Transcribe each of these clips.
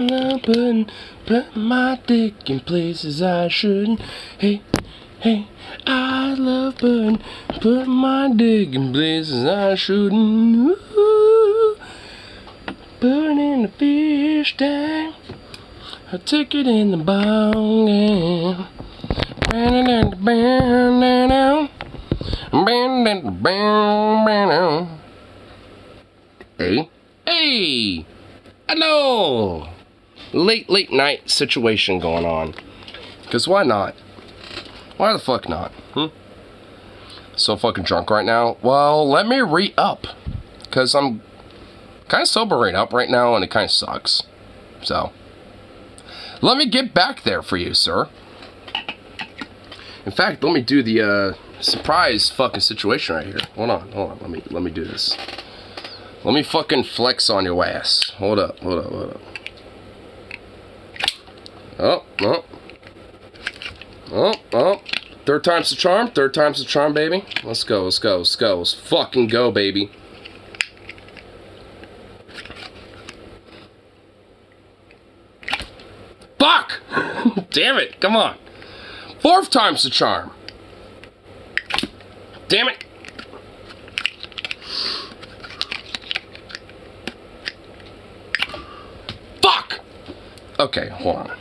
love put my dick in places I shouldn't. Hey, hey, I love put my dick in places I shouldn't. Ooh, put in the fish tank. I took it in the bong and Hey, hey, hello. Late night situation going on. Cause why not? Why the fuck not? So fucking drunk right now. Well, let me re-up. Cause I'm kind of sobering up right now and it kind of sucks. So let me get back there for you, sir. In fact, let me do the surprise fucking situation right here. Hold on. Let me do this. Let me fucking flex on your ass. Hold up. Oh. Third time's the charm, baby. Let's go. Let's fucking go, baby. Fuck! Damn it, come on. Fourth time's the charm. Damn it. Fuck! Okay, hold on.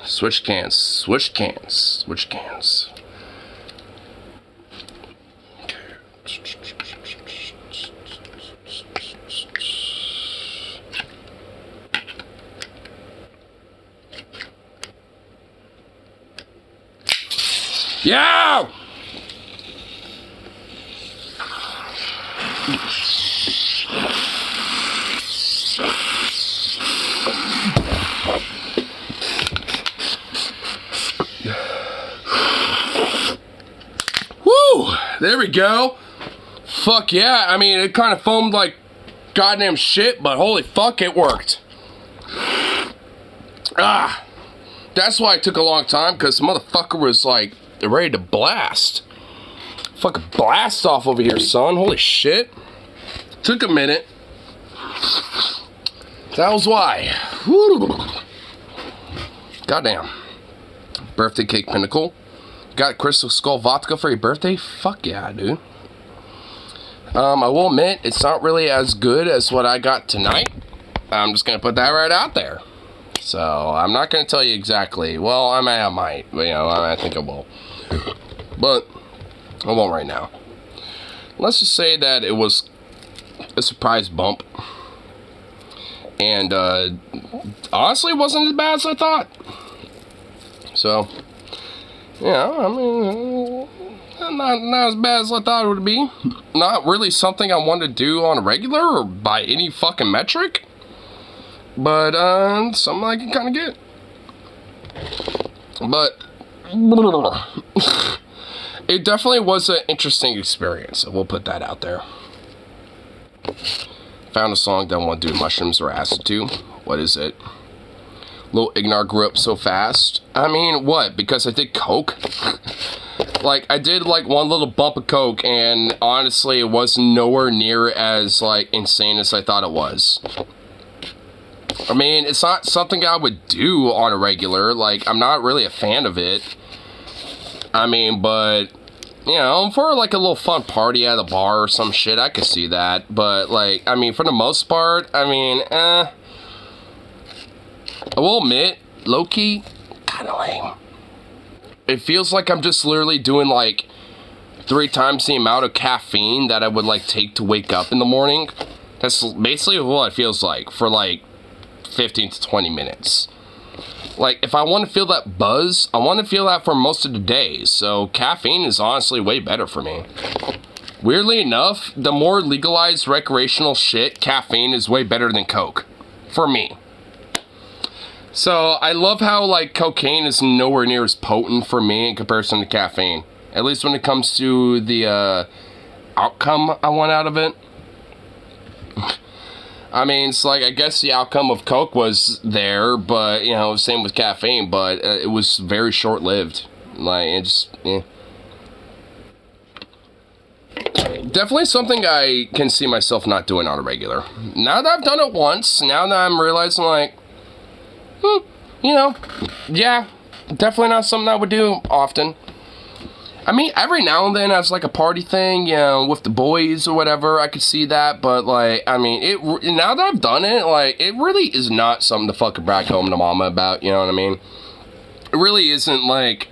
Switch cans. Yeah! Woo! There we go. Fuck yeah. I mean, it kind of foamed like goddamn shit, but holy fuck, it worked. That's why it took a long time, because the motherfucker was like ready to blast. Fucking blast off over here, son. Holy shit. Took a minute. That was why. Goddamn. Birthday cake pinnacle. Got Crystal Skull vodka for your birthday? Fuck yeah, dude. I will admit, it's not really as good as what I got tonight. I'm just gonna put that right out there. So, I'm not gonna tell you exactly. Well, I might. You know, I think I will. But, I won't right now. Let's just say that it was a surprise bump. And, honestly, it wasn't as bad as I thought. So, yeah, I mean, not as bad as I thought it would be. Not really something I want to do on a regular or by any fucking metric. But, something I can kind of get. But, it definitely was an interesting experience. So we'll put that out there. Found a song that I want to do mushrooms or acid to. What is it? Lil Ignar grew up so fast. I mean, what? Because I did coke? Like, I did, like, one little bump of coke, and honestly, it was nowhere near as, like, insane as I thought it was. I mean, it's not something I would do on a regular. Like, I'm not really a fan of it. I mean, but, you know, for, like, a little fun party at a bar or some shit, I could see that. But, like, I mean, for the most part, I mean, I will admit, low-key, kind of lame. It feels like I'm just literally doing, like, 3 times the amount of caffeine that I would, like, take to wake up in the morning. That's basically what it feels like for, like, 15 to 20 minutes. Like, if I want to feel that buzz, I want to feel that for most of the day. So, caffeine is honestly way better for me. Weirdly enough, the more legalized recreational shit, caffeine is way better than coke. For me. So, I love how, like, cocaine is nowhere near as potent for me in comparison to caffeine. At least when it comes to the, outcome I want out of it. I mean, it's like, I guess the outcome of coke was there, but, you know, same with caffeine, but it was very short-lived. Like, it just, definitely something I can see myself not doing on a regular. Now that I've done it once, now that I'm realizing, like, you know, yeah, definitely not something I would do often. I mean, every now and then as, like, a party thing, you know, with the boys or whatever, I could see that, but, like, I mean, now that I've done it, like, it really is not something to fucking brag home to mama about, you know what I mean? It really isn't, like,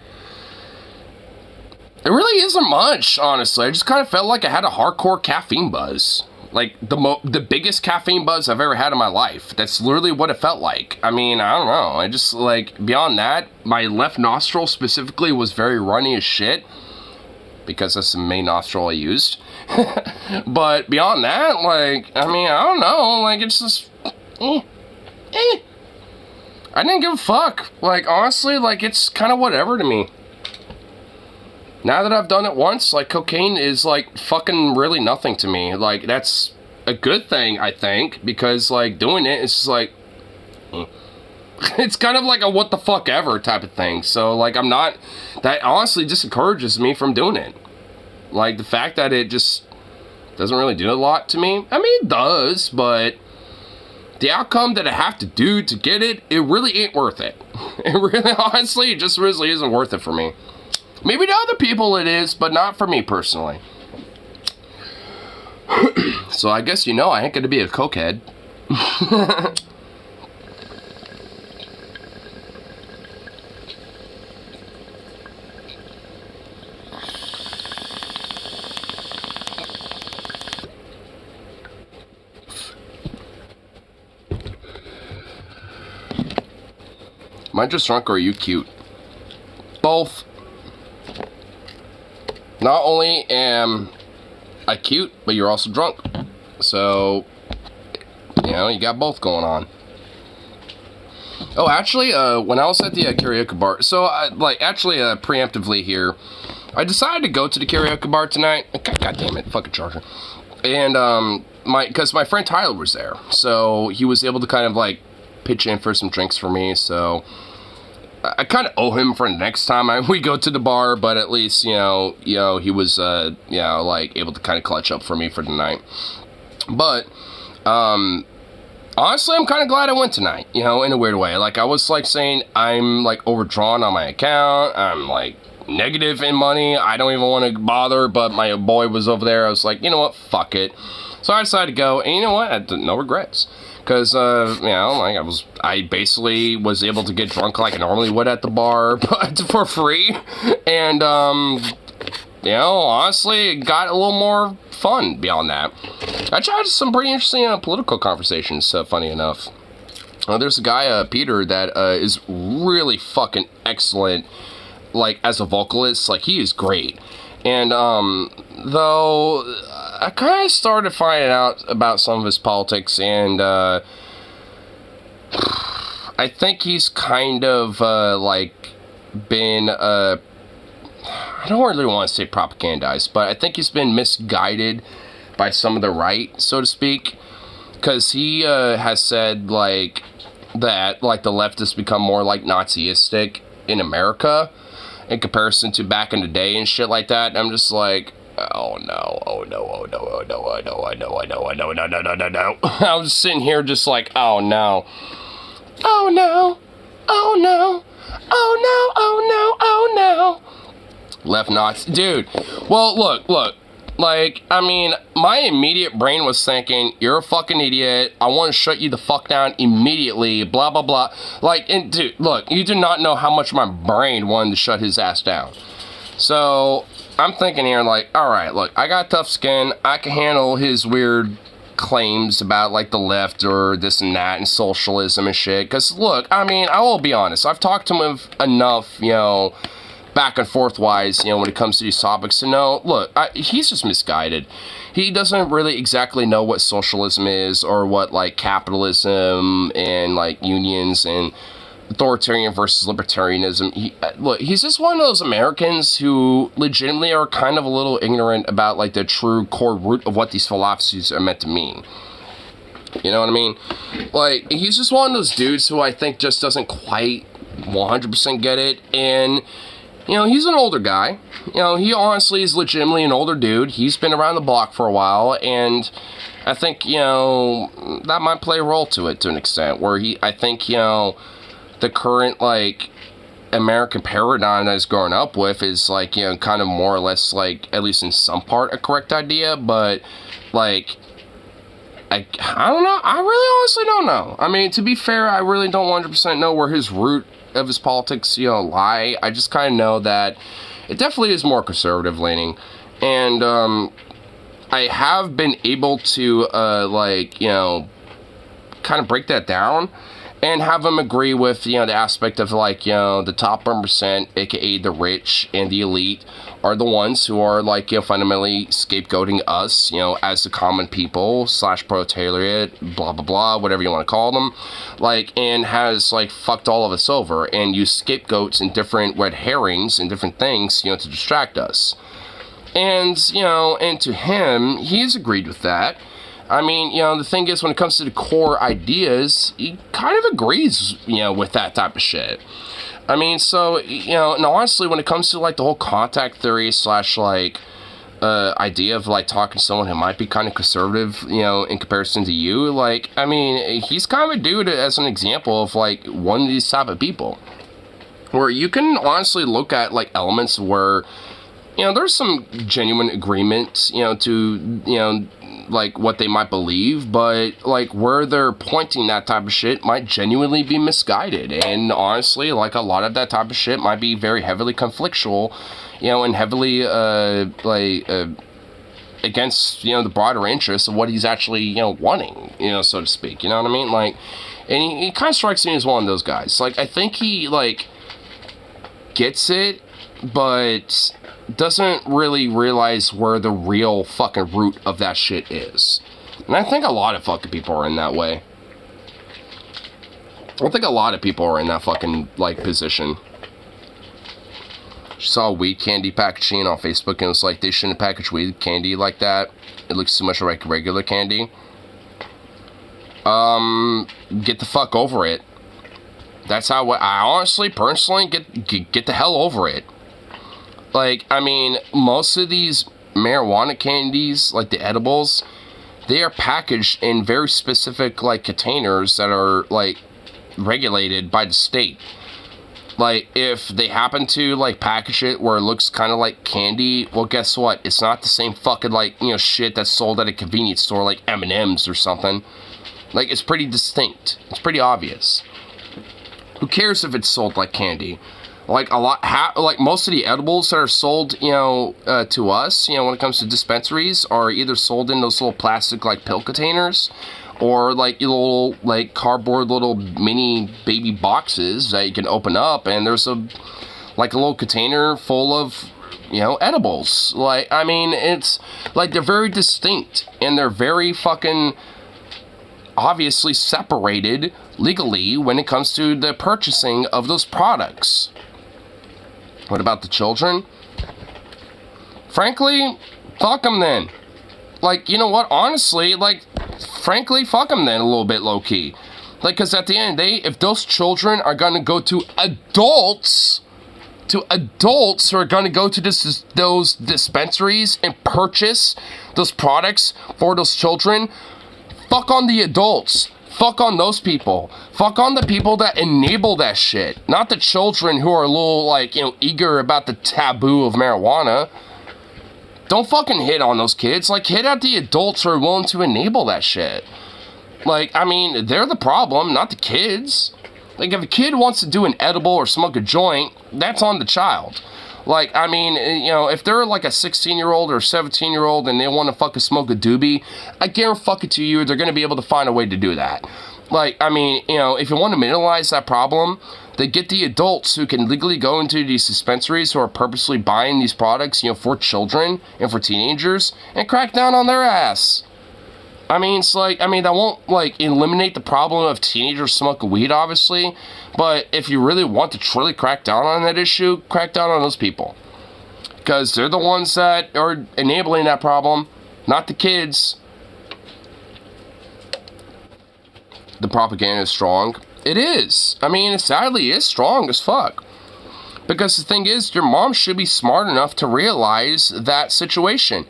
it really isn't much, honestly. I just kind of felt like I had a hardcore caffeine buzz. Like, the biggest caffeine buzz I've ever had in my life. That's literally what it felt like. I mean, I don't know. I just, like, beyond that, my left nostril specifically was very runny as shit. Because that's the main nostril I used. But beyond that, like, I mean, I don't know. Like, it's just, I didn't give a fuck. Like, honestly, like, it's kind of whatever to me. Now that I've done it once, like, cocaine is, like, fucking really nothing to me. Like, that's a good thing, I think, because, like, doing it is just, like, it's kind of like a what the fuck ever type of thing. So, like, I'm not, that honestly discourages me from doing it. Like, the fact that it just doesn't really do a lot to me. I mean, it does, but the outcome that I have to do to get it, it really ain't worth it. It really, honestly, it just really isn't worth it for me. Maybe to other people it is, but not for me personally. So I guess, you know, I ain't gonna be a cokehead. Am I just drunk or are you cute? Both. Not only am I cute, but you're also drunk. So, you know, you got both going on. Oh, actually, when I was at the karaoke bar, so, preemptively here, I decided to go to the karaoke bar tonight. God damn it, fucking charger. And, because my friend Tyler was there, so he was able to kind of, like, pitch in for some drinks for me, so I kind of owe him for the next time we go to the bar, but at least, he was, like, able to kind of clutch up for me for the night. But, honestly, I'm kind of glad I went tonight, you know, in a weird way. Like, I was, like, saying I'm, like, overdrawn on my account, I'm, like, negative in money, I don't even want to bother, but my boy was over there, I was like, you know what, fuck it. So I decided to go, and you know what, I had no regrets. Because, you know, like, I basically was able to get drunk like I normally would at the bar, but for free. And, you know, honestly, it got a little more fun beyond that. I tried some pretty interesting political conversations, funny enough. There's a guy, Peter, that is really fucking excellent, like, as a vocalist. Like, he is great. And, though, I kind of started finding out about some of his politics, and, I think he's kind of, like, been, I don't really want to say propagandized, but I think he's been misguided by some of the right, so to speak, because he, has said, like, that, like, the left has become more, like, Nazistic in America, in comparison to back in the day and shit like that. And I'm just like, oh no, oh no, oh no, oh no, I know, I know, I know, I know, no, no, no, no, no. I was sitting here just like, oh no, oh no, oh no, oh no, oh no, oh no. Left Nazi, dude. Well, look, like, I mean, my immediate brain was thinking, you're a fucking idiot, I want to shut you the fuck down immediately, blah, blah, blah. Like, and dude, look, you do not know how much my brain wanted to shut his ass down. So, I'm thinking here, like, alright, look, I got tough skin, I can handle his weird claims about, like, the left or this and that and socialism and shit. Because, look, I mean, I will be honest, I've talked to him enough, you know, back and forth wise, you know, when it comes to these topics, to know, look, he's just misguided. He doesn't really exactly know what socialism is, or what, like, capitalism and, like, unions and authoritarian versus libertarianism. Look, he's just one of those Americans who legitimately are kind of a little ignorant about, like, the true core root of what these philosophies are meant to mean. You know what I mean? Like, he's just one of those dudes who I think just doesn't quite 100% get it, and You know, he's an older guy. You know, he honestly is legitimately an older dude. He's been around the block for a while, and I think, you know, that might play a role to it to an extent, where I think, you know, the current, like, American paradigm that he's growing up with is, like, you know, kind of more or less, like, at least in some part, a correct idea, but, like, I don't know. I really honestly don't know. I mean, to be fair, I really don't 100% know where his root of his politics, you know, lie. I just kind of know that it definitely is more conservative leaning, and I have been able to like, you know, kind of break that down and have him agree with, you know, the aspect of, like, you know, the top 1%, aka the rich and the elite, are the ones who are, like, you know, fundamentally scapegoating us, you know, as the common people / proletariat, blah blah blah, whatever you want to call them, like, and has, like, fucked all of us over and used scapegoats and different red herrings and different things, you know, to distract us. And, you know, and to him, he's agreed with that. I mean, you know, the thing is, when it comes to the core ideas, he kind of agrees, you know, with that type of shit. I mean, so, you know, and honestly, when it comes to, like, the whole contact theory / like, idea of, like, talking to someone who might be kind of conservative, you know, in comparison to you, like, I mean, he's kind of a dude as an example of, like, one of these type of people. Where you can honestly look at, like, elements where, you know, there's some genuine agreement, you know, to, you know, like, what they might believe, but, like, where they're pointing that type of shit might genuinely be misguided, and honestly, like, a lot of that type of shit might be very heavily conflictual, you know, and heavily, against, you know, the broader interests of what he's actually, you know, wanting, you know, so to speak, you know what I mean? Like, and he kind of strikes me as one of those guys. Like, I think he, like, gets it, but doesn't really realize where the real fucking root of that shit is. And I think a lot of fucking people are in that way. I think a lot of people are in that fucking, like, position. She saw weed candy packaging on Facebook and was like, they shouldn't package weed candy like that. It looks too much like regular candy. Get the fuck over it. That's how I honestly, personally, get the hell over it. Like, I mean, most of these marijuana candies, like the edibles, they are packaged in very specific, like, containers that are, like, regulated by the state. Like, if they happen to, like, package it where it looks kind of like candy, well, guess what? It's not the same fucking, like, you know, shit that's sold at a convenience store, like M&M's or something. Like, it's pretty distinct. It's pretty obvious. Who cares if it's sold like candy? Like, like, most of the edibles that are sold, you know, to us, you know, when it comes to dispensaries, are either sold in those little plastic, like, pill containers, or, like, little, like, cardboard little mini baby boxes that you can open up, and there's a little container full of, you know, edibles. Like, I mean, it's, like, they're very distinct, and they're very fucking obviously separated legally when it comes to the purchasing of those products. What about the children? Frankly, fuck them then. Like, you know what? Honestly, like, frankly, fuck them then a little bit low-key. Like, because at the end of the day, if those children are going to go to adults who are going to go to those dispensaries and purchase those products for those children, fuck on the adults. Fuck on those people. Fuck on the people that enable that shit. Not the children who are a little, like, you know, eager about the taboo of marijuana. Don't fucking hit on those kids. Like, hit at the adults who are willing to enable that shit. Like, I mean, they're the problem, not the kids. Like, if a kid wants to do an edible or smoke a joint, that's on the child. Like, I mean, you know, if they're like a 16-year-old or 17-year-old and they want to fucking smoke a doobie, I guarantee to you they're going to be able to find a way to do that. Like, I mean, you know, if you want to minimize that problem, they get the adults who can legally go into these dispensaries who are purposely buying these products, you know, for children and for teenagers, and crack down on their ass. I mean, it's like, I mean, that won't, like, eliminate the problem of teenagers smoking weed, obviously, but if you really want to truly crack down on that issue, crack down on those people. Because they're the ones that are enabling that problem, not the kids. The propaganda is strong. It is. I mean, it sadly is strong as fuck. Because the thing is, your mom should be smart enough to realize that situation.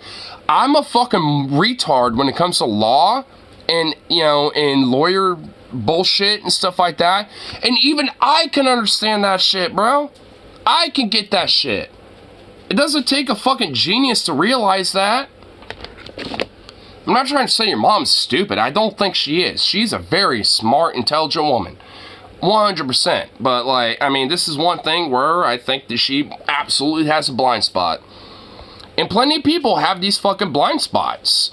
I'm a fucking retard when it comes to law and, you know, and lawyer bullshit and stuff like that. And even I can understand that shit, bro. I can get that shit. It doesn't take a fucking genius to realize that. I'm not trying to say your mom's stupid. I don't think she is. She's a very smart, intelligent woman. 100%. But, like, I mean, this is one thing where I think that she absolutely has a blind spot. And plenty of people have these fucking blind spots.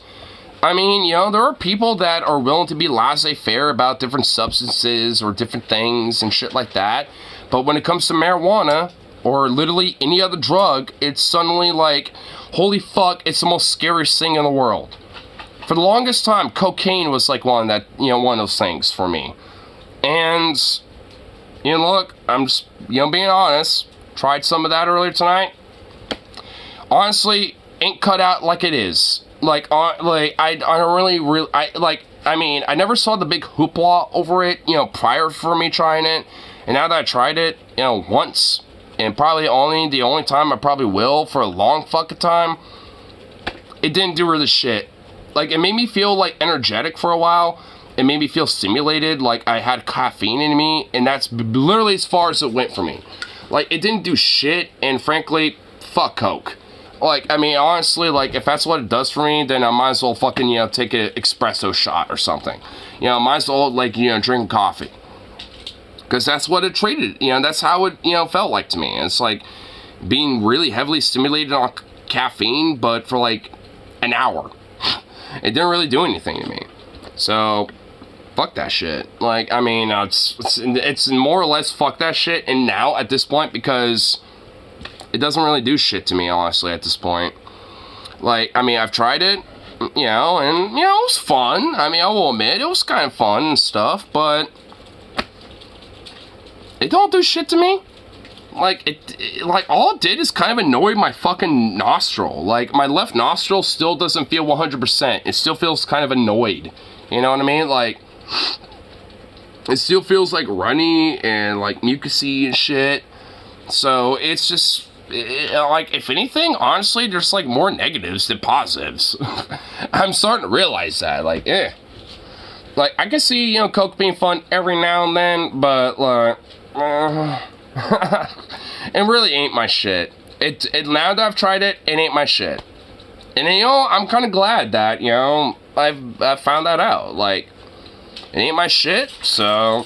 I mean, you know, there are people that are willing to be laissez-faire about different substances or different things and shit like that. But when it comes to marijuana or literally any other drug, it's suddenly like, holy fuck, it's the most scariest thing in the world. For the longest time, cocaine was like one of those things for me. And, you know, look, I'm just, you know, being honest, tried some of that earlier tonight. Honestly, ain't cut out like it is. I don't really, I mean, I never saw the big hoopla over it, you know, prior for me trying it. And now that I tried it, you know, once, and probably the only time I probably will for a long fucking time, it didn't do really shit. Like, it made me feel, like, energetic for a while. It made me feel stimulated, like I had caffeine in me, and that's literally as far as it went for me. Like, it didn't do shit, and frankly, fuck Coke. Like, I mean, honestly, like, if that's what it does for me, then I might as well fucking, you know, take an espresso shot or something. You know, I might as well, like, you know, drink coffee. Because that's what it treated, you know, that's how it, you know, felt like to me. It's like being really heavily stimulated on caffeine, but for like an hour. It didn't really do anything to me. So, fuck that shit. Like, I mean, it's more or less fuck that shit, and now at this point, because it doesn't really do shit to me, honestly, at this point. Like, I mean, I've tried it, you know, and, you know, it was fun. I mean, I will admit, it was kind of fun and stuff, but it don't do shit to me. Like, like, all it did is kind of annoy my fucking nostril. Like, my left nostril still doesn't feel 100%. It still feels kind of annoyed. You know what I mean? Like, it still feels, like, runny and, like, mucusy and shit. So, it's just, like, if anything, honestly, there's, like, more negatives than positives. I'm starting to realize that. Like, Like, I can see, you know, Coke being fun every now and then, but, like, it really ain't my shit. It now that I've tried it, it ain't my shit. And, you know, I'm kind of glad that, you know, I've found that out. Like, it ain't my shit, so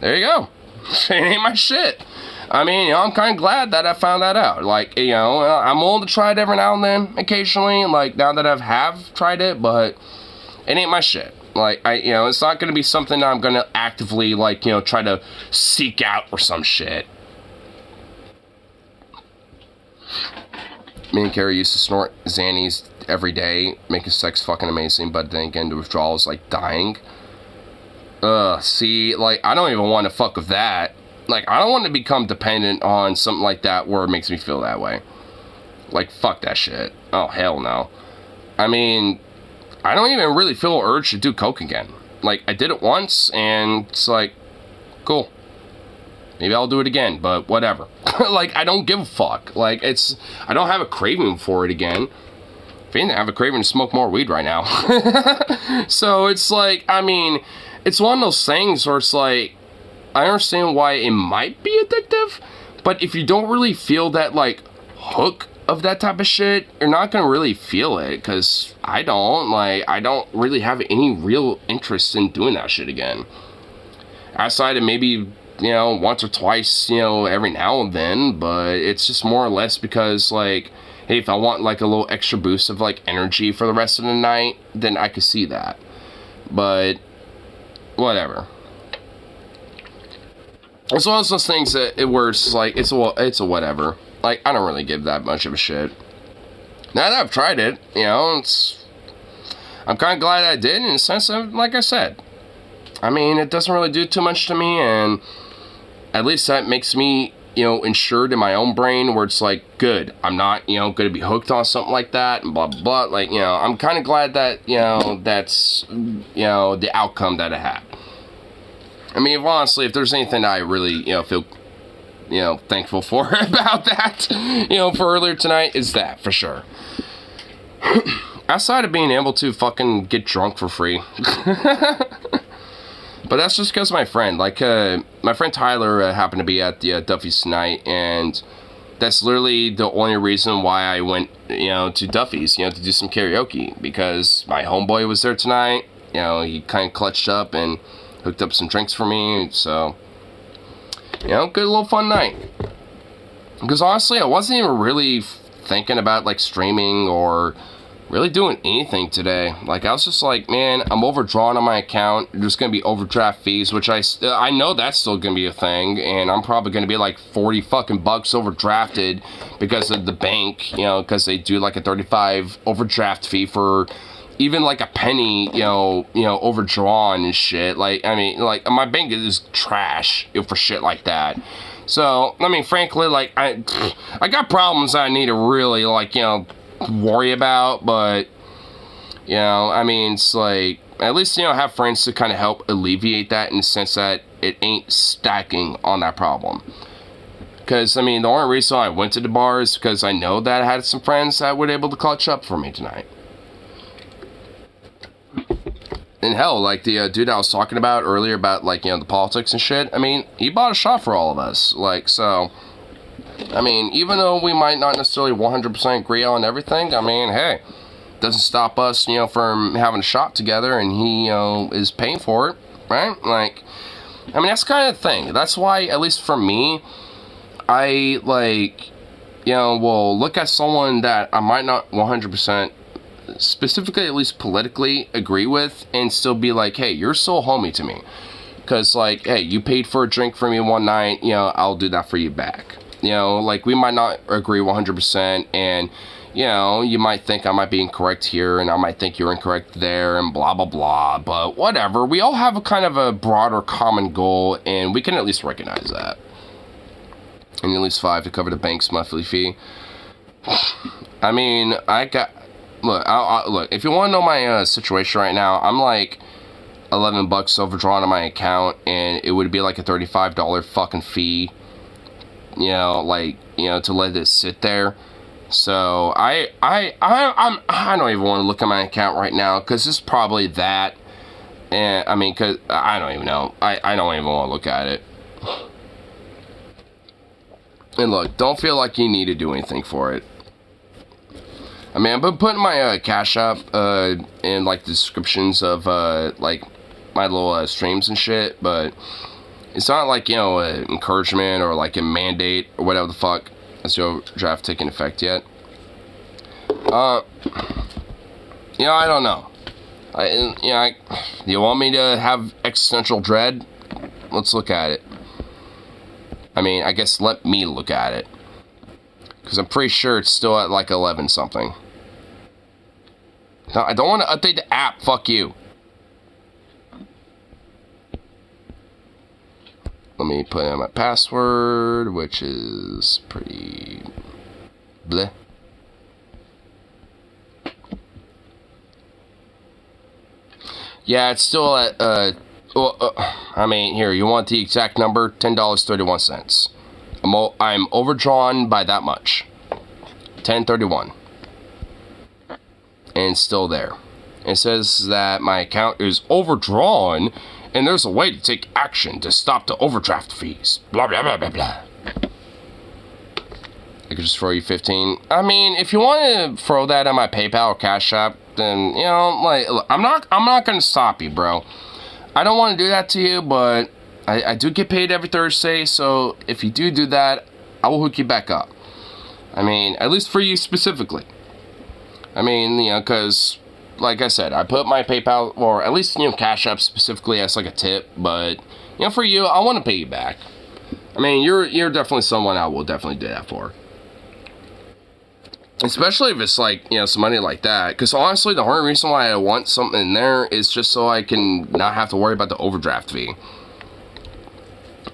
there you go. It ain't my shit. I mean, you know, I'm kind of glad that I found that out. Like, you know, I'm willing to try it every now and then, occasionally, like, now that have tried it, but it ain't my shit. Like, you know, it's not going to be something that I'm going to actively, like, you know, try to seek out or some shit. Me and Carrie used to snort Xannies every day, making sex fucking amazing, but then again, the withdrawal is like dying. See, like, I don't even want to fuck with that. Like, I don't want to become dependent on something like that where it makes me feel that way. Like, fuck that shit. Oh, hell no. I mean, I don't even really feel an urge to do coke again. Like, I did it once, and it's like, cool. Maybe I'll do it again, but whatever. Like, I don't give a fuck. Like, I don't have a craving for it again. If anything, I have a craving to smoke more weed right now. So, it's like, I mean, it's one of those things where it's like, I understand why it might be addictive, but if you don't really feel that, like, hook of that type of shit, you're not gonna really feel it, because I don't really have any real interest in doing that shit again. Outside of maybe, you know, once or twice, you know, every now and then, but it's just more or less because, like, hey, if I want, like, a little extra boost of, like, energy for the rest of the night, then I could see that. But, whatever. It's one of those things that where it's like, it's a whatever. Like, I don't really give that much of a shit. Now that I've tried it, you know, I'm kind of glad I did, in the sense of, like I said, I mean, it doesn't really do too much to me, and at least that makes me, you know, insured in my own brain, where it's like, good, I'm not, you know, going to be hooked on something like that, and blah, blah, blah. Like, you know, I'm kind of glad that, you know, that's, you know, the outcome that it had. I mean, honestly, if there's anything that I really, you know, feel thankful for about that, for earlier tonight is that, for sure. Outside of being able to fucking get drunk for free. But that's just because of my friend. Like, my friend Tyler happened to be at the Duffy's tonight, and that's literally the only reason why I went, to Duffy's, to do some karaoke, because my homeboy was there tonight. He kind of clutched up and hooked up some drinks for me, so, good little fun night. Because honestly, I wasn't even really thinking about, like, streaming or really doing anything today. Like, I was just like, man, I'm overdrawn on my account. There's gonna be overdraft fees, which I know that's still gonna be a thing, and I'm probably gonna be like 40 fucking bucks overdrafted because of the bank, because they do like a 35 overdraft fee for even like a penny, overdrawn and shit. Like, I mean, like, my bank is trash for shit like that. So, I mean, frankly, like, I got problems I need to really, like, worry about, but I mean, it's like, at least have friends to kind of help alleviate that, in the sense that it ain't stacking on that problem. Because I mean, the only reason I went to the bar is because I know that I had some friends that were able to clutch up for me tonight. And hell, like the dude I was talking about earlier about, like, the politics and shit, I mean, he bought a shot for all of us. Like, so I mean, even though we might not necessarily 100% agree on everything, I mean, hey, doesn't stop us, from having a shot together, and he, is paying for it, right? Like, I mean, that's kind of the thing. That's why, at least for me, I, like, will look at someone that I might not 100%, specifically, at least politically, agree with, and still be like, hey, you're still a homie to me. Because, like, hey, you paid for a drink for me one night, I'll do that for you back. Like, we might not agree 100%, and, you might think I might be incorrect here, and I might think you're incorrect there, and blah, blah, blah, but whatever. We all have a kind of a broader common goal, and we can at least recognize that. And at least 5 to cover the bank's monthly fee. I mean, look, if you want to know my situation right now, I'm like 11 bucks overdrawn on my account, and it would be like a $35 fucking fee, to let it sit there. So I don't even want to look at my account right now, because it's probably that. And I mean, because I don't even know. I don't even want to look at it. And look, don't feel like you need to do anything for it. I mean, I've been putting my Cash App in, like, the descriptions of like my little streams and shit, but it's not like, an encouragement or like a mandate or whatever the fuck as your draft taking effect yet. I don't know. You want me to have existential dread? Let's look at it. I mean, I guess let me look at it, because I'm pretty sure it's still at like 11 something. No, I don't want to update the app. Fuck you. Let me put in my password, which is pretty bleh. Yeah, it's still at, I mean, here, you want the exact number? $10.31. I'm overdrawn by that much. $10.31. And it's still there. It says that my account is overdrawn, and there's a way to take action to stop the overdraft fees. Blah, blah, blah, blah, blah. I could just throw you 15. I mean, if you want to throw that on my PayPal or Cash App, then, like, look, I'm not going to stop you, bro. I don't want to do that to you, but I do get paid every Thursday, so if you do that, I will hook you back up. I mean, at least for you specifically. I mean, because, like I said, I put my PayPal, or at least, Cash App specifically as like a tip, but, for you, I want to pay you back. I mean, you're definitely someone I will definitely do that for. Especially if it's like, some money like that. Because honestly, the only reason why I want something in there is just so I can not have to worry about the overdraft fee.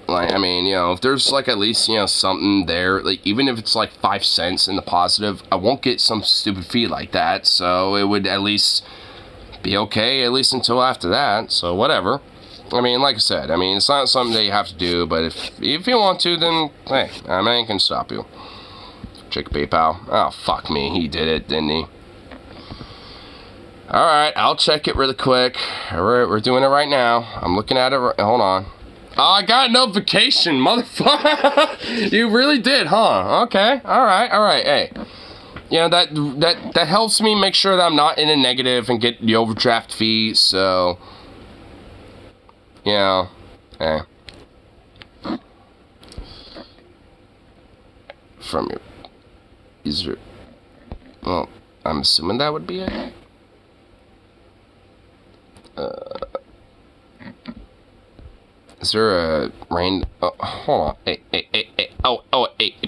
Like, I mean, if there's like at least, something there, like even if it's like 5 cents in the positive, I won't get some stupid fee like that. So it would at least be okay, at least until after that. So whatever. I mean, like I said, I mean, it's not something that you have to do, but if you want to, then, hey, I mean, I can stop you. Check PayPal. Oh, fuck me. He did it, didn't he? Alright, I'll check it really quick. Alright, we're doing it right now. I'm looking at it. Hold on. Oh, I got a notification, motherfucker. You really did, huh? Okay. Alright. Hey. You know, that helps me make sure that I'm not in a negative and get the overdraft fee, so... You know, hey. From your... user... Well, I'm assuming that would be it. Is there a rain? Oh, hold on. Hey. Hey,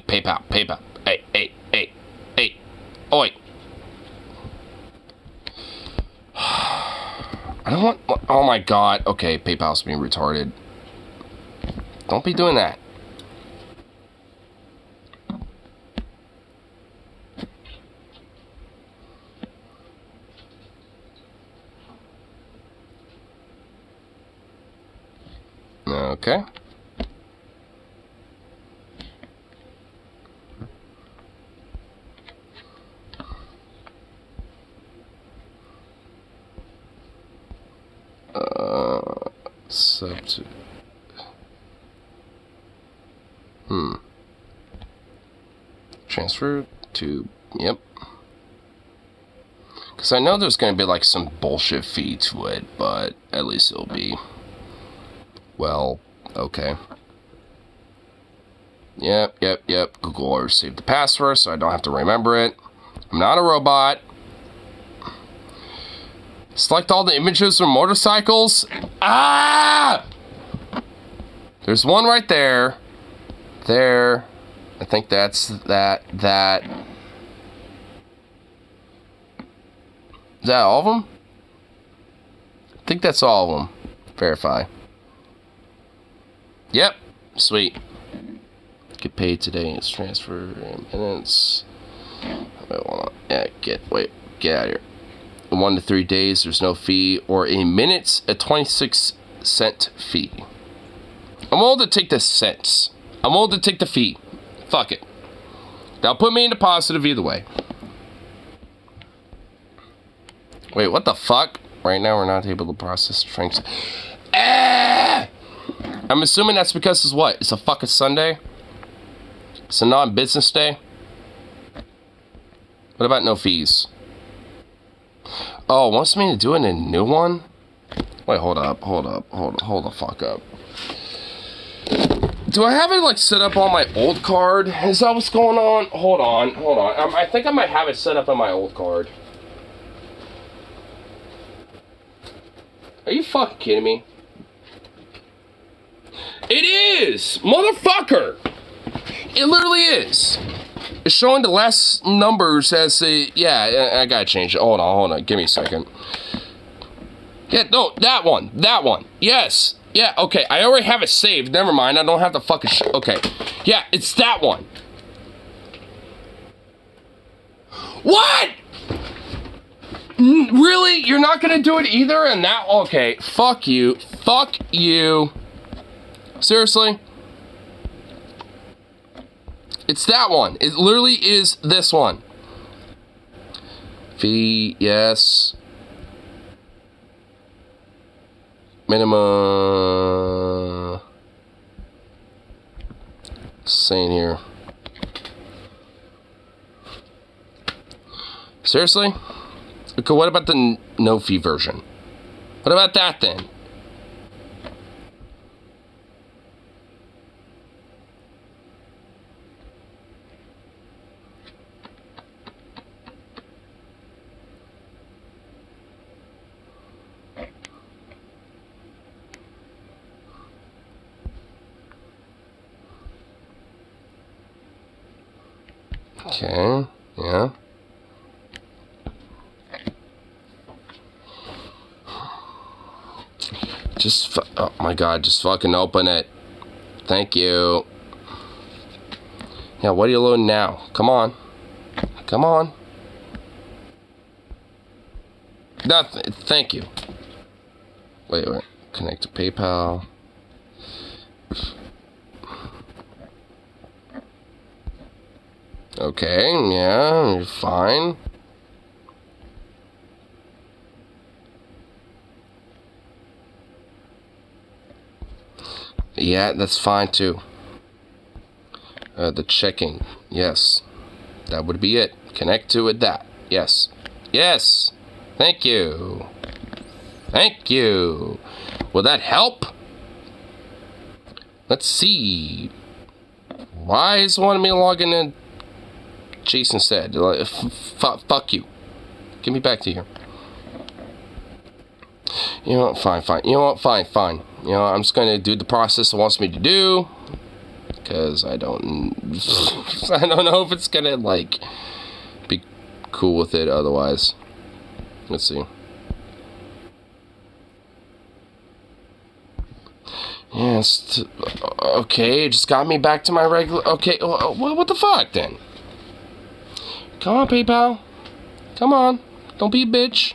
PayPal. Hey. Oi. I don't want. Oh my god. Okay, PayPal's being retarded. Don't be doing that. Okay. Substitute. Transfer to, yep. Because I know there's going to be like some bullshit fee to it, but at least it'll be, well, okay. Yep. Google already saved the password, so I don't have to remember it. I'm not a robot. Select all the images from motorcycles. Ah! There's one right there. There. I think that's that. Is that all of them? I think that's all of them. Verify. Yep. Sweet. Get paid today. It's transfer in minutes. Wait, hold on. Yeah, get out of here. 1 to 3 days, there's no fee, or in minutes, a 26-cent fee. I'm willing to take the cents. I'm willing to take the fee. Fuck it. That'll put me in the positive either way. Wait, what the fuck? Right now, we're not able to process drinks. I'm assuming that's because it's what? It's a fucking Sunday? It's a non-business day? What about no fees? Oh, wants me to do it in a new one? Wait, hold the fuck up. Do I have it like set up on my old card? Is that what's going on? Hold on. I think I might have it set up on my old card. Are you fucking kidding me? It is! Motherfucker! It literally is. It's showing the last numbers as the... Yeah, I gotta change it. Hold on. Give me a second. Yeah, no, that one. Yes. Yeah, okay. I already have it saved. Never mind. I don't have to fucking... Okay. Yeah, it's that one. What? Really? You're not gonna do it either? And that... Okay. Fuck you. Seriously? It's that one. It literally is this one. Fee, yes. Minimum. Saying here. Seriously? Okay, what about the no fee version? What about that then? Okay, yeah. Oh my god, just fucking open it. Thank you. Yeah, what are you loading now? Come on. Nothing. Thank you. Wait. Connect to PayPal. Okay, yeah, you're fine. Yeah, that's fine too. The checking, yes. That would be it. Connect to it, that. Yes. Yes! Thank you. Thank you. Will that help? Let's see. Why is it wanting me to log in? Jason said, fuck you. Give me back to here. You know what? Fine. You know what? Fine. You know, I'm just gonna do the process it wants me to do. Because I don't know if it's gonna, like, be cool with it otherwise. Let's see. Yes. Okay, it just got me back to my regular. Okay, what the fuck then? Come on, PayPal. Come on. Don't be a bitch.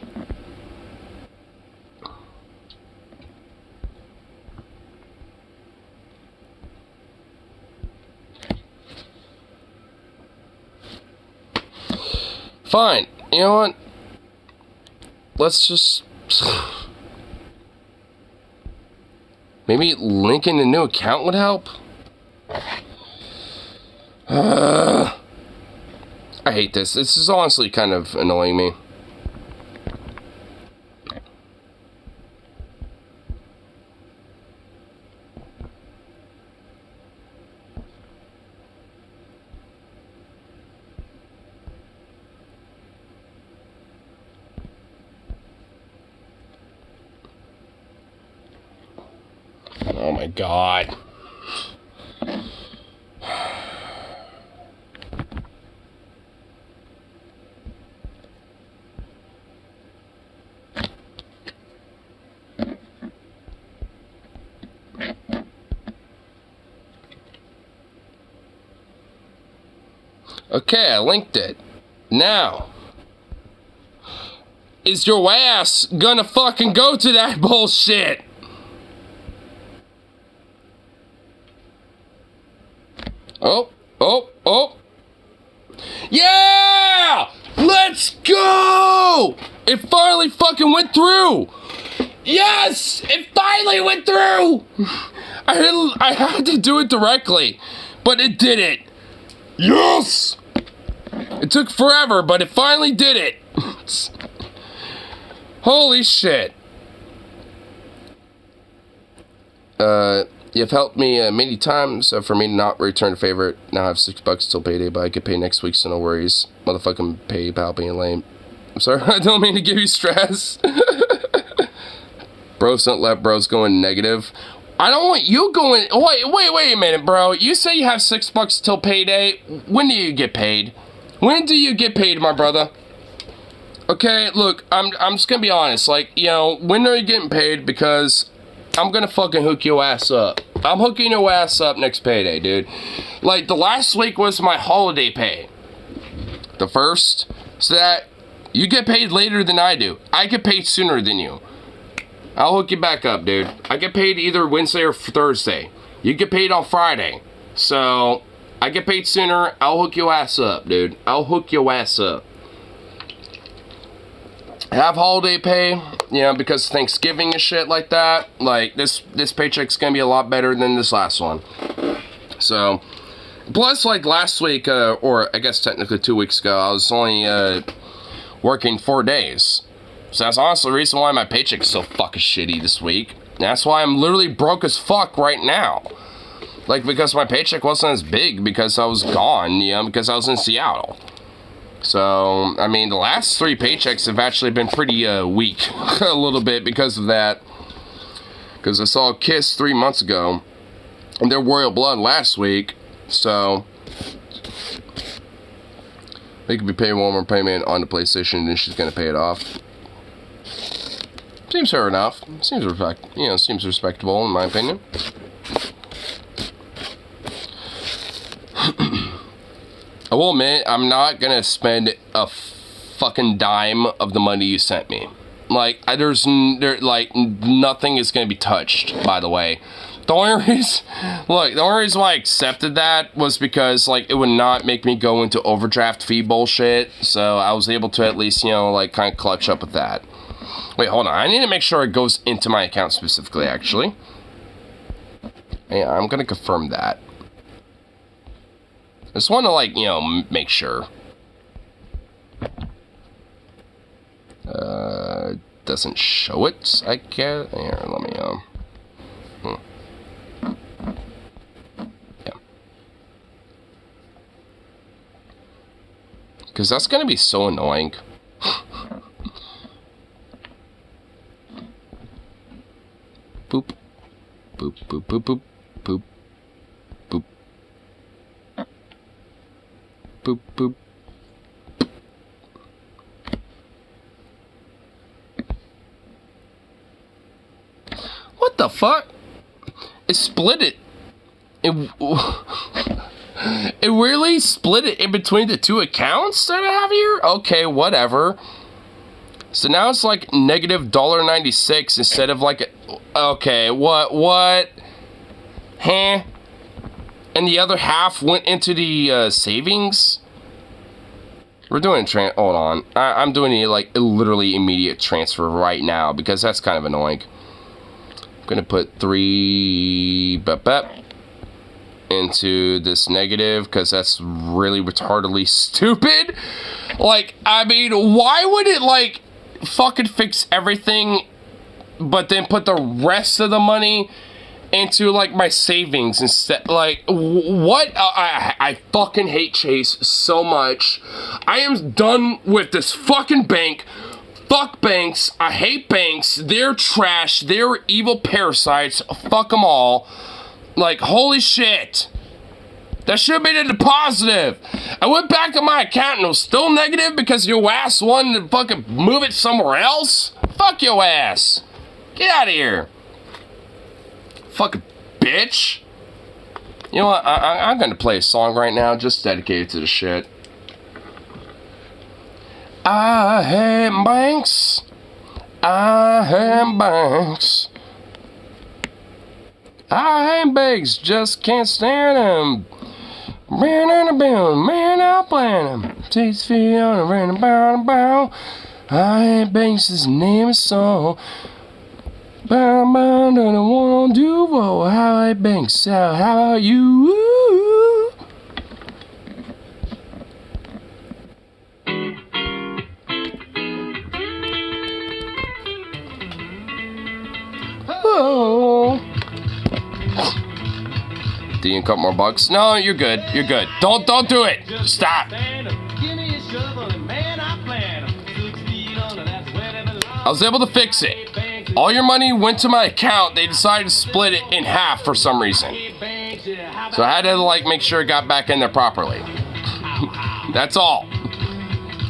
Fine. You know what? Let's just... Maybe linking a new account would help? I hate this. This is honestly kind of annoying me. Oh my god. Okay, I linked it. Now, is your ass gonna fucking go to that bullshit? Oh. Yeah! Let's go! It finally fucking went through! Yes! It finally went through! I had to do it directly, but it did it. Yes! It took forever, but it finally did it. Holy shit. You've helped me many times for me to not return a favor. Now I have $6 till payday, but I get paid next week, so no worries. Motherfucking PayPal being lame. I'm sorry, I don't mean to give you stress. Bros don't let bros go in negative. I don't want you going... Wait a minute, bro. You say you have $6 till payday. When do you get paid? When do you get paid, my brother? Okay, look, I'm just gonna be honest. Like, you know, when are you getting paid? Because I'm gonna fucking hook your ass up. I'm hooking your ass up next payday, dude. Like, the last week was my holiday pay. The first. So that you get paid later than I do. I get paid sooner than you. I'll hook you back up, dude. I get paid either Wednesday or Thursday. You get paid on Friday. So, I get paid sooner. I'll hook your ass up, dude. I'll hook your ass up. Have holiday pay, you know, because Thanksgiving and shit like that. Like, this paycheck's gonna be a lot better than this last one. So, plus, like, last week, or I guess technically 2 weeks ago, I was only, working 4 days. So that's honestly the reason why my paycheck is so fucking shitty this week. That's why I'm literally broke as fuck right now. Like, because my paycheck wasn't as big because I was gone, you know, because I was in Seattle. So, I mean, the last 3 paychecks have actually been pretty, weak. A little bit because of that. Because I saw Kiss 3 months ago. And their Royal Blood last week. So, they could be paying one more payment on the PlayStation and she's gonna pay it off. Seems fair enough. Seems seems respectable in my opinion. I will admit, I'm not gonna spend a fucking dime of the money you sent me. Like, nothing is going to be touched, by the way. The only reason why I accepted that was because, like, it would not make me go into overdraft fee bullshit. So I was able to at least, you know, like, kind of clutch up with that. Wait, hold on. I need to make sure it goes into my account specifically, actually. Yeah, I'm going to confirm that. I just want to, like, you know, make sure. Doesn't show it, I guess. Here, let me, yeah. Because that's going to be so annoying. Boop. Boop, boop, boop, boop, boop. Boop. Boop, boop. What the fuck? It split it. It really split it in between the two accounts that I have here? Okay, whatever. So now it's like negative $1.96 instead of like okay, what? Huh? And the other half went into the savings? We're doing hold on. I'm doing a like literally immediate transfer right now because that's kind of annoying. I'm gonna put 3 into this negative because that's really retardedly stupid. Like, I mean, why would it like fucking fix everything but then put the rest of the money into like my savings instead? Like, what? I fucking hate Chase so much. I am done with this fucking bank. Fuck banks. I hate banks. They're trash. They're evil parasites. Fuck them all. Like, holy shit. That should have been in the positive. I went back to my account and it was still negative because your ass wanted to fucking move it somewhere else? Fuck your ass. Get out of here. Fucking bitch. You know what? I'm gonna play a song right now just dedicated to the shit. I hate banks. I hate banks. I hate banks, just can't stand them. Man in a bill, man out playing them. Takes feet on a random bow. I hate banks, his name is so. Bound, and I wanna do what I hate banks. How about you? Oh. Do you cut more bucks? No, you're good. You're good. Don't do it. Stop. I was able to fix it. All your money went to my account. They decided to split it in half for some reason. So I had to like make sure it got back in there properly. That's all.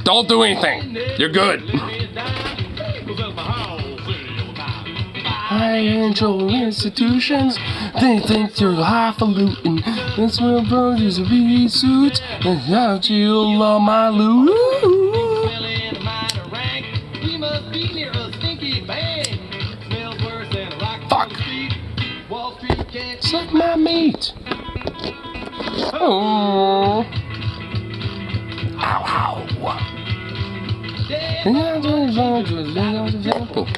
Don't do anything. You're good. Financial institutions, they think they're highfalutin. That's what brothers of these suits, and how you love my loot. Fuck. Suck my meat. Oh. Ow, ow.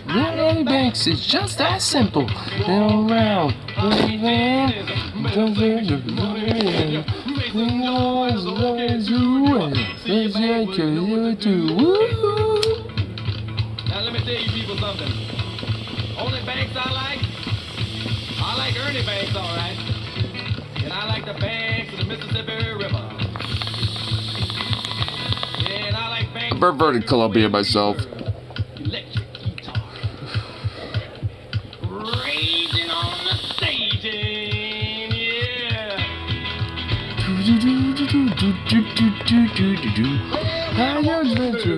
Really banks, it's just that simple. They're around. Now let me tell you people something. Only banks I like Ernie Banks, alright. And I like the banks of the Mississippi River. Yeah, and I like banks. I perverted Columbia myself. Electric guitar. Raging on the staging, yeah. I just went to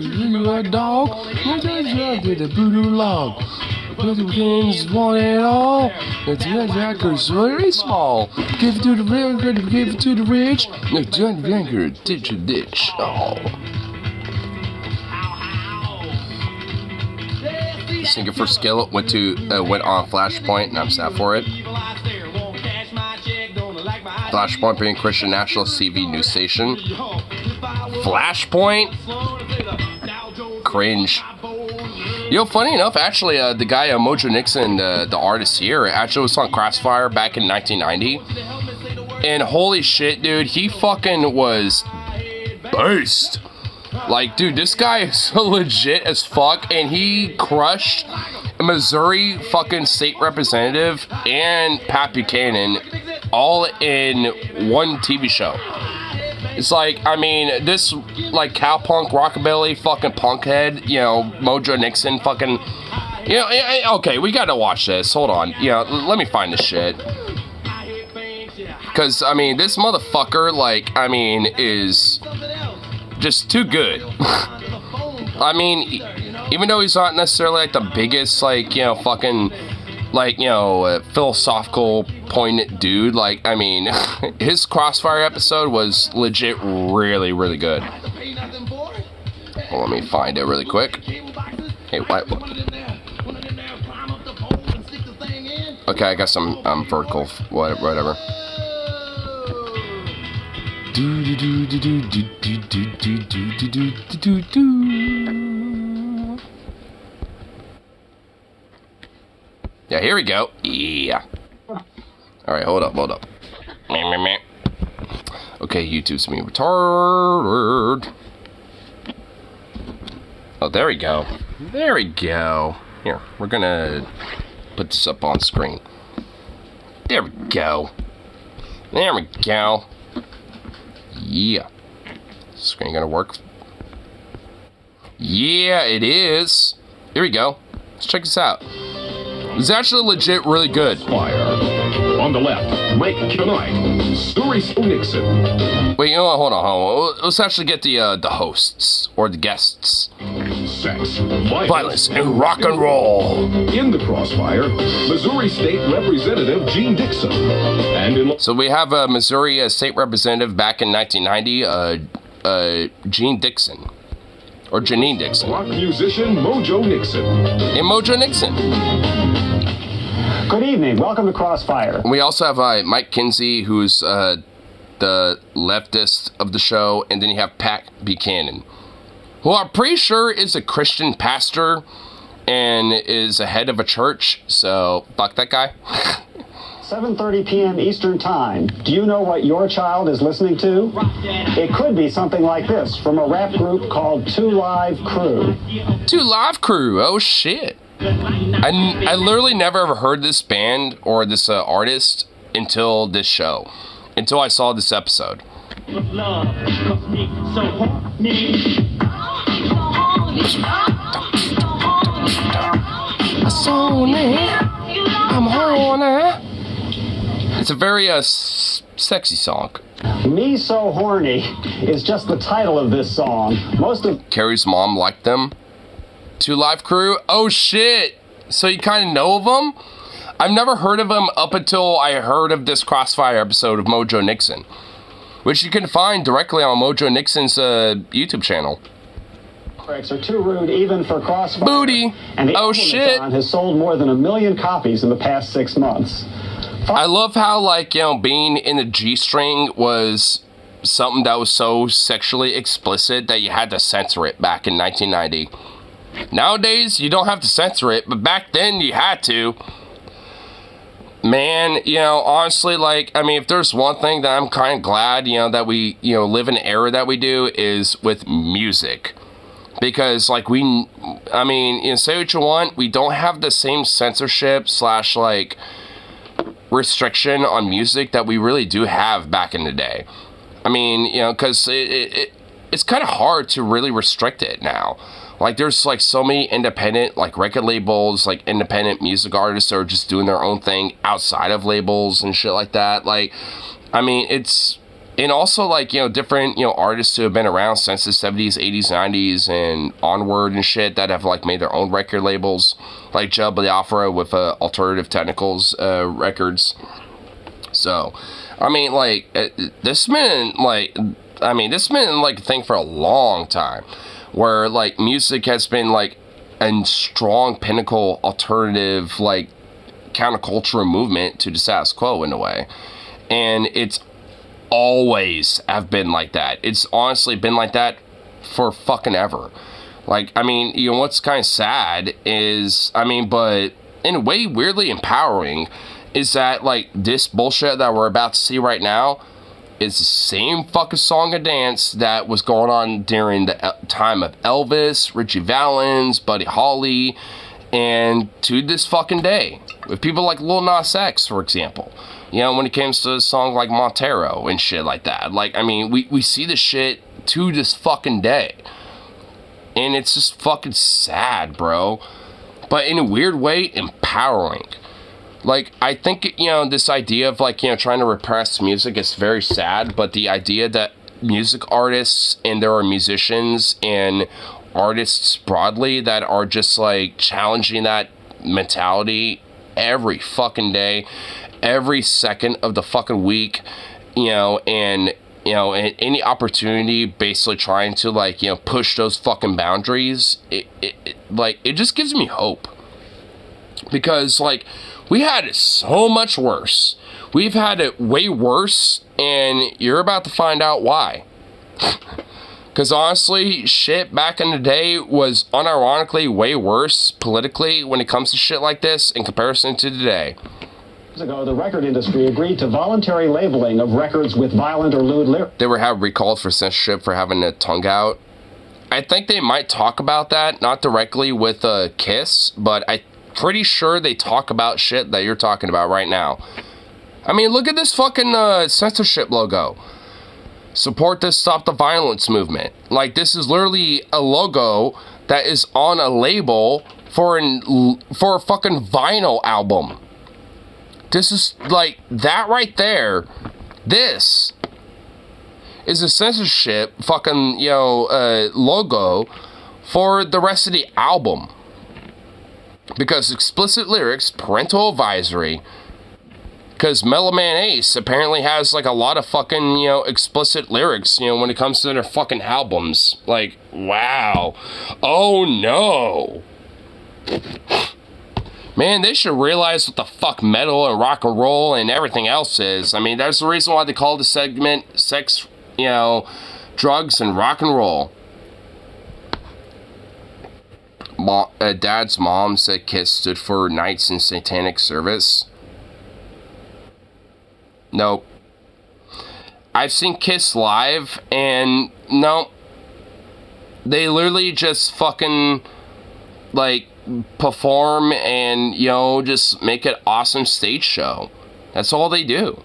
a dog. I just went to the voodoo log. But the kings want it all. The jackers very small. Give it to the real, give it to the rich. The jacker ditch a ditch. Oh. singer for Skillet went on Flashpoint, and I'm sad for it. Flashpoint being Christian National TV news station. Flashpoint? Cringe. Yo, funny enough, actually, the guy, Mojo Nixon, the artist here, actually was on Crossfire back in 1990. And holy shit, dude, he fucking was based. Like, dude, this guy is so legit as fuck, and he crushed a Missouri fucking state representative and Pat Buchanan all in one TV show. It's like, I mean, this, like, cowpunk, rockabilly, fucking punkhead, you know, Mojo Nixon, fucking, you know, okay, we gotta watch this. Hold on. You know, let me find this shit. Because, I mean, this motherfucker, like, I mean, is just too good. I mean, even though he's not necessarily, like, the biggest, like, you know, fucking, like, you know, philosophical, poignant dude, like, I mean, his Crossfire episode was legit really, really good. Well, let me find it really quick. Hey, what? Okay, I guess I'm vertical, whatever. Yeah, here we go. Yeah. Alright, hold up. Okay, YouTube's being retarded. Oh, there we go. Here, we're gonna put this up on screen. There we go. Yeah. Screen gonna work? Yeah, it is. Here we go. Let's check this out. It's actually legit really good. On the left, Mike Knight, Story Nixon. Wait, you know what? Hold on. Let's actually get the hosts or the guests. Sex, violence, and rock and roll. In the Crossfire, Missouri State Representative Gene Dixon. And in so we have a Missouri State Representative back in 1990, Gene Dixon. Or Janine Dixon. Rock musician Mojo Nixon. And Mojo Nixon. Good evening. Welcome to Crossfire. We also have Mike Kinsey, who's the leftist of the show, and then you have Pat Buchanan, who I'm pretty sure is a Christian pastor and is a head of a church, so fuck that guy. 7:30 p.m. Eastern Time. Do you know what your child is listening to? It could be something like this from a rap group called Two Live Crew. Two Live Crew, oh shit. I literally never ever heard this band or this artist until this show. Until I saw this episode. I'm horny. It's a very sexy song. Me So Horny is just the title of this song. Most of Carrie's mom liked them. Two Live Crew. Oh shit! So you kind of know of them? I've never heard of them up until I heard of this Crossfire episode of Mojo Nixon, which you can find directly on Mojo Nixon's YouTube channel. Are too rude even for Crossfire. Booty. And the oh shit! Has sold more than 1 million copies in the past 6 months. I love how, like, you know, being in the G-string was something that was so sexually explicit that you had to censor it back in 1990. Nowadays, you don't have to censor it, but back then you had to. Man, you know, honestly, like, I mean, if there's one thing that I'm kind of glad, you know, that we, you know, live in an era that we do is with music. Because, like, I mean, you know, say what you want, we don't have the same censorship / like, restriction on music that we really do have back in the day. I mean, you know, because it's kind of hard to really restrict it now. Like, there's, like, so many independent, like, record labels, like, independent music artists that are just doing their own thing outside of labels and shit like that. Like, I mean, it's... And also, like, you know, different, you know, artists who have been around since the 70s, 80s, 90s, and onward and shit that have, like, made their own record labels. Like Joe Biafra with Alternative Technicals records. So, I mean, like, this has been, like, a thing for a long time. Where, like, music has been, like, a strong pinnacle alternative, like, countercultural movement to the status quo in a way. And it's always have been like that. It's honestly been like that for fucking ever. Like, I mean, you know, what's kind of sad is, I mean, but in a way weirdly empowering, is that, like, this bullshit that we're about to see right now is the same fucking song and dance that was going on during the time of Elvis, Richie Valens, Buddy Holly, and to this fucking day. With people like Lil Nas X, for example. You know, when it comes to a song like Montero and shit like that. Like, I mean, we see this shit to this fucking day. And it's just fucking sad, bro. But in a weird way, empowering. Like, I think, you know, this idea of, like, you know, trying to repress music is very sad. But the idea that music artists, and there are musicians and artists broadly that are just, like, challenging that mentality every fucking day, every second of the fucking week, you know, and any opportunity, basically trying to, like, you know, push those fucking boundaries, it just gives me hope. Because, like, we had it so much worse. We've had it way worse, and you're about to find out why. Because honestly, shit back in the day was unironically way worse politically when it comes to shit like this in comparison to today. Years ago, the record industry agreed to voluntary labeling of records with violent or lewd lyrics. They were recalled for censorship for having a tongue out. I think they might talk about that, not directly with Kiss, but I'm pretty sure they talk about shit that you're talking about right now. I mean, look at this fucking censorship logo. Support this Stop the Violence movement. Like, this is literally a logo that is on a label for a fucking vinyl album. This is, like, that right there. This is a censorship fucking, you know, logo for the rest of the album. Because explicit lyrics, parental advisory. Because Mellow Man Ace apparently has, like, a lot of fucking, you know, explicit lyrics, you know, when it comes to their fucking albums. Like, wow. Oh, no. Man, they should realize what the fuck metal and rock and roll and everything else is. I mean, that's the reason why they call the segment Sex, you know, Drugs and Rock and Roll. Dad's mom said Kiss stood for Knights in Satanic Service. Nope. I've seen Kiss live, and no. They literally just fucking, like, perform and, you know, just make an awesome stage show. That's all they do.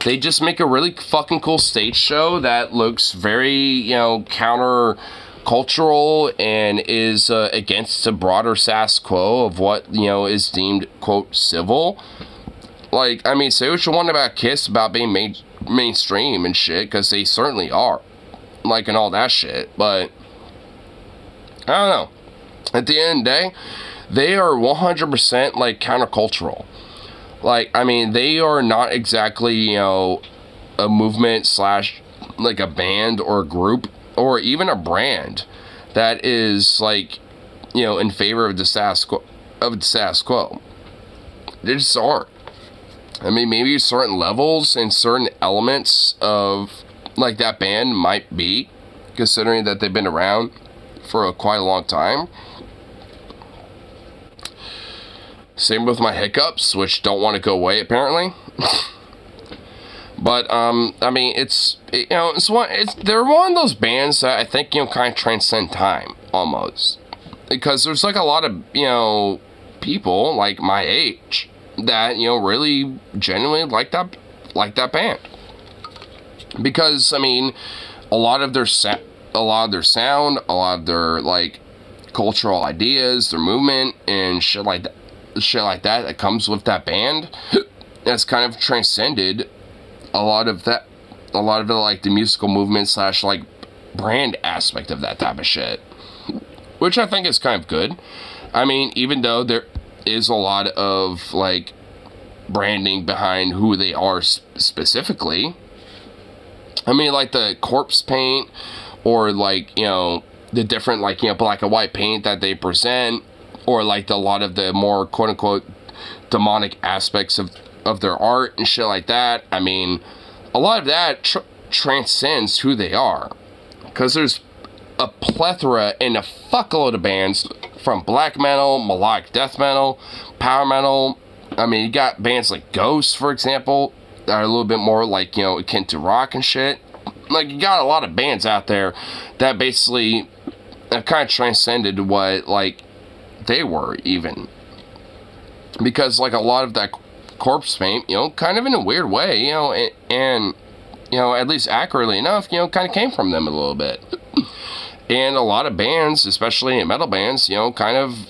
They just make a really fucking cool stage show that looks very, you know, counter-cultural and is against the broader status quo of what, you know, is deemed, quote, civil. Like, I mean, say what you want about Kiss about being mainstream and shit, because they certainly are. Like, and all that shit, but I don't know. At the end of the day, they are 100% like countercultural. Like, I mean, they are not exactly, you know, a movement slash like a band or a group or even a brand that is, like, you know, in favor of the status quo. They just aren't. I mean, maybe certain levels and certain elements of, like, that band might be, considering that they've been around for quite a long time. Same with my hiccups, which don't want to go away, apparently. But, I mean, they're one of those bands that I think, you know, kind of transcend time, almost. Because there's, like, a lot of, you know, people, like, my age, that, you know, really genuinely like that band. Because, I mean, a lot of their sound, a lot of their, like, cultural ideas, their movement, and shit like that comes with that band, that's kind of transcended a lot of the, like, the musical movement slash, like, brand aspect of that type of shit, which I think is kind of good. I mean, even though there is a lot of, like, branding behind who they are specifically. I mean, like the corpse paint, or, like, you know, the different, like, you know, black and white paint that they present, or like a lot of the more quote-unquote demonic aspects of their art and shit like that. I mean, a lot of that transcends who they are, because there's a plethora and a fuckload of bands, from black metal, melodic death metal, power metal. I mean, you got bands like Ghost, for example, that are a little bit more like, you know, akin to rock and shit. Like, you got a lot of bands out there that basically kind of transcended what, like, they were, even. Because, like, a lot of that corpse paint, you know, kind of in a weird way, you know, and you know, at least accurately enough, you know, kind of came from them a little bit. And a lot of bands, especially metal bands, you know, kind of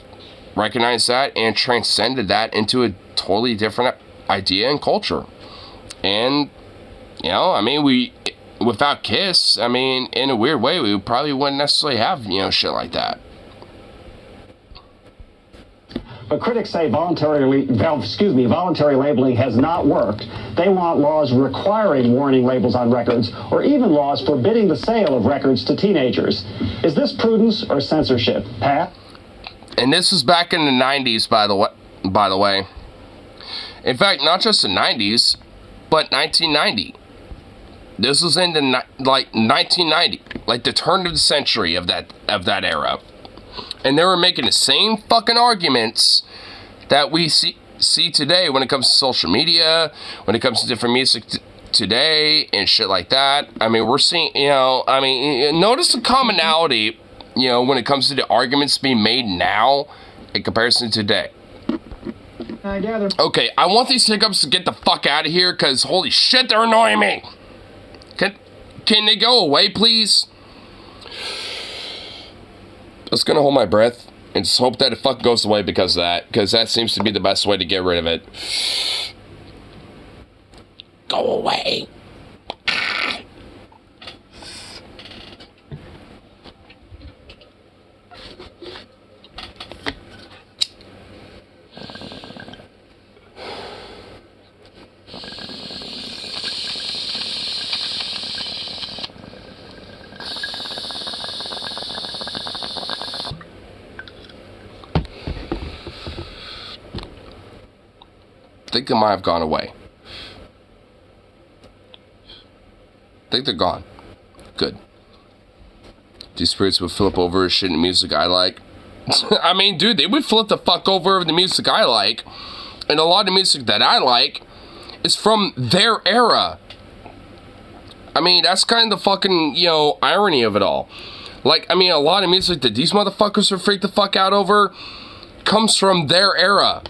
recognized that and transcended that into a totally different idea and culture. And, you know, I mean, without Kiss, I mean, in a weird way, we probably wouldn't necessarily have, you know, shit like that. But critics say voluntary labeling has not worked. They want laws requiring warning labels on records, or even laws forbidding the sale of records to teenagers. Is this prudence or censorship, Pat? And this was back in the 90s, by the way. In fact, not just the 90s, but 1990. This was in the 1990, like the turn of the century of that era. And they were making the same fucking arguments that we see today when it comes to social media, when it comes to different music today and shit like that. I mean, we're seeing, you know, I mean, notice the commonality, you know, when it comes to the arguments being made now in comparison to today. I gather. Okay, I want these hiccups to get the fuck out of here, because holy shit, they're annoying me. Can they go away, please? I'm just gonna hold my breath and just hope that it fucking goes away because that seems to be the best way to get rid of it. Go away. I think they might have gone away. I think they're gone. Good. These spirits would flip over shit in music I like. I mean, dude, they would flip the fuck over the music I like. And a lot of music that I like is from their era. I mean, that's kind of the fucking, you know, irony of it all. Like, I mean, a lot of music that these motherfuckers are freaked the fuck out over comes from their era.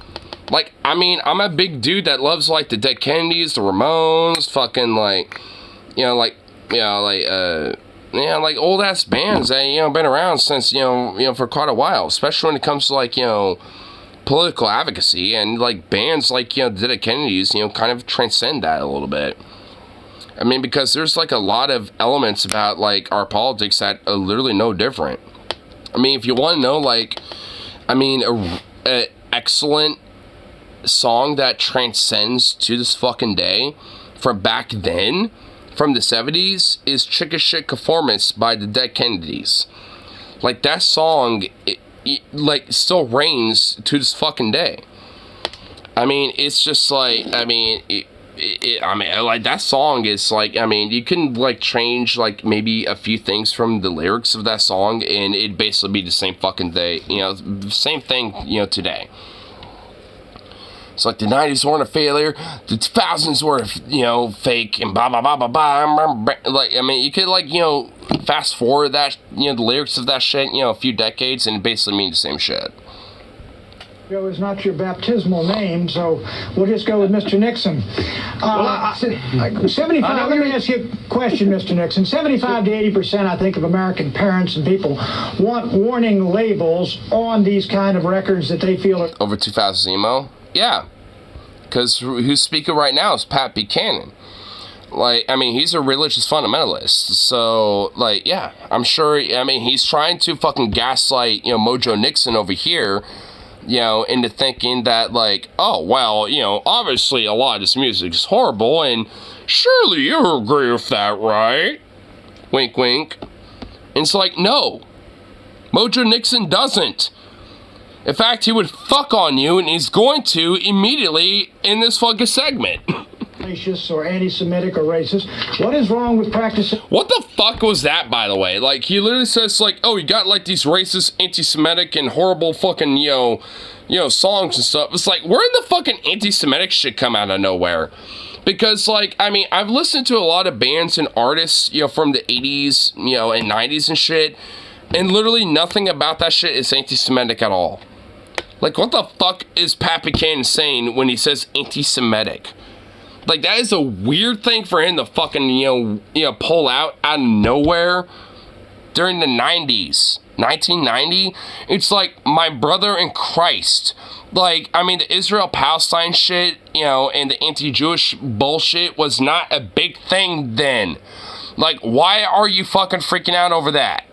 Like, I mean, I'm a big dude that loves, like, the Dead Kennedys, the Ramones, fucking, like, you know, like old-ass bands that, you know, been around since, you know, for quite a while, especially when it comes to, like, you know, political advocacy, and, like, bands like, you know, the Dead Kennedys, you know, kind of transcend that a little bit. I mean, because there's, like, a lot of elements about, like, our politics that are literally no different. I mean, if you want to know, like, I mean, a excellent song that transcends to this fucking day from back then, from the 70s, is Chick as Shit Conformist by the Dead Kennedys. Like, that song, it like, still reigns to this fucking day. I mean, it's just like, I mean, like, that song is like, I mean, you can, like, change, like, maybe a few things from the lyrics of that song, and it'd basically be the same fucking day, you know, same thing, you know, today. It's like the 90s weren't a failure, the 2000s were, you know, fake, and blah, blah, blah, blah, blah. Like, I mean, you could, like, you know, fast forward that, you know, the lyrics of that shit, you know, a few decades, and it basically means the same shit. Joe is not your baptismal name, so we'll just go with Mr. Nixon. 75, let me ask you a question, Mr. Nixon. 75 to 80%, I think, of American parents and people want warning labels on these kind of records that they feel are... Over 2000 emo? Yeah. Because who's speaking right now is Pat Buchanan. Like, I mean, he's a religious fundamentalist. So, like, yeah, I'm sure, I mean, he's trying to fucking gaslight, you know, Mojo Nixon over here, you know, into thinking that, like, oh, well, you know, obviously a lot of this music is horrible, and surely you agree with that, right? Wink, wink. And it's like, no. Mojo Nixon doesn't. In fact, he would fuck on you, and he's going to immediately in this fucking segment. Or anti-Semitic or racist. What is wrong with practicing? What the fuck was that, by the way? Like, he literally says, like, oh, you got, like, these racist, anti-Semitic, and horrible fucking, you know, songs and stuff. It's like, where did the fucking anti-Semitic shit come out of nowhere? Because, like, I mean, I've listened to a lot of bands and artists, you know, from the 80s, you know, and 90s and shit, and literally nothing about that shit is anti-Semitic at all. Like, what the fuck is Pat Buchanan saying when he says anti-Semitic? Like, that is a weird thing for him to fucking, you know, pull out of nowhere during the 90s. 1990? It's like, my brother in Christ. Like, I mean, the Israel-Palestine shit, you know, and the anti-Jewish bullshit was not a big thing then. Like, why are you fucking freaking out over that?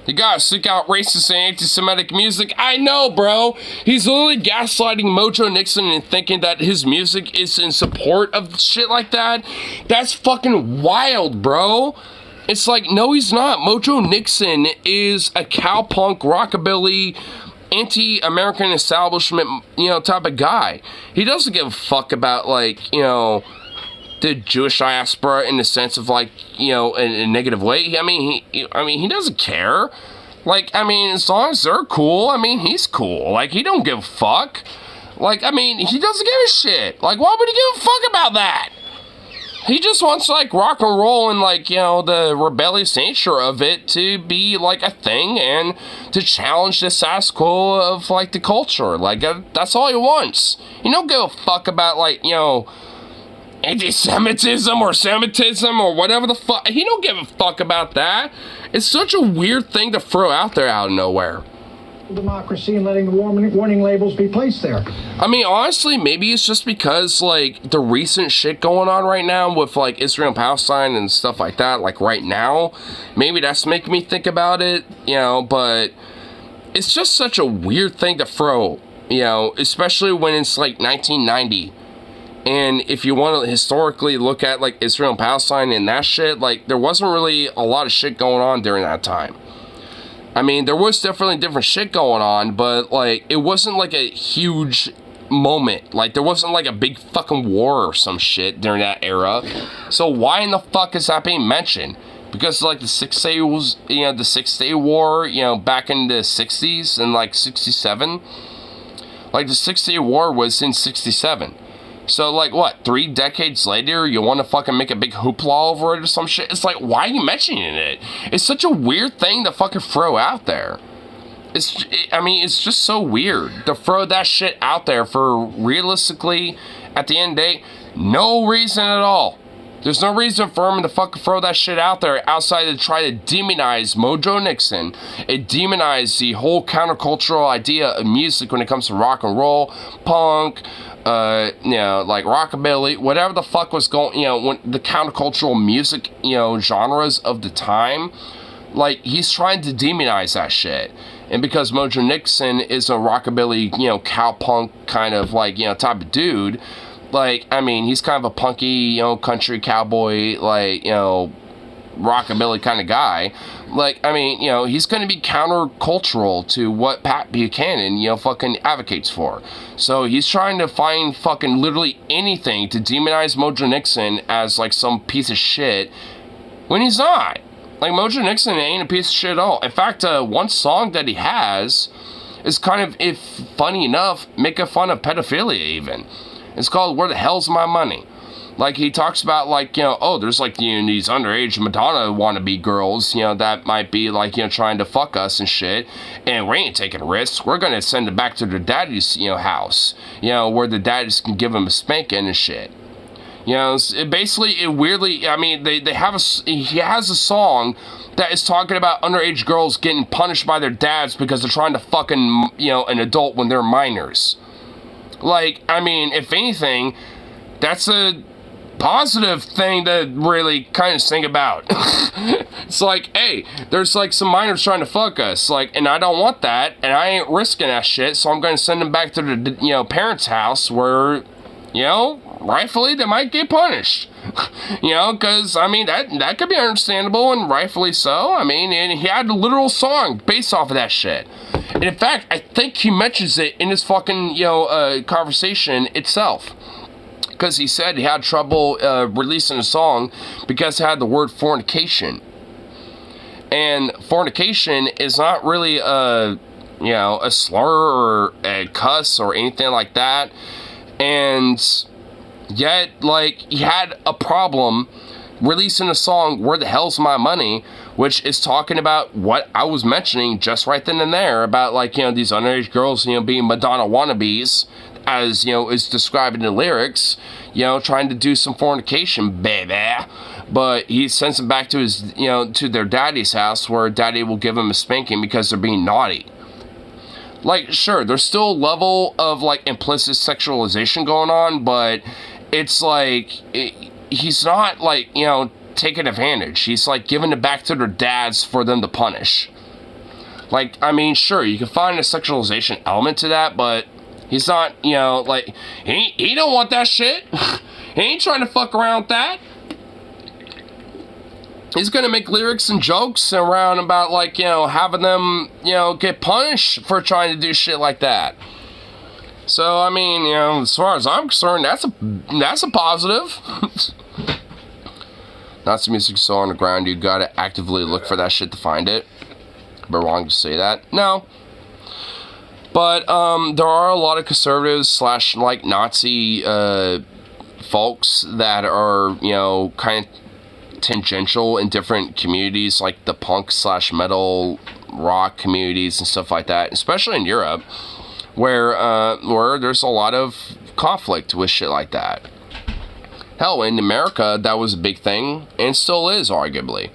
You gotta seek out racist and anti-Semitic music. I know, bro. He's literally gaslighting Mojo Nixon and thinking that his music is in support of shit like that. That's fucking wild, bro. It's like, no, he's not. Mojo Nixon is a cowpunk, rockabilly, anti-American establishment, you know, type of guy. He doesn't give a fuck about, like, you know, the Jewish diaspora in the sense of, like, you know, in a negative way. I mean, he doesn't care. Like, I mean, as long as they're cool, I mean, he's cool. Like, he don't give a fuck. Like, I mean, he doesn't give a shit. Like, why would he give a fuck about that? He just wants, like, rock and roll and, like, you know, the rebellious nature of it to be, like, a thing and to challenge the status quo of, like, the culture. Like, that's all he wants. He don't give a fuck about, like, you know, anti-Semitism or Semitism or whatever the fuck. He don't give a fuck about that. It's such a weird thing to throw out there out of nowhere. Democracy and letting the warning labels be placed there. I mean, honestly, maybe it's just because, like, the recent shit going on right now with, like, Israel and Palestine and stuff like that, like, right now, maybe that's making me think about it, you know, but it's just such a weird thing to throw, you know, especially when it's, like, 1990. And if you want to historically look at, like, Israel and Palestine and that shit, like, there wasn't really a lot of shit going on during that time. I mean, there was definitely different shit going on, but, like, it wasn't, like, a huge moment. Like, there wasn't, like, a big fucking war or some shit during that era. So why in the fuck is that being mentioned? Because, like, the Six-Day War, you know, back in the 60s and, like, 67. Like, the Six-Day War was in 67. So, like, what, 3 decades later, you want to fucking make a big hoopla over it or some shit? It's like, why are you mentioning it? It's such a weird thing to fucking throw out there. I mean, it's just so weird to throw that shit out there for, realistically, at the end of the day, no reason at all. There's no reason for him to fucking throw that shit out there outside to try to demonize Mojo Nixon and demonize the whole countercultural idea of music when it comes to rock and roll, punk, you know, like rockabilly, whatever the fuck was going, you know, when the countercultural music, you know, genres of the time. Like, he's trying to demonize that shit. And because Mojo Nixon is a rockabilly, you know, cowpunk kind of, like, you know, type of dude, like, I mean, he's kind of a punky, you know, country cowboy, like, you know, rockabilly kind of guy. Like, I mean, you know, he's going to be countercultural to what Pat Buchanan, you know, fucking advocates for. So he's trying to find fucking literally anything to demonize Mojo Nixon as, like, some piece of shit when he's not. Like, Mojo Nixon ain't a piece of shit at all. In fact, one song that he has is kind of, if funny enough, making fun of pedophilia even. It's called Where the Hell's My Money? Like, he talks about, like, you know, oh, there's, like, you know, these underage Madonna wannabe girls, you know, that might be, like, you know, trying to fuck us and shit, and we ain't taking risks. We're gonna send it back to their daddy's, you know, house, you know, where the daddies can give them a spanking and shit. You know, it weirdly, I mean, he has a song that is talking about underage girls getting punished by their dads because they're trying to fucking, you know, an adult when they're minors. Like, I mean, if anything, that's a positive thing to really kind of think about. It's like, hey, there's, like, some minors trying to fuck us, like, and I don't want that, and I ain't risking that shit, so I'm going to send them back to the, you know, parents' house where, you know, rightfully, they might get punished. You know, because, I mean, that could be understandable, and rightfully so. I mean, and he had a literal song based off of that shit. And in fact, I think he mentions it in his fucking, conversation itself. Because he said he had trouble releasing a song because it had the word fornication. And fornication is not really a slur or a cuss or anything like that. And yet, like, he had a problem releasing a song, Where the Hell's My Money, which is talking about what I was mentioning just right then and there about, like, these underage girls, being Madonna wannabes, as, is described in the lyrics, trying to do some fornication, baby. But he sends them back to his, to their daddy's house, where daddy will give them a spanking because they're being naughty. Like, sure, there's still a level of, like, implicit sexualization going on, but it's like, he's not, like, taking advantage. He's, like, giving it back to their dads for them to punish. Like, I mean, sure, you can find a sexualization element to that, but he's not, like, he don't want that shit. He ain't trying to fuck around with that. He's gonna make lyrics and jokes around about, like, having them, get punished for trying to do shit like that. So, I mean, as far as I'm concerned, that's a positive. Nazi music so underground, you gotta actively look for that shit to find it. But wrong to say that. No. But, there are a lot of conservatives / like Nazi, folks that are, kind of tangential in different communities, like the punk / metal rock communities and stuff like that, especially in Europe, where there's a lot of conflict with shit like that. Hell, in America, that was a big thing, and still is, arguably.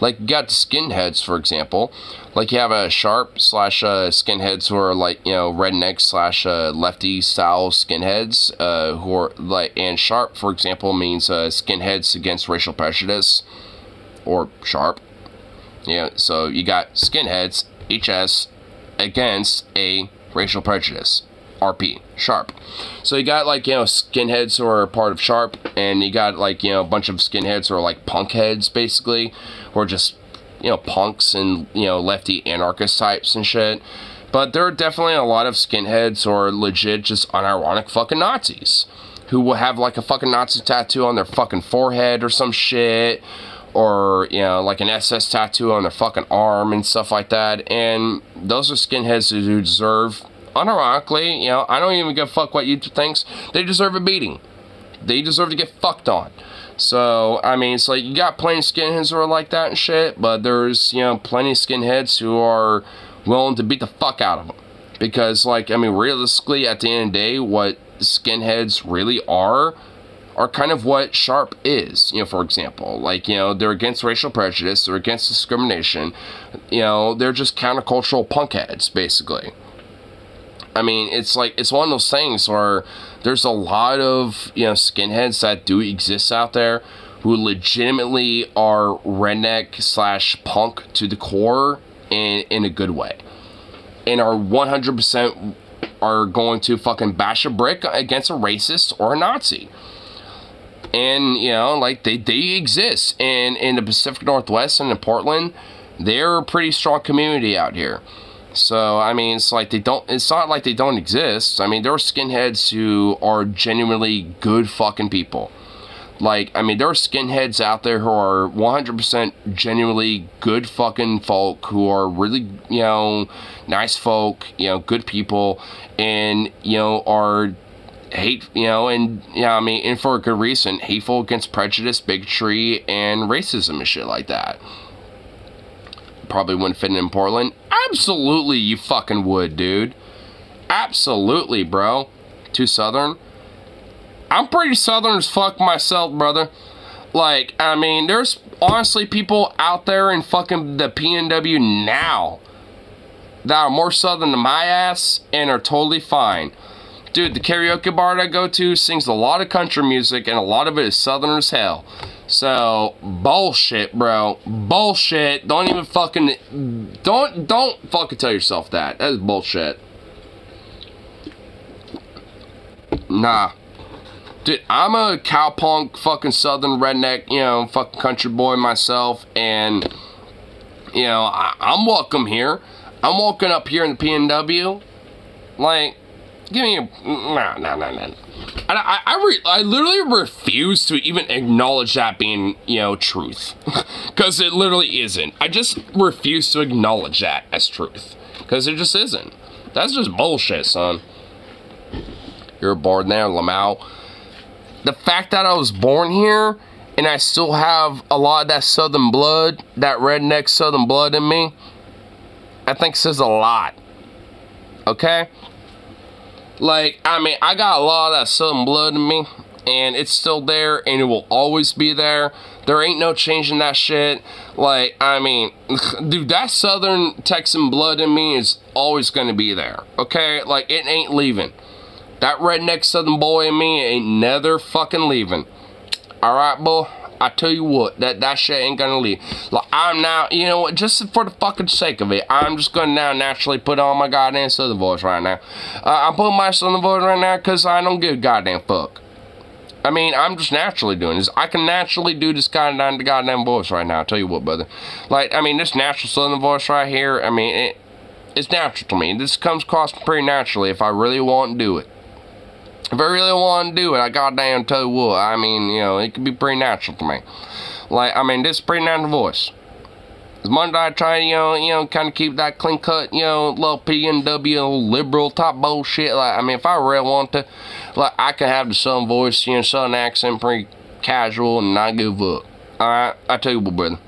Like, you got the skinheads, for example. Like, you have a sharp / skinheads who are, like, redneck / lefty style skinheads, who are, like, and sharp, for example, means skinheads against racial prejudice, or sharp. Yeah, so you got skinheads, HS, against a racial prejudice. RP, sharp. So you got, like, skinheads who are part of sharp, and you got, like, a bunch of skinheads who are, like, punk heads, basically, or just, punks and, lefty anarchist types and shit. But there are definitely a lot of skinheads who are legit just unironic fucking Nazis, who will have, like, a fucking Nazi tattoo on their fucking forehead or some shit, or, like an SS tattoo on their fucking arm and stuff like that. And those are skinheads who deserve, unironically, I don't even give a fuck what YouTube thinks, they deserve a beating. They deserve to get fucked on. So, I mean, it's like, you got plenty of skinheads who are like that and shit, but there's, plenty of skinheads who are willing to beat the fuck out of them. Because, like, I mean, realistically, at the end of the day, what skinheads really are kind of what sharp is, for example. Like, they're against racial prejudice, they're against discrimination, they're just countercultural punkheads, basically. I mean, it's like, it's one of those things where there's a lot of, skinheads that do exist out there who legitimately are redneck / punk to the core in a good way. And are 100% are going to fucking bash a brick against a racist or a Nazi. And, like, they exist. And in the Pacific Northwest and in Portland, they're a pretty strong community out here. So, I mean, it's not like they don't exist. I mean, there are skinheads who are genuinely good fucking people. Like, I mean, there are skinheads out there who are 100% genuinely good fucking folk, who are really, nice folk, good people, and, are hate, and for a good reason, hateful against prejudice, bigotry, and racism and shit like that. Probably wouldn't fit in Portland. Absolutely, you fucking would, dude. Absolutely, bro. Too southern? I'm pretty southern as fuck myself, brother. Like, I mean, there's honestly people out there in fucking the PNW now that are more southern than my ass and are totally fine. Dude, the karaoke bar that I go to sings a lot of country music, and a lot of it is southern as hell. So, bullshit, bro. Bullshit. Don't even fucking... Don't fucking tell yourself that. That is bullshit. Nah. Dude, I'm a cowpunk fucking southern redneck, you know, fucking country boy myself, and, you know, I'm welcome here. I'm welcome up here in the PNW. Like, give me a... No. I literally refuse to even acknowledge that being, you know, truth. Because it literally isn't. I just refuse to acknowledge that as truth. Because it just isn't. That's just bullshit, son. You're born there, Lamau. The fact that I was born here and I still have a lot of that southern blood, that redneck southern blood in me, I think says a lot. Okay? Like, I mean, I got a lot of that southern blood in me, and it's still there, and it will always be there. There ain't no changing that shit. Like, I mean, dude, that southern Texan blood in me is always gonna be there, okay? Like, it ain't leaving. That redneck southern boy in me ain't never fucking leaving. Alright, boy? I tell you what, that shit ain't gonna leave. Like, I'm now, you know what, just for the fucking sake of it, I'm just gonna now naturally put on my goddamn southern voice right now. I'm putting my southern voice right now because I don't give a goddamn fuck. I mean, I'm just naturally doing this. I can naturally do this goddamn voice right now. I'll tell you what, brother. Like, I mean, this natural southern voice right here, I mean, it's natural to me. This comes across pretty naturally if I really want to do it. If I really want to do it, I goddamn tell you what, I mean, you know, it can be pretty natural to me. Like, I mean, this is a pretty natural voice. As much as I try, you know, kind of keep that clean cut, you know, little PNW liberal type bullshit. Like, I mean, if I really want to, like, I can have the southern voice, you know, southern accent, pretty casual and not give up. Alright, I tell you what, brother.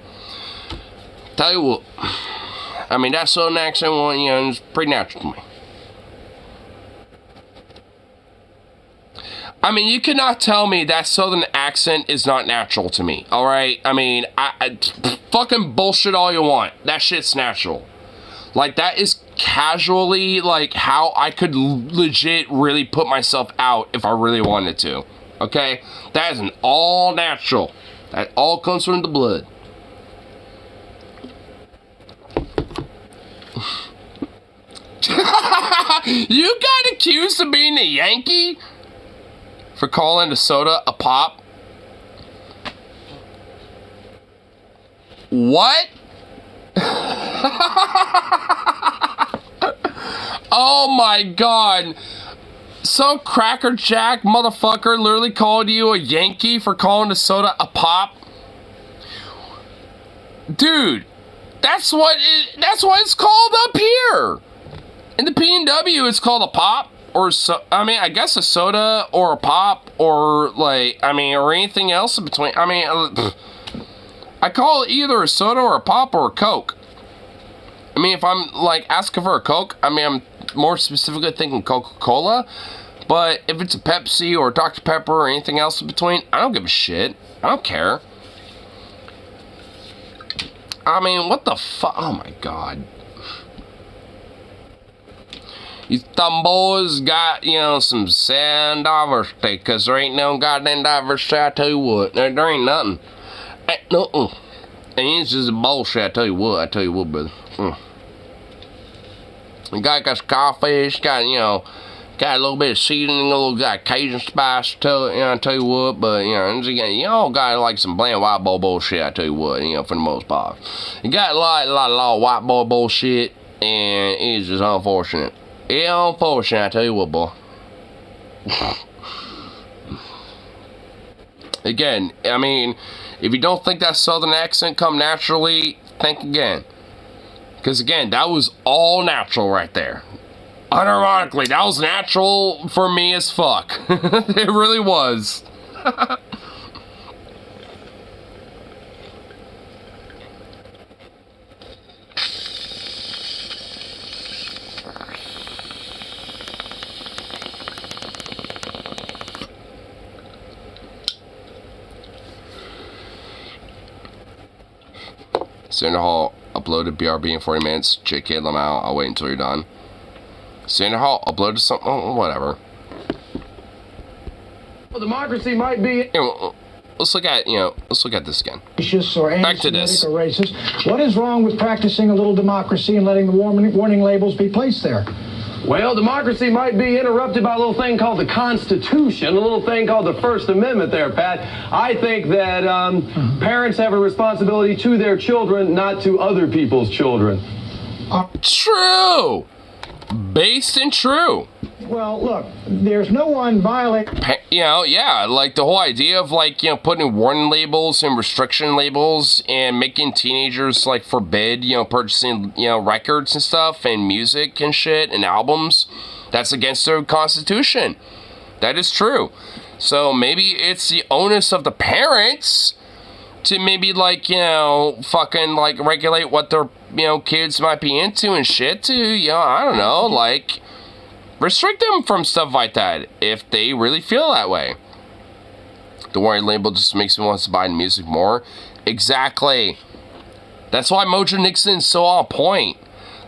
Tell you what. I mean, that southern accent one, you know, is pretty natural to me. I mean, you cannot tell me that southern accent is not natural to me, alright? I mean, I fucking bullshit all you want. That shit's natural. Like, that is casually, like, how I could legit really put myself out if I really wanted to, okay? That is an all natural. That all comes from the blood. You got accused of being a Yankee? For calling a soda a pop? What? Oh my god. Some Cracker Jack motherfucker literally called you a Yankee for calling a soda a pop? Dude, that's what it's called up here. In the PNW, it's called a pop. Or, so, I mean, I guess a soda or a pop or, like, I mean, or anything else in between. I mean, I call it either a soda or a pop or a Coke. I mean, if I'm, like, asking for a Coke, I mean, I'm more specifically thinking Coca-Cola. But if it's a Pepsi or Dr. Pepper or anything else in between, I don't give a shit. I don't care. I mean, what the fuck? Oh, my God. These dumb boys got, you know, some sad diversity, because there ain't no goddamn diversity, I tell you what. There ain't nothing. Ain't nothing. And it's just bullshit, I tell you what, brother. The guy got some coffee, got, you know, got a little bit of seasoning, a little got Cajun spice to it, you know, I tell you what, but, you know, you all got like some bland white boy bullshit, I tell you what, you know, for the most part. You got a lot of white boy bullshit, and it's just unfortunate. It's unfortunate, I tell you what, boy. Again, I mean, if you don't think that southern accent come naturally, think again. Because again, that was all natural right there. Unironically, that was natural for me as fuck. It really was. Center Hall uploaded BRB in 40 minutes. JK Lamau, I'll wait until you're done. Center Hall uploaded something. Oh, whatever. Well, democracy might be. Let's look at this again. Or back to this. Or racist. What is wrong with practicing a little democracy and letting the warning labels be placed there? Well, democracy might be interrupted by a little thing called the Constitution, a little thing called the First Amendment there, Pat. I think that parents have a responsibility to their children, not to other people's children. True. Based and true. Well, look, there's no one violating. You know, yeah, like the whole idea of like, you know, putting warning labels and restriction labels and making teenagers like forbid, you know, purchasing, you know, records and stuff and music and shit and albums. That's against the Constitution. That is true. So maybe it's the onus of the parents to maybe like, you know, fucking like regulate what their, you know, kids might be into and shit to, you know, I don't know, like restrict them from stuff like that if they really feel that way. The warning label just makes me want to buy the music more. Exactly. That's why Mojo Nixon's so on point.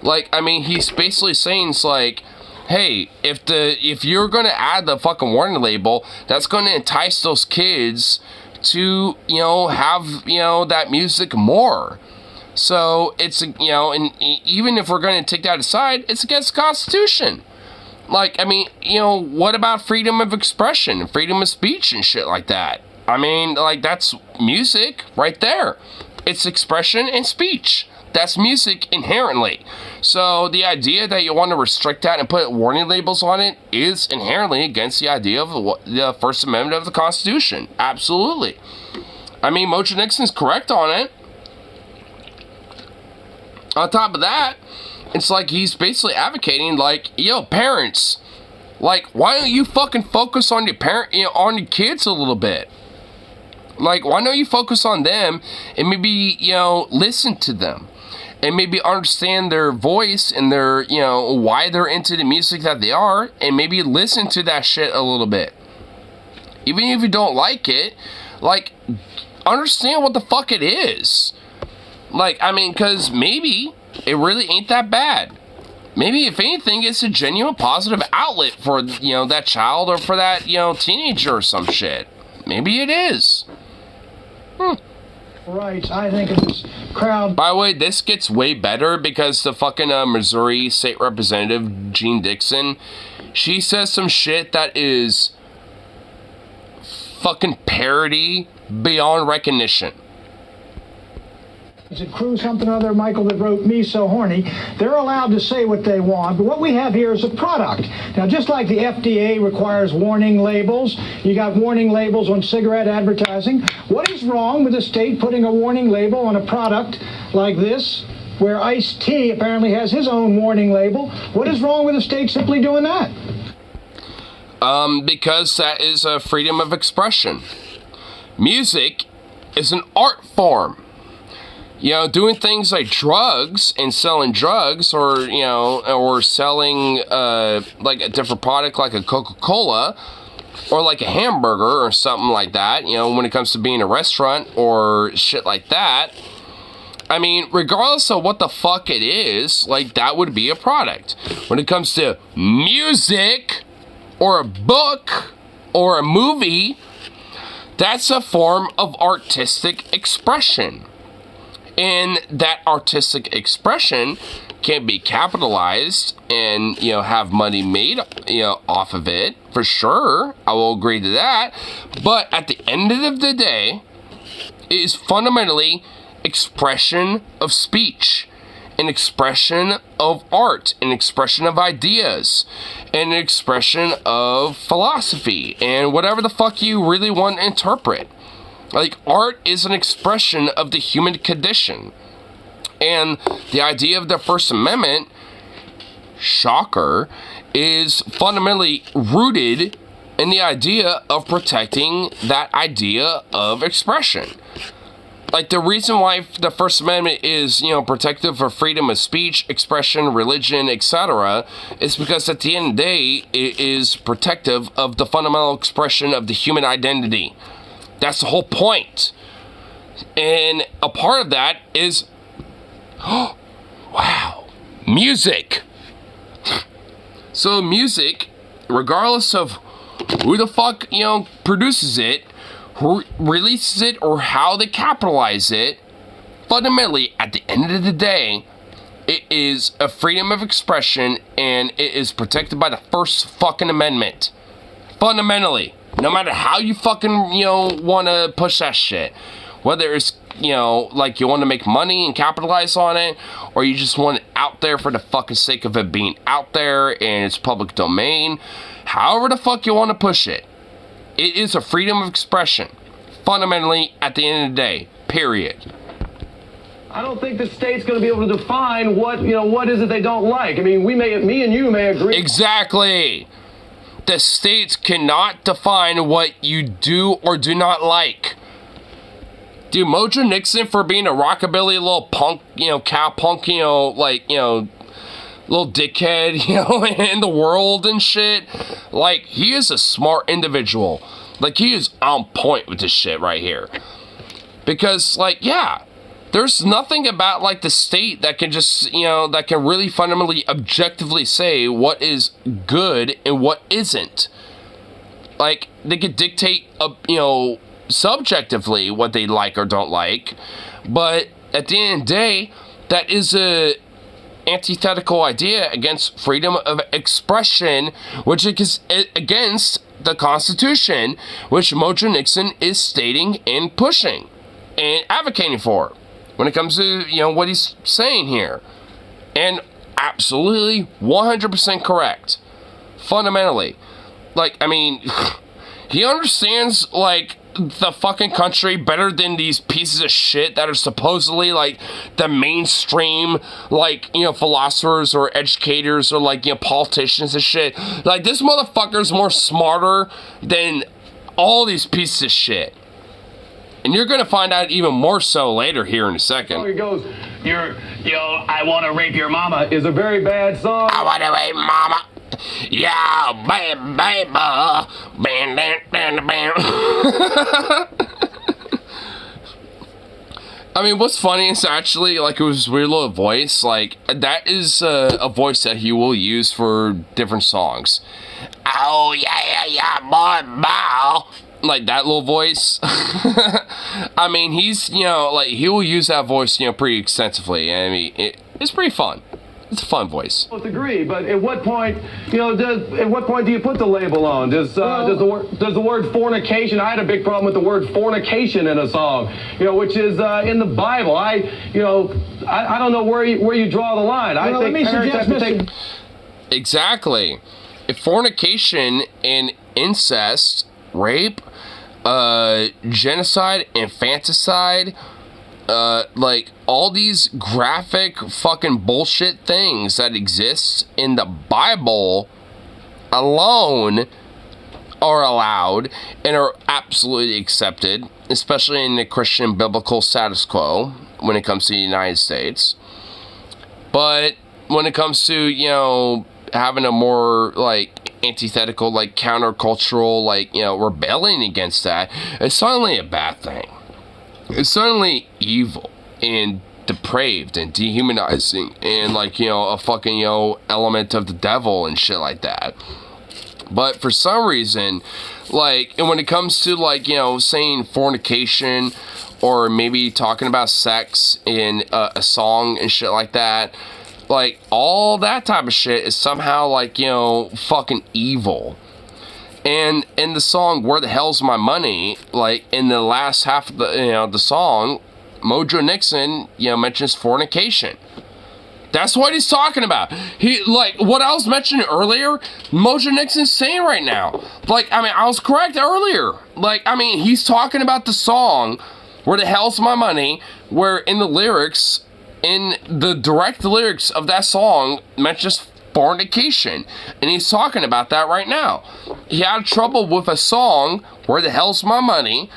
Like, I mean, he's basically saying it's like, hey, if you're gonna add the fucking warning label, that's gonna entice those kids to, you know, have, you know, that music more. So it's, you know, and even if we're gonna take that aside, it's against the Constitution. Like, I mean, you know, what about freedom of expression and freedom of speech and shit like that? I mean, like, that's music right there. It's expression and speech. That's music inherently. So the idea that you want to restrict that and put warning labels on it is inherently against the idea of the First Amendment of the Constitution. Absolutely. I mean, Mojo Nixon's correct on it. On top of that, it's like he's basically advocating, like, yo, parents, like, why don't you fucking focus on your you know, on your kids a little bit? Like, why don't you focus on them and maybe, you know, listen to them and maybe understand their voice and their, you know, why they're into the music that they are, and maybe listen to that shit a little bit. Even if you don't like it, like, understand what the fuck it is. Like, I mean, because maybe it really ain't that bad. Maybe, if anything, it's a genuine positive outlet for, you know, that child or for that, you know, teenager or some shit. Maybe it is. Rights, I think, of this crowd. By the way, this gets way better because the fucking Missouri State Representative, Jean Dixon, she says some shit that is fucking parody beyond recognition. Is it Crew something or other, Michael, that wrote Me So Horny? They're allowed to say what they want, but what we have here is a product. Now, just like the FDA requires warning labels, you got warning labels on cigarette advertising. What is wrong with the state putting a warning label on a product like this, where Ice-T apparently has his own warning label? What is wrong with the state simply doing that? Because that is a freedom of expression. Music is an art form. You know, doing things like drugs and selling drugs, or, you know, or selling, like a different product like a Coca-Cola or like a hamburger or something like that, you know, when it comes to being a restaurant or shit like that. I mean, regardless of what the fuck it is, like, that would be a product. When it comes to music or a book or a movie, that's a form of artistic expression. And that artistic expression can be capitalized and, you know, have money made, you know, off of it, for sure. I will agree to that. But at the end of the day, it is fundamentally expression of speech, an expression of art, an expression of ideas, an expression of philosophy, and whatever the fuck you really want to interpret. Like, art is an expression of the human condition. And the idea of the First Amendment, shocker, is fundamentally rooted in the idea of protecting that idea of expression. Like, the reason why the First Amendment is, you know, protective for freedom of speech, expression, religion, etc., is because at the end of the day, it is protective of the fundamental expression of the human identity. That's the whole point. And a part of that is, oh, wow, music. So music, regardless of who the fuck, you know, produces it, who releases it, or how they capitalize it, fundamentally, at the end of the day, it is a freedom of expression and it is protected by the First fucking Amendment. Fundamentally, no matter how you fucking, want to push that shit, whether it's, like you want to make money and capitalize on it, or you just want it out there for the fucking sake of it being out there and it's public domain, however the fuck you want to push it, it is a freedom of expression, fundamentally, at the end of the day, period. I don't think the state's going to be able to define what is it they don't like. I mean, me and you may agree. Exactly. The states cannot define what you do or do not like. Dude, Mojo Nixon, for being a rockabilly little punk, cow punk, little dickhead, in the world and shit, like, he is a smart individual. Like, he is on point with this shit right here. Because, like, yeah, there's nothing about, like, the state that can just, that can really fundamentally, objectively say what is good and what isn't. Like, they could dictate, subjectively what they like or don't like, but at the end of the day, that is a antithetical idea against freedom of expression, which is against the Constitution, which Mojo Nixon is stating and pushing and advocating for when it comes to, what he's saying here. And absolutely 100% correct. Fundamentally. Like, I mean, he understands, like, the fucking country better than these pieces of shit that are supposedly, like, the mainstream, like, philosophers or educators or, like, politicians and shit. Like, this motherfucker's more smarter than all these pieces of shit. And you're gonna find out even more so later here in a second. Oh, he goes, I want to rape your mama is a very bad song. I want to rape mama. Yeah, baby, bam, bam, bam. I mean, what's funny is actually, like, it was weird little voice. Like, that is a voice that he will use for different songs. Oh, yeah, boy, bow. Like, that little voice. I mean, he's, like, he will use that voice, pretty extensively. I mean, it's pretty fun. It's a fun voice. I agree, but at what point, at what point do you put the label on? Does the word fornication? I had a big problem with the word fornication in a song, which is in the Bible. I don't know where you draw the line. I think parents have to take. Exactly. If fornication and incest, rape, genocide, infanticide, like, all these graphic fucking bullshit things that exist in the Bible alone are allowed and are absolutely accepted, especially in the Christian biblical status quo when it comes to the United States. But when it comes to, having a more, like, antithetical, like, countercultural, like, rebelling against that, it's suddenly a bad thing. It's suddenly evil and depraved and dehumanizing and, like, a fucking, element of the devil and shit like that. But for some reason, like, and when it comes to, like, saying fornication or maybe talking about sex in a song and shit like that, like, all that type of shit is somehow, like, fucking evil. And in the song "Where the Hell's My Money," like, in the last half of the song, Mojo Nixon mentions fornication. That's what he's talking about. He, like, what I was mentioning earlier, Mojo Nixon's saying right now. Like, I mean, I was correct earlier. Like, I mean, he's talking about the song "Where the Hell's My Money," where in the lyrics, in the direct lyrics of that song, mentions fornication, and he's talking about that right now. He had trouble with a song, "Where the Hell's My Money,"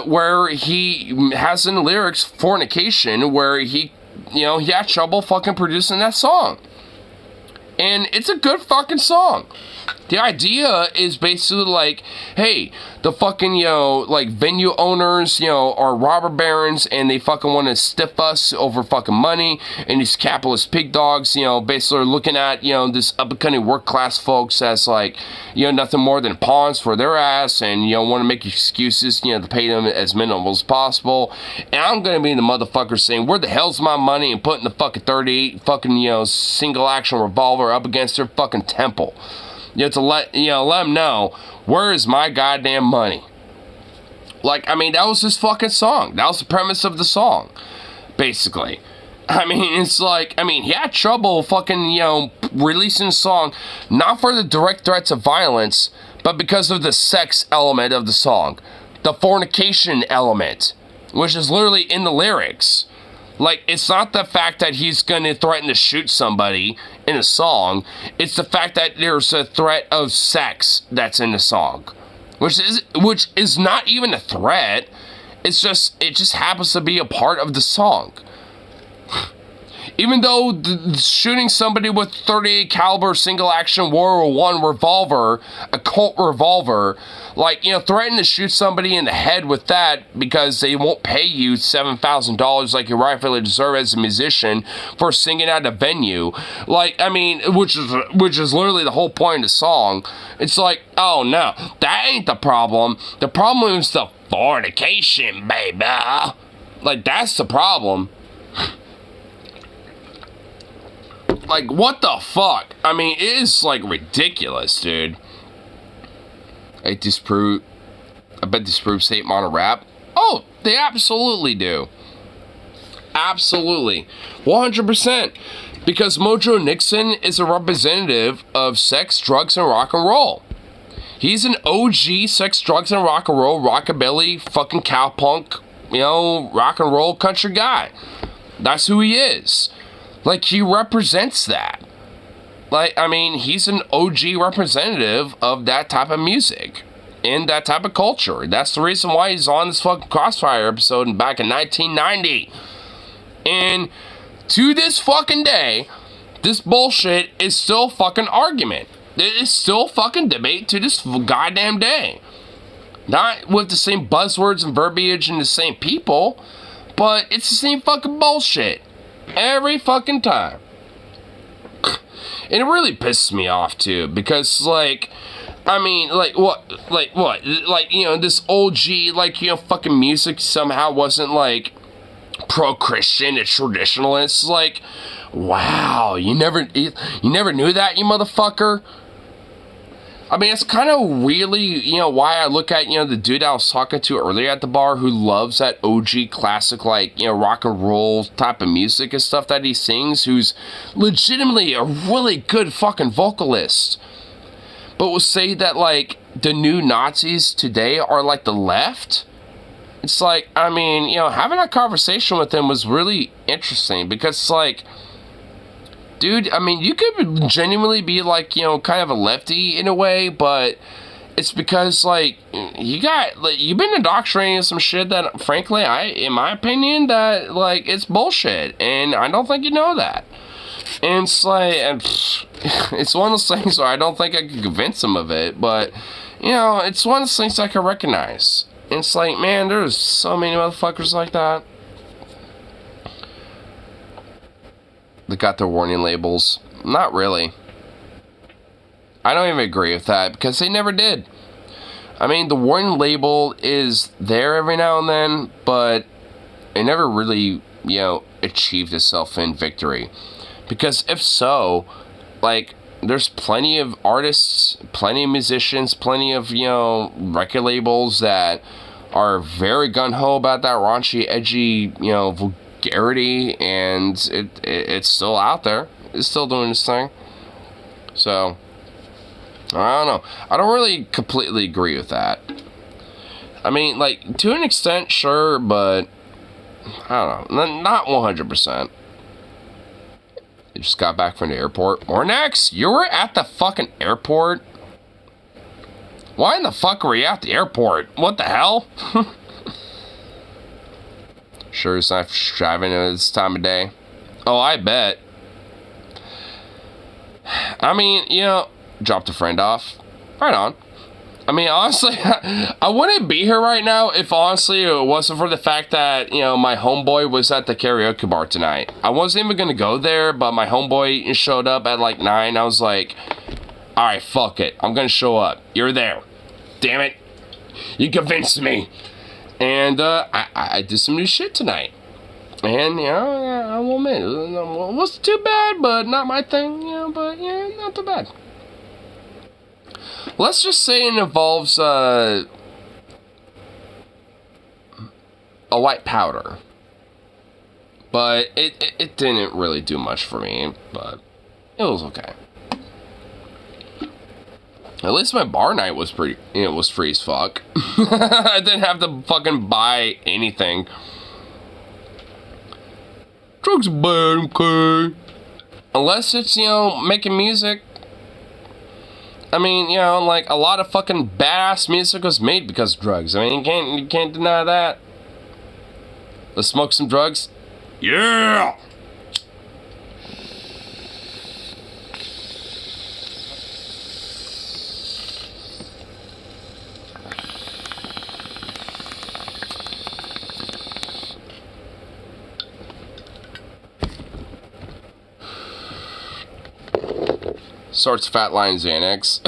where he has in the lyrics fornication, where he had trouble fucking producing that song. And it's a good fucking song. The idea is basically like, hey, the fucking, you know, like venue owners, you know, are robber barons and they fucking want to stiff us over fucking money. And these capitalist pig dogs, you know, basically are looking at, you know, this up and coming work class folks as like, you know, nothing more than pawns for their ass, and, you know, want to make excuses, you know, to pay them as minimal as possible. And I'm going to be the motherfucker saying, where the hell's my money, and putting the fucking 38 fucking, you know, single action revolver up against their fucking temple. You have to let them know, where is my goddamn money? Like, I mean, that was his fucking song. That was the premise of the song, basically. I mean, it's like, I mean, he had trouble fucking, you know, releasing a song, not for the direct threats of violence, but because of the sex element of the song. The fornication element, which is literally in the lyrics. Like, it's not the fact that he's going to threaten to shoot somebody in a song. It's the fact that there's a threat of sex that's in the song. Which is not even a threat. It just happens to be a part of the song. Even though shooting somebody with 38 caliber single action World War I revolver, a Colt revolver, like, you know, threatening to shoot somebody in the head with that because they won't pay you $7,000 like you rightfully deserve as a musician for singing at a venue. Like, I mean, which is literally the whole point of the song. It's like, oh no, that ain't the problem. The problem is the fornication, baby. Like, that's the problem. Like, what the fuck? I mean, it is, like, ridiculous, dude. I bet these proofs hate modern rap. Oh, they absolutely do. Absolutely. 100%. Because Mojo Nixon is a representative of sex, drugs, and rock and roll. He's an OG sex, drugs, and rock and roll, rockabilly, fucking cowpunk, you know, rock and roll country guy. That's who he is. Like, he represents that. Like, I mean, he's an OG representative of that type of music and that type of culture. That's the reason why he's on this fucking Crossfire episode back in 1990. And to this fucking day, this bullshit is still fucking argument. It is still fucking debate to this goddamn day. Not with the same buzzwords and verbiage and the same people, but it's the same fucking bullshit. Every fucking time. And it really pisses me off too, because like, I mean, like what, you know, this OG, like, you know, fucking music somehow wasn't like pro-Christian and traditionalist. Like, wow, you never knew that, you motherfucker. I mean, it's kind of really, you know, why I look at, you know, the dude I was talking to earlier at the bar who loves that OG classic, like, you know, rock and roll type of music and stuff that he sings, who's legitimately a really good fucking vocalist, but will say that, like, the new Nazis today are like the left. It's like, I mean, you know, having that conversation with him was really interesting, because it's like, dude, I mean, you could genuinely be like, you know, kind of a lefty in a way, but it's because, like, you've been indoctrinating some shit that, frankly, in my opinion, that, like, it's bullshit, and I don't think you know that. And it's like, it's one of those things where I don't think I could convince him of it, but, you know, it's one of those things I can recognize. And it's like, man, there's so many motherfuckers like that. They got their warning labels. Not really. I don't even agree with that, because they never did. I mean, the warning label is there every now and then, but it never really, you know, achieved itself in victory. Because if so, like, there's plenty of artists, plenty of musicians, plenty of, you know, record labels that are very gung-ho about that raunchy, edgy, you know, vulgarity, and it's still out there. It's still doing its thing. So, I don't know. I don't really completely agree with that. I mean, like, to an extent, sure, but I don't know. Not 100%. You just got back from the airport. Mornex, you were at the fucking airport? Why in the fuck were you at the airport? What the hell? Sure it's not driving at this time of day. Oh, I bet. I mean, you know, dropped a friend off. Right on. I mean, honestly, I wouldn't be here right now if, honestly, it wasn't for the fact that, you know, my homeboy was at the karaoke bar tonight. I wasn't even going to go there, but my homeboy showed up at like 9. I was like, alright, fuck it. I'm going to show up. You're there. Damn it. You convinced me. And I did some new shit tonight. And, you know, I will admit, it wasn't too bad, but not my thing, you know, but, yeah, not too bad. Let's just say it involves a white powder. But it didn't really do much for me, but it was okay. At least my bar night was pretty, you know, was free as fuck. I didn't have to fucking buy anything. Drugs are bad, okay? Unless it's, you know, making music. I mean, you know, like, a lot of fucking badass music was made because of drugs. I mean, you can't deny that. Let's smoke some drugs. Yeah! Sorts fat line Xanax.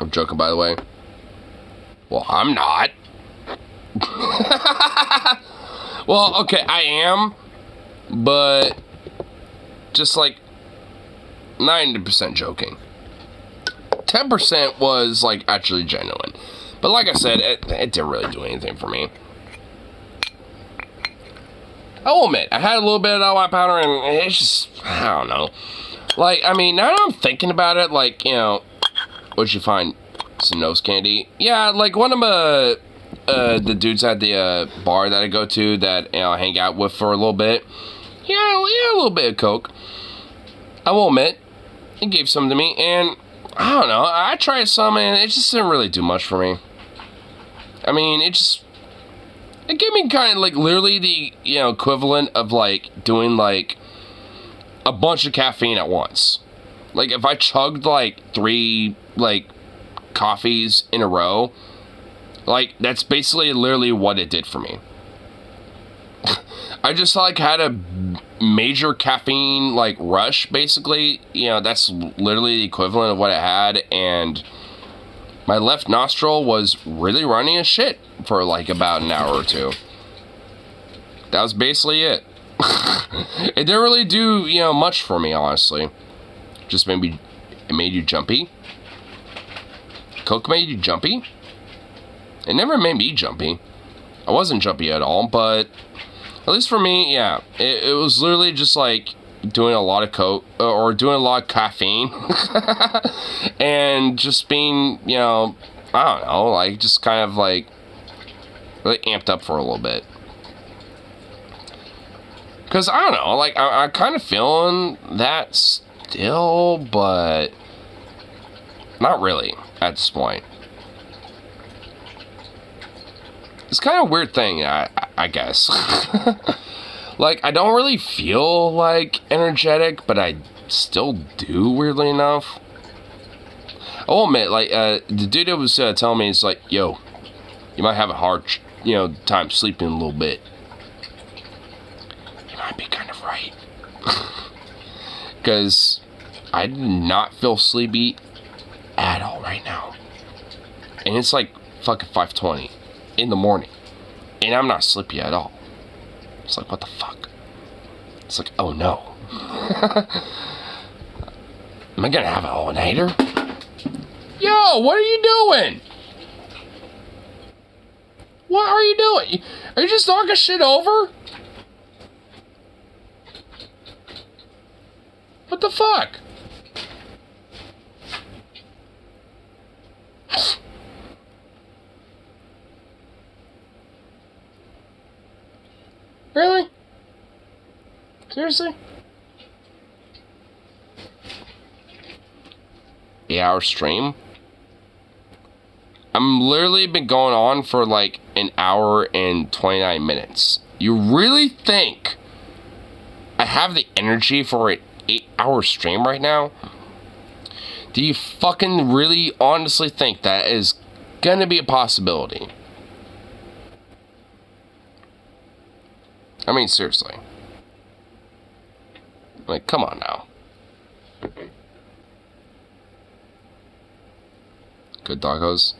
I'm joking, by the way. Well, I'm not. Well, okay, I am, but just like 90% joking. 10% was like actually genuine. But like I said, it didn't really do anything for me. I will admit, I had a little bit of that white powder, and it's just, I don't know. Like, I mean, now that I'm thinking about it, like, you know, what'd you find? Some nose candy? Yeah, like, one of the dudes at the bar that I go to that, you know, I hang out with for a little bit. Yeah, a little bit of coke. I will admit, he gave some to me, and I don't know, I tried some, and it just didn't really do much for me. I mean, it gave me kind of, like, literally the, you know, equivalent of, like, doing, like, a bunch of caffeine at once. Like, if I chugged, like, 3, like, coffees in a row, like, that's basically literally what it did for me. I just, like, had a major caffeine, like, rush, basically. You know, that's literally the equivalent of what I had, and my left nostril was really running as shit for like about an hour or two. That was basically it. It didn't really do, you know, much for me, honestly. Just maybe it made you jumpy. Coke made you jumpy? It never made me jumpy. I wasn't jumpy at all, but at least for me, yeah. It was literally just like doing a lot of coke, or doing a lot of caffeine. And just being, you know, I don't know, like, just kind of like really amped up for a little bit. Because, I don't know, like, I'm kind of feeling that still, but not really at this point. It's kind of a weird thing, I guess. Like, I don't really feel, like, energetic, but I still do, weirdly enough. I will admit, like, the dude that was telling me, is like, yo, you might have a hard, you know, time sleeping a little bit. You might be kind of right. Because I do not feel sleepy at all right now. And it's like fucking 5:20 in the morning. And I'm not sleepy at all. It's like, what the fuck? It's like, oh no. Am I gonna have an all-nighter? Yo, what are you doing? What are you doing? Are you just knocking shit over? What the fuck? Really? Seriously? 8-hour stream? I'm literally been going on for like an hour and 29 minutes. You really think I have the energy for an 8-hour stream right now? Do you fucking really honestly think that is gonna be a possibility? I mean, seriously. Like, come on now. Good doggos.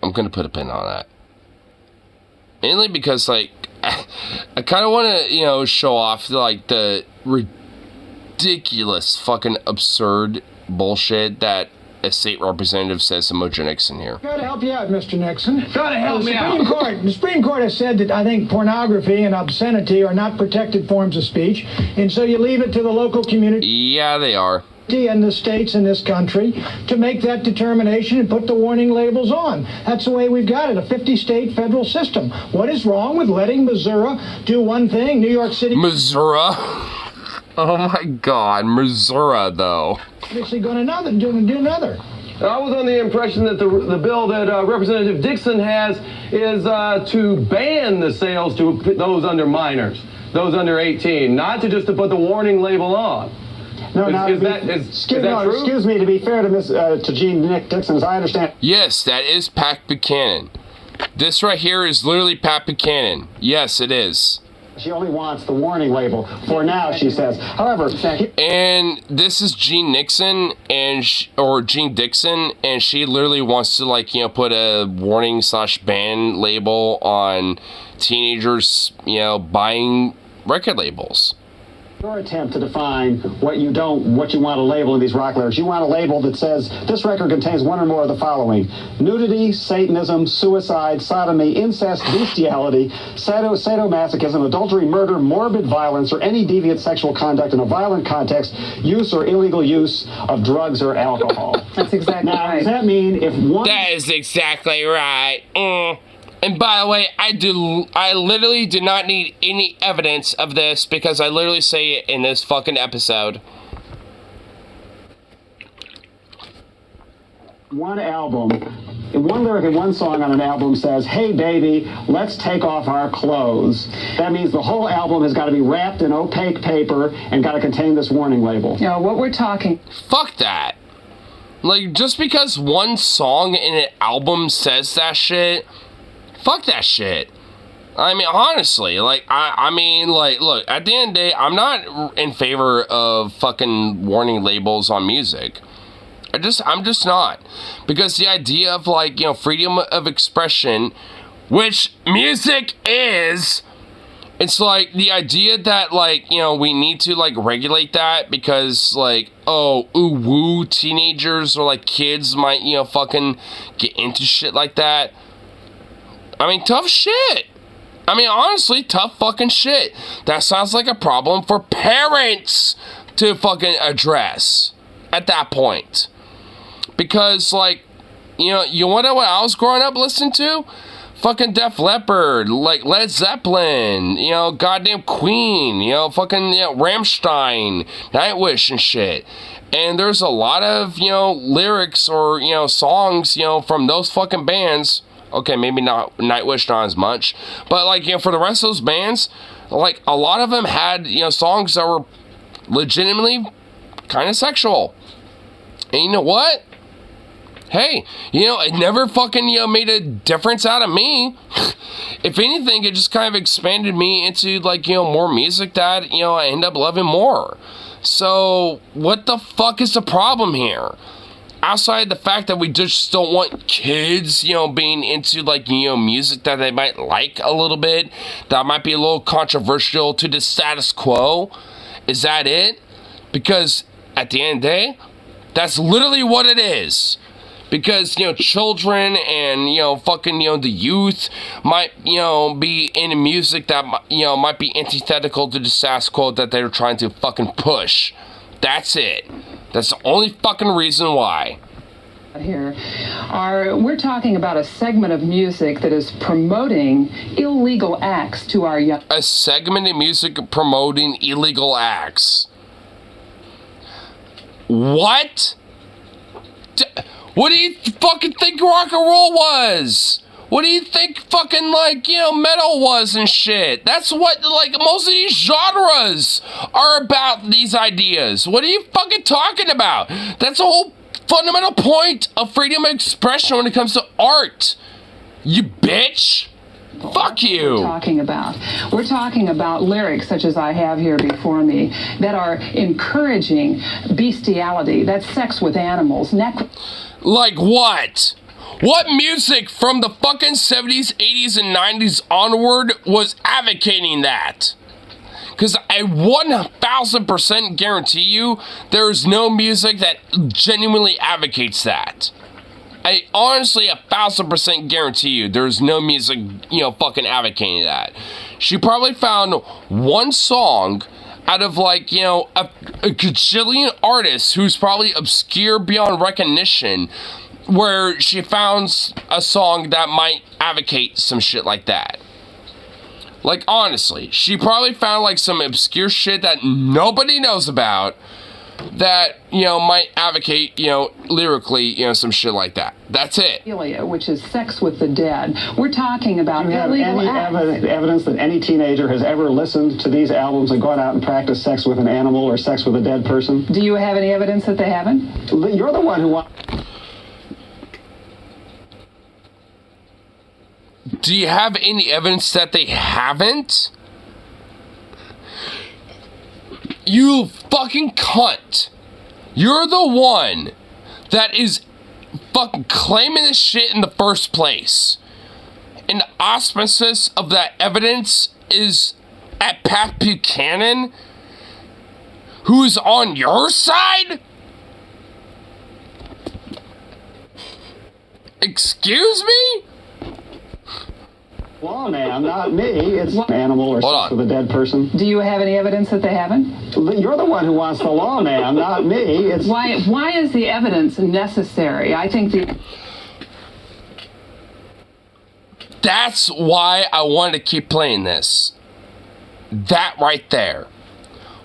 I'm gonna put a pin on that. Mainly because, like, I kind of want to, you know, show off, like, the ridiculous, fucking absurd bullshit that a state representative says to Mojo Nixon here. Got to help you out, Mr. Nixon. Got to help me out. The Supreme Court has said that I think pornography and obscenity are not protected forms of speech, and so you leave it to the local community. Yeah, they are. And the states in this country to make that determination and put the warning labels on. That's the way we've got it, a 50-state federal system. What is wrong with letting Missouri do one thing, New York City... Missouri? Oh my god, Missouri, though. Obviously going to do another. I was on the impression that the bill that Representative Dixon has is to ban the sales to those under minors, those under 18, not to just to put the warning label on. No, is that true? Excuse me, to be fair to Gene Dixon, as I understand... Yes, that is Pat Buchanan. This right here is literally Pat Buchanan. Yes, it is. She only wants the warning label for now, she says. However... And this is Gene Nixon, or Gene Dixon, and she literally wants to, like, you know, put a warning/ban label on teenagers, you know, buying record labels. Your attempt to define what you want to label in these rock lyrics. You want a label that says this record contains one or more of the following: nudity, Satanism, suicide, sodomy, incest, bestiality, sadomasochism, adultery, murder, morbid violence, or any deviant sexual conduct in a violent context, use or illegal use of drugs or alcohol. That's exactly now, right. Does that mean if one... That is exactly right. And by the way, I literally do not need any evidence of this because I literally say it in this fucking episode. One album, one lyric in one song on an album says, "Hey baby, let's take off our clothes." That means the whole album has got to be wrapped in opaque paper and got to contain this warning label. You know, what we're talking... Fuck that. Like, just because one song in an album says that shit... Fuck that shit. I mean, honestly, like, I mean, like, look, at the end of the day, I'm not in favor of fucking warning labels on music. I'm just not. Because the idea of, like, you know, freedom of expression, which music is, it's like the idea that, like, you know, we need to, like, regulate that because, like, oh, ooh, woo, teenagers or, like, kids might, you know, fucking get into shit like that. I mean, tough shit. I mean, honestly, tough fucking shit. That sounds like a problem for parents to fucking address at that point. Because, like, you know what I was growing up listening to? Fucking Def Leppard, like Led Zeppelin, you know, goddamn Queen, you know, fucking, you know, Rammstein, Nightwish and shit. And there's a lot of, you know, lyrics or, you know, songs, you know, from those fucking bands. Okay, maybe not Nightwish, not as much. But, like, you know, for the rest of those bands, like, a lot of them had, you know, songs that were legitimately kind of sexual. And you know what? Hey, you know, it never fucking, you know, made a difference out of me. If anything, it just kind of expanded me into, like, you know, more music that, you know, I end up loving more. So, what the fuck is the problem here? Outside the fact that we just don't want kids, you know, being into, like, you know, music that they might like a little bit, that might be a little controversial to the status quo. Is that it? Because at the end of the day, that's literally what it is. Because, you know, children and, you know, fucking, you know, the youth might, you know, be into music that, you know, might be antithetical to the status quo that they're trying to fucking push. That's it. That's the only fucking reason why. We're talking about a segment of music that is promoting illegal acts to our young... A segment of music promoting illegal acts. What? What do you fucking think rock and roll was? What do you think fucking, like, you know, metal was and shit? That's what, like, most of these genres are about, these ideas. What are you fucking talking about? That's the whole fundamental point of freedom of expression when it comes to art. You bitch. Fuck you. We're talking about lyrics such as I have here before me that are encouraging bestiality. That's sex with animals. Like what? What music from the fucking 70s, 80s, and 90s onward was advocating that? Because I 1000% guarantee you there is no music that genuinely advocates that. I honestly 1000% guarantee you there's no music, you know, fucking advocating that. She probably found one song out of, like, you know, a gajillion artists who's probably obscure beyond recognition, where she found a song that might advocate some shit like that. Like, honestly, she probably found, like, some obscure shit that nobody knows about that, you know, might advocate, you know, lyrically, you know, some shit like that. That's it. Which is sex with the dead. We're talking about Do you have illegal any acts. evidence that any teenager has ever listened to these albums and gone out and practiced sex with an animal or sex with a dead person? Do you have any evidence that they haven't? You're the one who wants... Do you have any evidence that they haven't? You fucking cunt. You're the one that is fucking claiming this shit in the first place. And the auspices of that evidence is at Pat Buchanan, who's on your side? Excuse me? Law, man, not me. It's an animal or sex with a dead person. Do you have any evidence that they haven't? You're the one who wants the law, man, not me. It's... Why is the evidence necessary? I think That's why I wanted to keep playing this. That right there.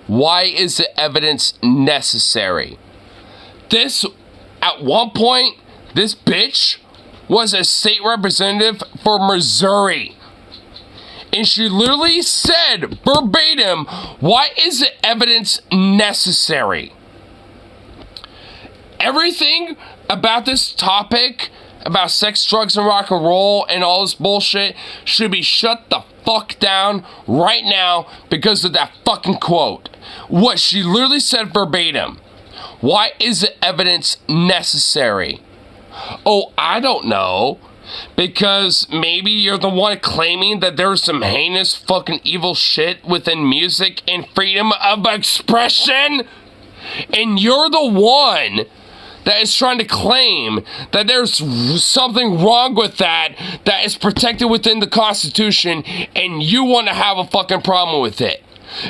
Why is the evidence necessary? This, at one point, this bitch was a state representative for Missouri. And she literally said verbatim, why is the evidence necessary? Everything about this topic, about sex, drugs, and rock and roll and all this bullshit, should be shut the fuck down right now because of that fucking quote. What she literally said verbatim. Why is the evidence necessary? Oh, I don't know. Because maybe you're the one claiming that there's some heinous fucking evil shit within music and freedom of expression? And you're the one that is trying to claim that there's something wrong with that is protected within the Constitution, and you want to have a fucking problem with it.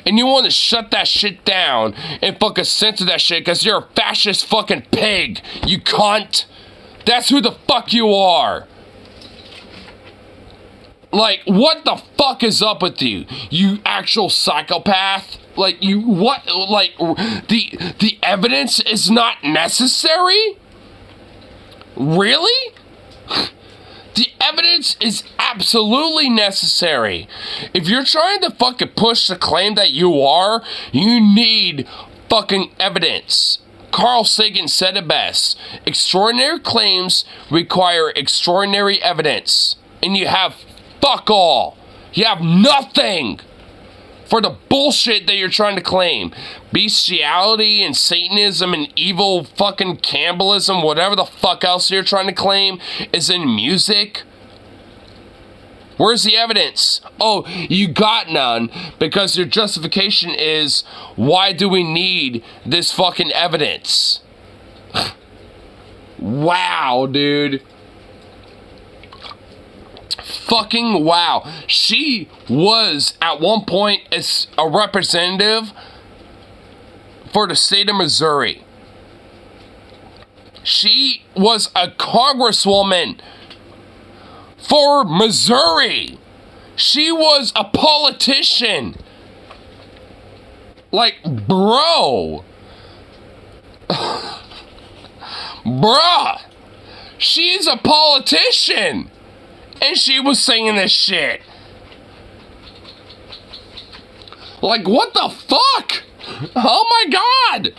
And you want to shut that shit down and fucking censor that shit because you're a fascist fucking pig, you cunt. That's who the fuck you are. Like, what the fuck is up with you? You actual psychopath? Like, you, what, like, the evidence is not necessary? Really? The evidence is absolutely necessary. If you're trying to fucking push the claim that you are, you need fucking evidence. Carl Sagan said it best. Extraordinary claims require extraordinary evidence. And you have fuck all. You have nothing for the bullshit that you're trying to claim. Bestiality and Satanism and evil fucking cannibalism, whatever the fuck else you're trying to claim, is in music. Where's the evidence? Oh, you got none because your justification is, why do we need this fucking evidence? Wow, dude. Fucking wow. She was at one point a representative for the state of Missouri. She was a congresswoman for Missouri. She was a politician. Like, bro. Bruh. She's a politician. and she was singing this shit. Like, what the fuck? Oh my god!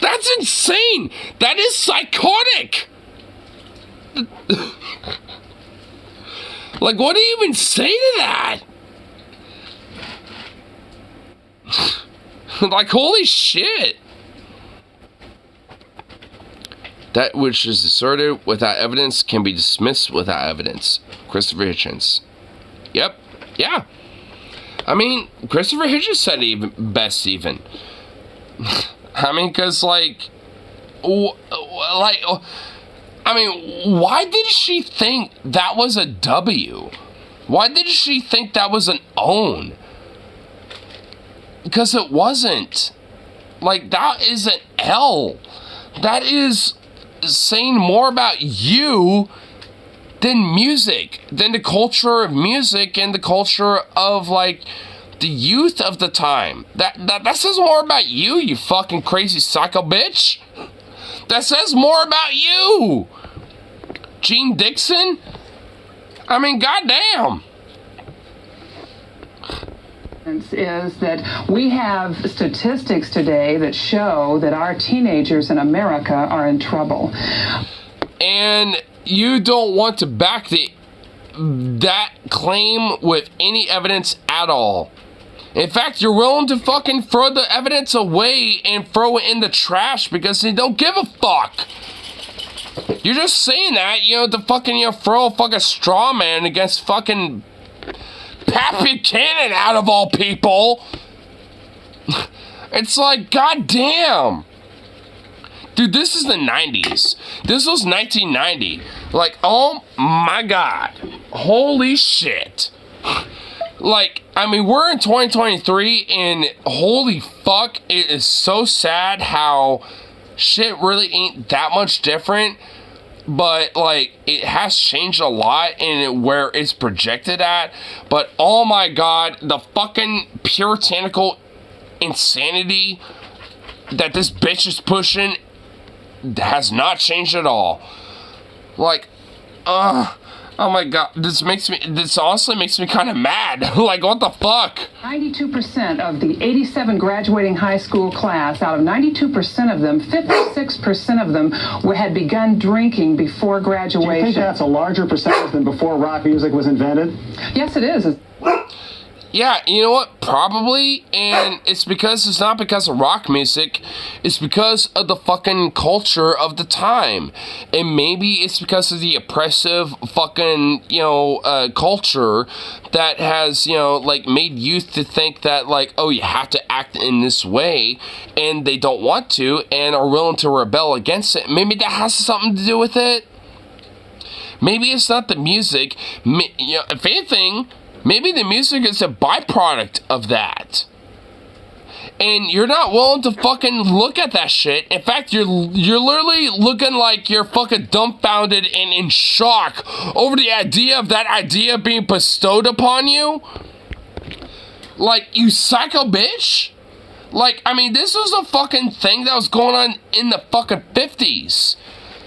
That's insane! That is psychotic! Like, what do you even say to that? Like, holy shit! That which is asserted without evidence can be dismissed without evidence. Christopher Hitchens. Yep. Yeah. I mean, Christopher Hitchens said it even best, even. I mean, because, why did she think that was a W? Why did she think that was an own? Because it wasn't. Like, that is an L. That is saying more about you than music, than the culture of music and the culture of, like, the youth of the time. That says more about you, you fucking crazy psycho bitch. That says more about you. Gene Dixon? I mean, goddamn. Is that we have statistics today that show that our teenagers in America are in trouble. And you don't want to back that claim with any evidence at all. In fact, you're willing to fucking throw the evidence away and throw it in the trash because you don't give a fuck. You're just saying that, to fucking, throw a fucking straw man against fucking Pat Buchanan, out of all people. It's like, goddamn. Dude, this is the 90s. This was 1990. Like, oh my god. Holy shit. Like, I mean, we're in 2023, and holy fuck, it is so sad how shit really ain't that much different. But, like, it has changed a lot in where it's projected at. But, oh my god, the fucking puritanical insanity that this bitch is pushing has not changed at all. Like, oh my god, this honestly makes me kind of mad. Like, what the fuck? 92% of the 87 graduating high school class, out of 92% of them, 56% of them had begun drinking before graduation. Do you think that's a larger percentage than before rock music was invented? Yes, it is. Yeah, you know what? Probably, and it's not because of rock music, it's because of the fucking culture of the time. And maybe it's because of the oppressive fucking, culture that has, made youth to think that, oh, you have to act in this way, and they don't want to, and are willing to rebel against it. Maybe that has something to do with it. Maybe it's not the music. If anything, maybe the music is a byproduct of that. And you're not willing to fucking look at that shit. In fact, you're literally looking like you're fucking dumbfounded and in shock over the idea of that idea being bestowed upon you. Like, you psycho bitch. Like, I mean, this was a fucking thing that was going on in the fucking 50s.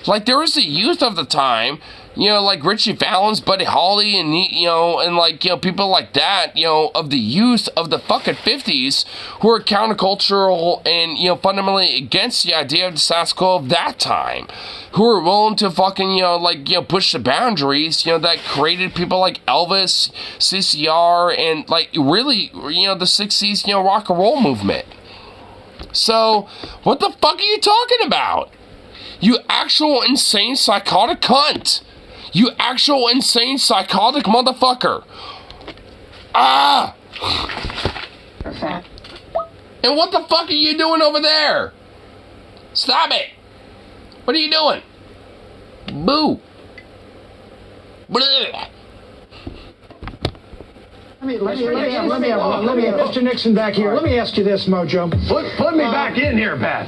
Like, there was the youth of the time, like Richie Valens, Buddy Holly, and, people like that, of the youth of the fucking 50s who are countercultural and, fundamentally against the idea of the status quo of that time, who are willing to fucking, push the boundaries, that created people like Elvis, CCR, and, really, the 60s, rock and roll movement. So, what the fuck are you talking about? You actual insane psychotic cunt. You actual insane psychotic motherfucker. Ah! And what the fuck are you doing over there? Stop it. What are you doing? Boo. Blah. Let me, Mr. Nixon back here. Let me ask you this, Mojo. Put me back in here, Pat.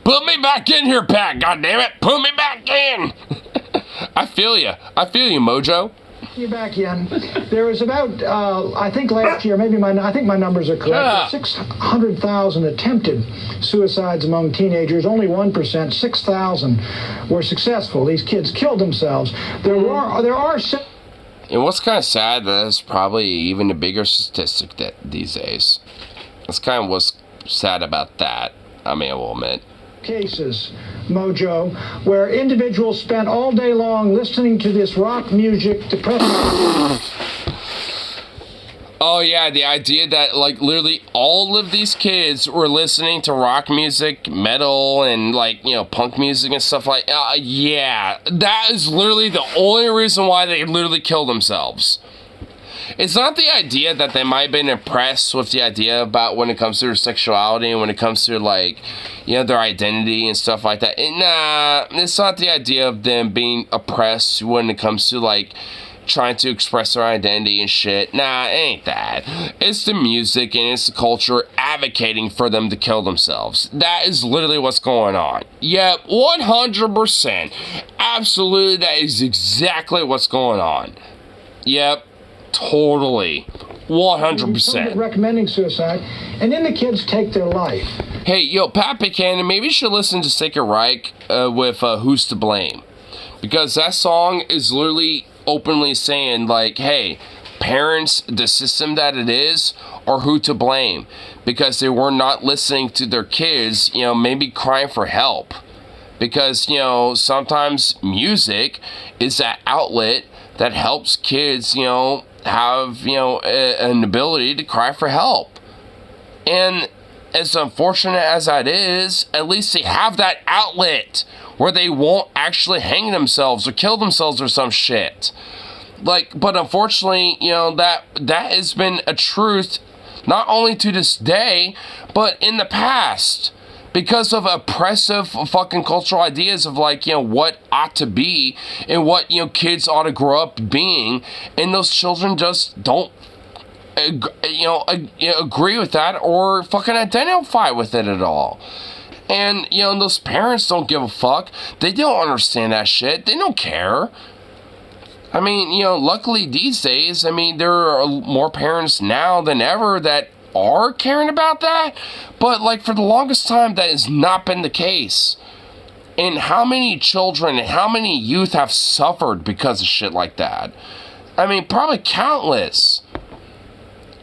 Put me back in here, Pat. God damn it. Put me back in. I feel you, Mojo. You back in. There was about, I think last year, I think my numbers are correct. 600,000 attempted suicides among teenagers. Only 1%, 6,000 were successful. These kids killed themselves. There are. And what's kind of sad, that's probably even a bigger statistic these days. That's kind of what's sad about that. I mean, I will admit. Cases, Mojo, where individuals spent all day long listening to this rock music, depressing. Oh yeah, the idea that like literally all of these kids were listening to rock music, metal, and like, you know, punk music and stuff like, yeah, that is literally the only reason why they literally killed themselves. It's not the idea that they might have been impressed with the idea about when it comes to their sexuality and when it comes to, like, you know, their identity and stuff like that. Nah, it's not the idea of them being oppressed when it comes to, like, trying to express their identity and shit. Nah, it ain't that. It's the music and it's the culture advocating for them to kill themselves. That is literally what's going on. Yep, 100%. Absolutely, that is exactly what's going on. Yep. Totally. 100%. Recommending suicide, and then the kids take their life. Hey, yo, Pat Buchanan, maybe you should listen to Sick and Reich with Who's to Blame. Because that song is literally openly saying, like, hey, parents, the system that it is, are who to blame. Because they were not listening to their kids, you know, maybe crying for help. Because, you know, sometimes music is that outlet that helps kids, you know, have, you know, an ability to cry for help. And as unfortunate as that is, at least they have that outlet where they won't actually hang themselves or kill themselves or some shit. Like, but unfortunately, you know, that has been a truth not only to this day, but in the past. Because of oppressive fucking cultural ideas of, like, you know, what ought to be and what, you know, kids ought to grow up being, and those children just don't, agree with that or fucking identify with it at all. And, you know, those parents don't give a fuck. They don't understand that shit. They don't care. I mean, you know, luckily these days, I mean, there are more parents now than ever that are caring about that, but like for the longest time that has not been the case. And how many children and how many youth have suffered because of shit like that? I mean, probably countless.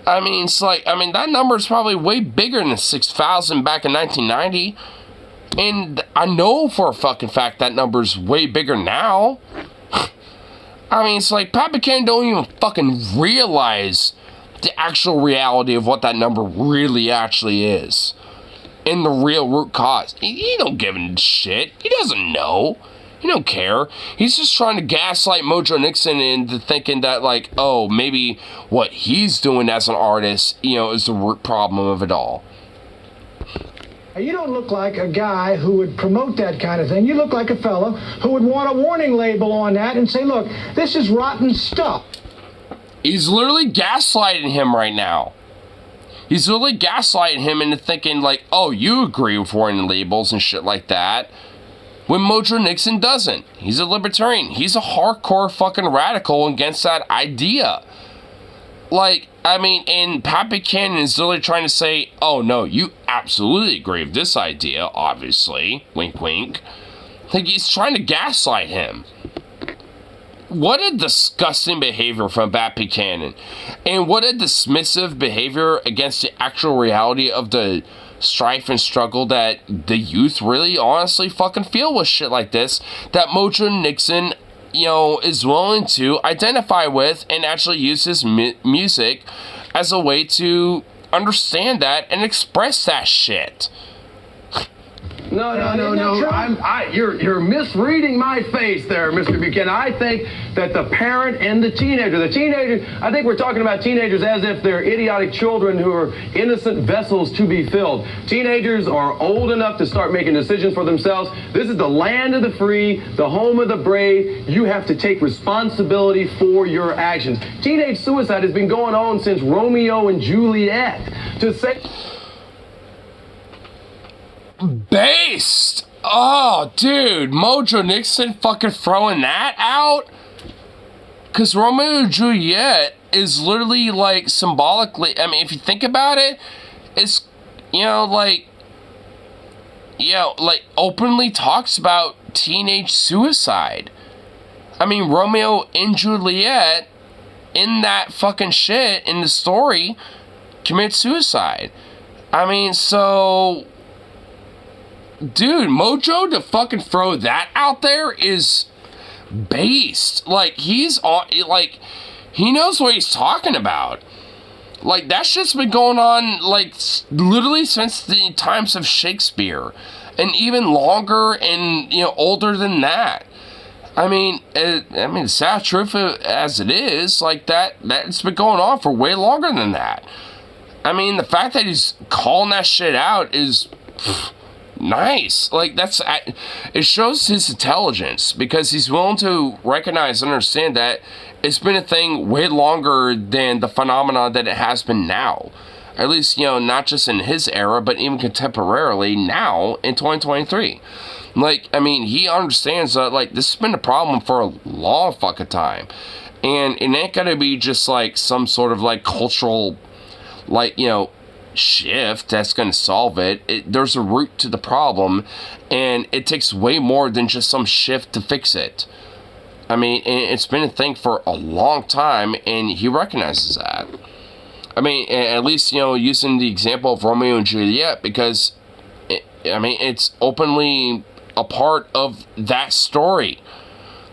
I mean, it's like, I mean, that number is probably way bigger than 6,000 back in 1990. And I know for a fucking fact that number is way bigger now. I mean, it's like Pat Buchanan don't even fucking realize the actual reality of what that number really actually is. And the real root cause. He don't give a shit. He doesn't know. He don't care. He's just trying to gaslight Mojo Nixon into thinking that, like, oh, maybe what he's doing as an artist, you know, is the root problem of it all. You don't look like a guy who would promote that kind of thing. You look like a fellow who would want a warning label on that and say, look, this is rotten stuff. He's literally gaslighting him right now. He's literally gaslighting him into thinking, like, oh, you agree with warning labels and shit like that. When Mojo Nixon doesn't. He's a libertarian. He's a hardcore fucking radical against that idea. Like, I mean, and Pat Buchanan is literally trying to say, oh, no, you absolutely agree with this idea, obviously. Wink, wink. Like, he's trying to gaslight him. What a disgusting behavior from Pat Buchanan. And what a dismissive behavior against the actual reality of the strife and struggle that the youth really honestly fucking feel with shit like this. That Mojo Nixon, you know, is willing to identify with and actually use his music as a way to understand that and express that shit. No. You're misreading my face there, Mr. Buchanan. I think that the parent and the teenager, I think we're talking about teenagers as if they're idiotic children who are innocent vessels to be filled. Teenagers are old enough to start making decisions for themselves. This is the land of the free, the home of the brave. You have to take responsibility for your actions. Teenage suicide has been going on since Romeo and Juliet. To say... Based! Oh, dude, Mojo Nixon fucking throwing that out? Because Romeo and Juliet is literally, like, symbolically, I mean, if you think about it, it's, like, openly talks about teenage suicide. I mean, Romeo and Juliet, in that fucking shit, in the story, commit suicide. I mean, so, dude, Mojo to fucking throw that out there is based. Like, he's on, like, he knows what he's talking about. Like, that shit's been going on, like, literally since the times of Shakespeare. And even longer and, older than that. I mean, the sad truth as it is, like, that's been going on for way longer than that. I mean, the fact that he's calling that shit out is nice. Like, it shows his intelligence, because he's willing to recognize and understand that it's been a thing way longer than the phenomena that it has been now. At least, not just in his era, but even contemporarily now in 2023. Like, I mean, he understands that, like, this has been a problem for a long fucking time. And it ain't gonna be just, like, some sort of, like, cultural, like, shift that's gonna solve it. There's a root to the problem, and it takes way more than just some shift to fix it. I mean, it's been a thing for a long time, and he recognizes that. I mean, at least, using the example of Romeo and Juliet, because, it's openly a part of that story.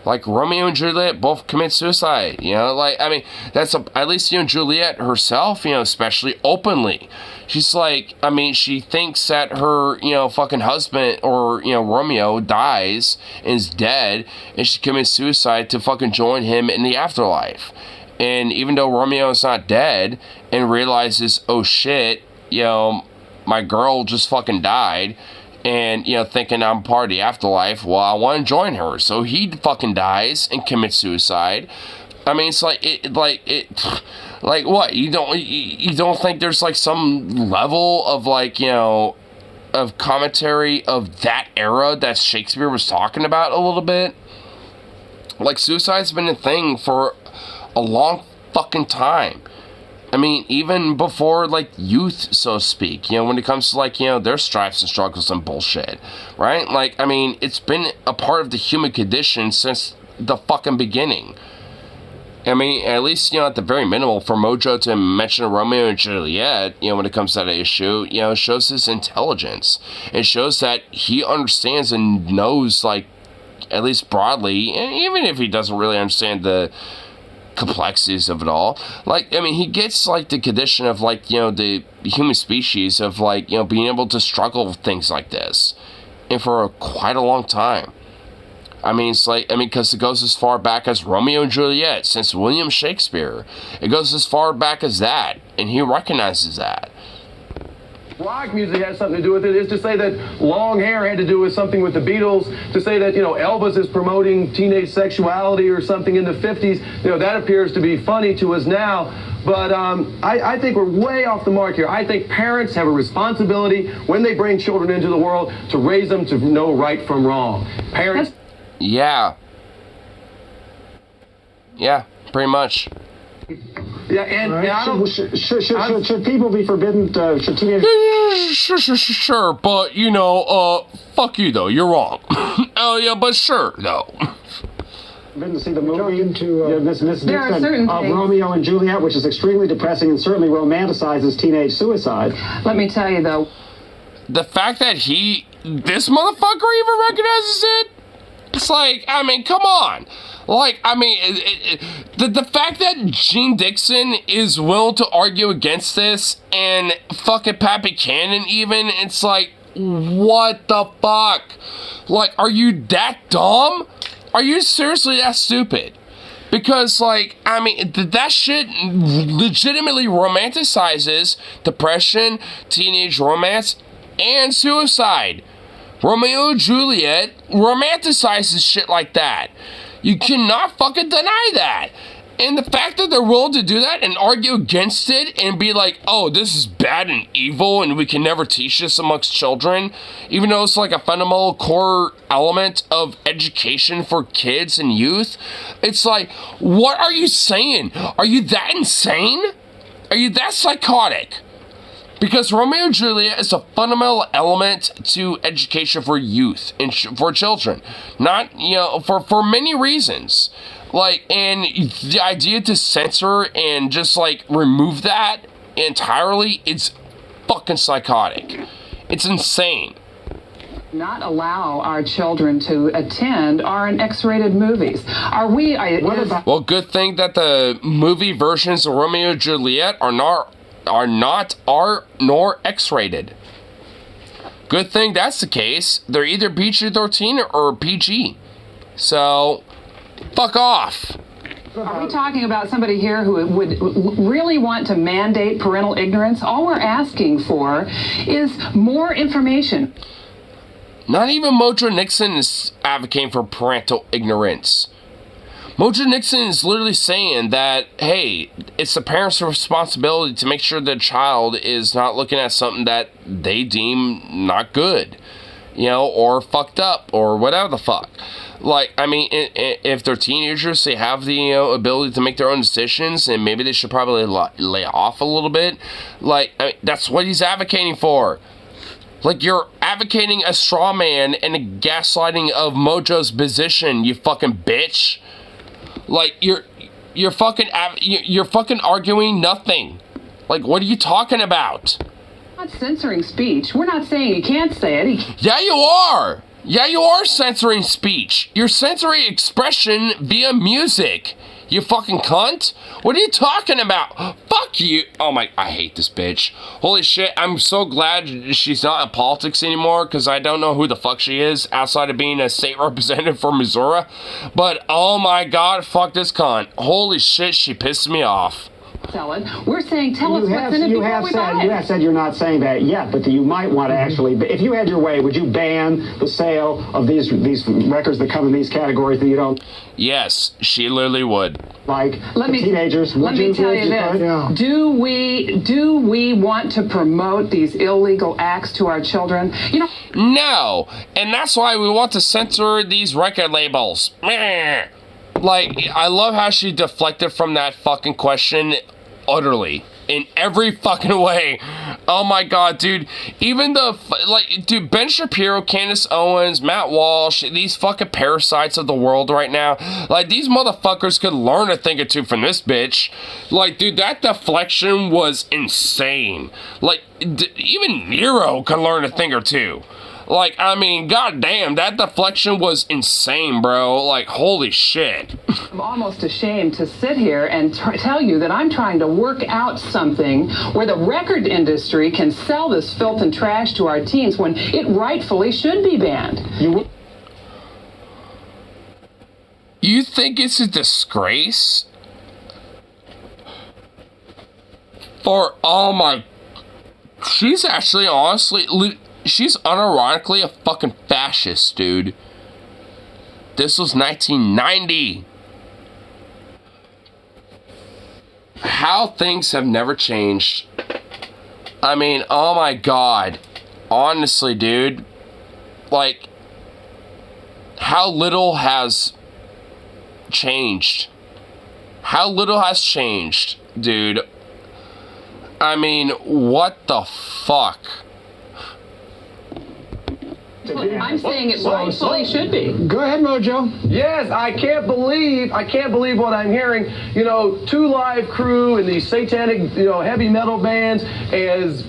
Like, Romeo and Juliet both commit suicide, like, I mean, that's at least, Juliet herself, especially openly. She's like, I mean, she thinks that her, fucking husband or, Romeo dies and is dead, and she commits suicide to fucking join him in the afterlife. And even though Romeo is not dead and realizes, oh shit, my girl just fucking died, and, thinking I'm part of the afterlife, well, I want to join her. So he fucking dies and commits suicide. I mean, it's like what? You don't think there's, like, some level of, like, of commentary of that era that Shakespeare was talking about a little bit? Like, suicide's been a thing for a long fucking time. I mean, even before, like, youth, so to speak, when it comes to, like, their strifes and struggles and bullshit, right? Like, I mean, it's been a part of the human condition since the fucking beginning. I mean, at least, at the very minimal, for Mojo to mention Romeo and Juliet, when it comes to that issue, it shows his intelligence. It shows that he understands and knows, like, at least broadly, and even if he doesn't really understand the complexities of it all, like, I mean, he gets, like, the condition of, like, the human species of, like, being able to struggle with things like this, and for quite a long time. I mean, it's like, because it goes as far back as Romeo and Juliet, since William Shakespeare. It goes as far back as that, and he recognizes that. Rock music has something to do with it. Is to say that long hair had to do with something with the Beatles. To say that, Elvis is promoting teenage sexuality or something in the 50s, that appears to be funny to us now. But I think we're way off the mark here. I think parents have a responsibility when they bring children into the world to raise them to know right from wrong. Parents... Yeah, pretty much. Yeah, and, right. and I don't... Should people be forbidden, should teenagers... Sure, but, fuck you, though, you're wrong. Oh, yeah, but sure, though. Been to see the movie Miss There are Dixon certain of things. Romeo and Juliet, which is extremely depressing and certainly romanticizes teenage suicide. Let me tell you, though. The fact that this motherfucker even recognizes it, it's like, I mean, come on. Like, I mean, the fact that Gene Dixon is willing to argue against this, and fucking Pappy Cannon even, it's like, what the fuck? Like, are you that dumb? Are you seriously that stupid? Because, like, I mean, that shit legitimately romanticizes depression, teenage romance, and suicide. Romeo and Juliet romanticizes shit like that. You cannot fucking deny that. And the fact that they're willing to do that and argue against it and be like, oh, this is bad and evil and we can never teach this amongst children, even though it's like a fundamental core element of education for kids and youth, it's like, what are you saying? Are you that insane? Are you that psychotic? Because Romeo and Juliet is a fundamental element to education for youth and for children. Not, for many reasons. Like, and the idea to censor and just, like, remove that entirely, it's fucking psychotic. It's insane. Not allow our children to attend are in X-rated movies. Well, good thing that the movie versions of Romeo and Juliet are nor X-rated. Good thing that's the case. They're either PG-13 or PG. So, fuck off. Are we talking about somebody here who would really want to mandate parental ignorance? All we're asking for is more information. Not even Mojo Nixon is advocating for parental ignorance. Mojo Nixon is literally saying that, hey, it's the parents' responsibility to make sure the child is not looking at something that they deem not good, or fucked up, or whatever the fuck. Like, I mean, if they're teenagers, they have the ability to make their own decisions, and maybe they should probably lay off a little bit. Like, I mean, that's what he's advocating for. Like, you're advocating a straw man and a gaslighting of Mojo's position, you fucking bitch. Like, you're fucking arguing nothing. Like, what are you talking about? We're not censoring speech. We're not saying you can't say it. Yeah, you are. Yeah, you are censoring speech. You're censoring expression via music. You fucking cunt. What are you talking about? Fuck you. Oh my, I hate this bitch. Holy shit, I'm so glad she's not in politics anymore, because I don't know who the fuck she is outside of being a state representative for Missouri. But oh my god, fuck this cunt. Holy shit, she pisses me off. Sell it. We're saying tell us what's in it before we buy it. You have said you're not saying that yet, but you might want to actually, if you had your way, would you ban the sale of these records that come in these categories that you don't? Yes, she literally would. Like teenagers. Let me tell you this. Yeah. Do we want to promote these illegal acts to our children? No, and that's why we want to censor these record labels. Meh. Like, I love how she deflected from that fucking question utterly. In every fucking way. Oh my god, dude. Even dude, Ben Shapiro, Candace Owens, Matt Walsh, these fucking parasites of the world right now. Like, these motherfuckers could learn a thing or two from this bitch. Like, dude, that deflection was insane. Like, even Nero could learn a thing or two. Like, I mean, goddamn, that deflection was insane, bro. Like, holy shit. I'm almost ashamed to sit here and tell you that I'm trying to work out something where the record industry can sell this filth and trash to our teens when it rightfully should be banned. You think it's a disgrace? Oh my... She's actually, honestly... She's unironically a fucking fascist, dude. This was 1990. How things have never changed. I mean, oh my god. Honestly, dude. Like, how little has changed. How little has changed, dude. I mean, what the fuck? I'm saying it rightfully should be. Go ahead, Mojo. Yes, I can't believe what I'm hearing. 2 Live Crew and these satanic, heavy metal bands, as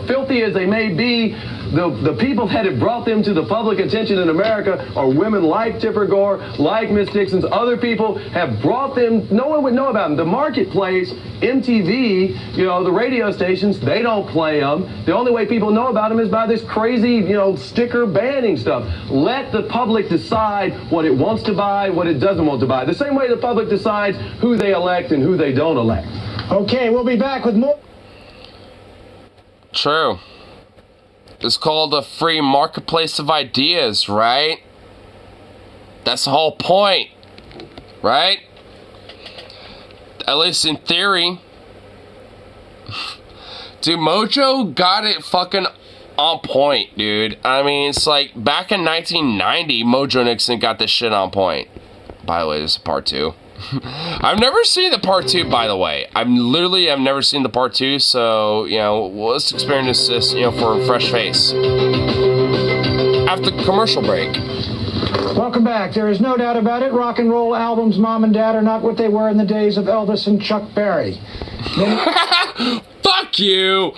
filthy as they may be, the people that have brought them to the public attention in America are women like Tipper Gore, like Miss Dixon's. Other people have brought them. No one would know about them. The marketplace, MTV, the radio stations, they don't play them. The only way people know about them is by this crazy, sticker banning stuff. Let the public decide what it wants to buy, what it doesn't want to buy. The same way the public decides who they elect and who they don't elect. Okay, we'll be back with more. True. It's called a free marketplace of ideas, right? That's the whole point, right? At least in theory. Dude, Mojo got it fucking on point, dude. I mean, it's like back in 1990, Mojo Nixon got this shit on point. By the way, this is part 2. I've never seen the part 2, by the way. I've never seen the part 2, so, you know, let's experience this, you know, for a fresh face. After the commercial break. Welcome back. There is no doubt about it. Rock and roll albums, Mom and Dad, are not what they were in the days of Elvis and Chuck Berry. Fuck you!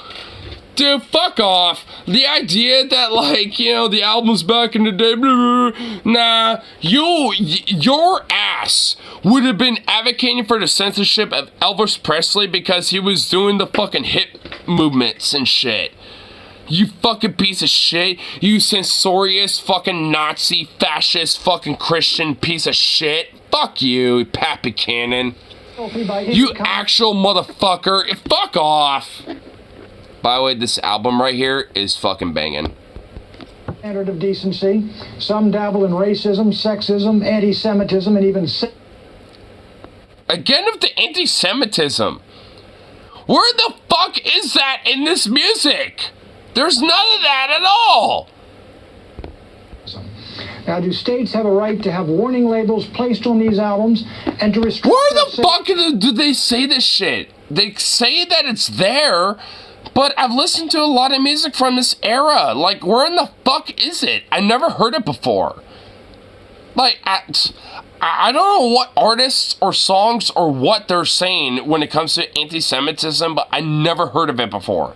Dude, fuck off. The idea that, like, you know, the albums back in the day, blah, blah, blah, nah, your ass would have been advocating for the censorship of Elvis Presley because he was doing the fucking hip movements and shit. You fucking piece of shit. You censorious fucking Nazi, fascist, fucking Christian piece of shit. Fuck you, Pat Buchanan. You actual motherfucker. Fuck off. By the way, this album right here is fucking banging. Standard of decency. Some dabble in racism, sexism, anti-Semitism, and even... Again with the anti-Semitism. Where the fuck is that in this music? There's none of that at all. Now, do states have a right to have warning labels placed on these albums and to restrict... Where the fuck do they say this shit? They say that it's there, but I've listened to a lot of music from this era. Like, where in the fuck is it? I never heard it before. Like, I don't know what artists or songs or what they're saying when it comes to anti-Semitism, but I never heard of it before.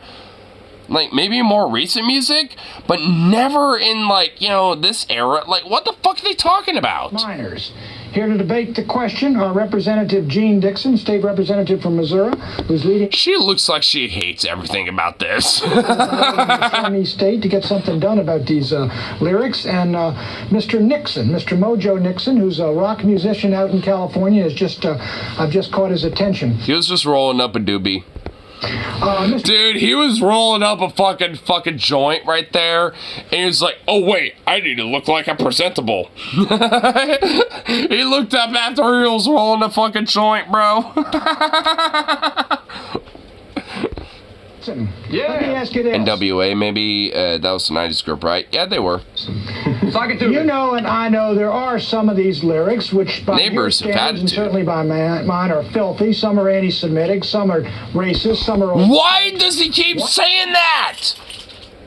Like, maybe more recent music, but never in, like, you know, this era. Like, what the fuck are they talking about? Minors. Here to debate the question are Representative Jean Dixon, state representative from Missouri, who's leading... She looks like she hates everything about this. ...state to get something done about these lyrics, and Mr. Nixon, Mr. Mojo Nixon, who's a rock musician out in California, is just, I've just caught his attention. He was just rolling up a doobie. Dude, he was rolling up a fucking joint right there, and he was like, oh wait, I need to look like I'm presentable. He looked up after he was rolling a fucking joint, bro. Yeah. Let me ask you this. NWA, maybe, that was the 90s group, right? Yeah, they were. You know and I know there are some of these lyrics which by your standards and certainly by mine are filthy. Some are anti-Semitic, some are racist, some are... Why does he keep saying that?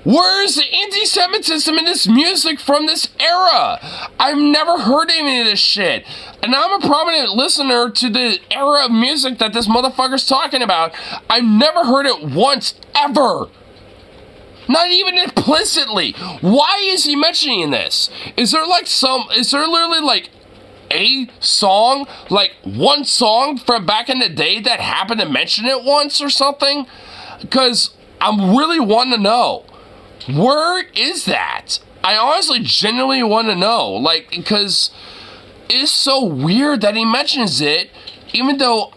Where's the anti-Semitism in this music from this era? I've never heard any of this shit. And I'm a prominent listener to the era of music that this motherfucker's talking about. I've never heard it once, ever. Not even implicitly. Why is he mentioning this? Is there literally like a song, like one song from back in the day that happened to mention it once or something? Because I really want to know. Where is that? I honestly genuinely want to know. Like, because it's so weird that he mentions it, even though,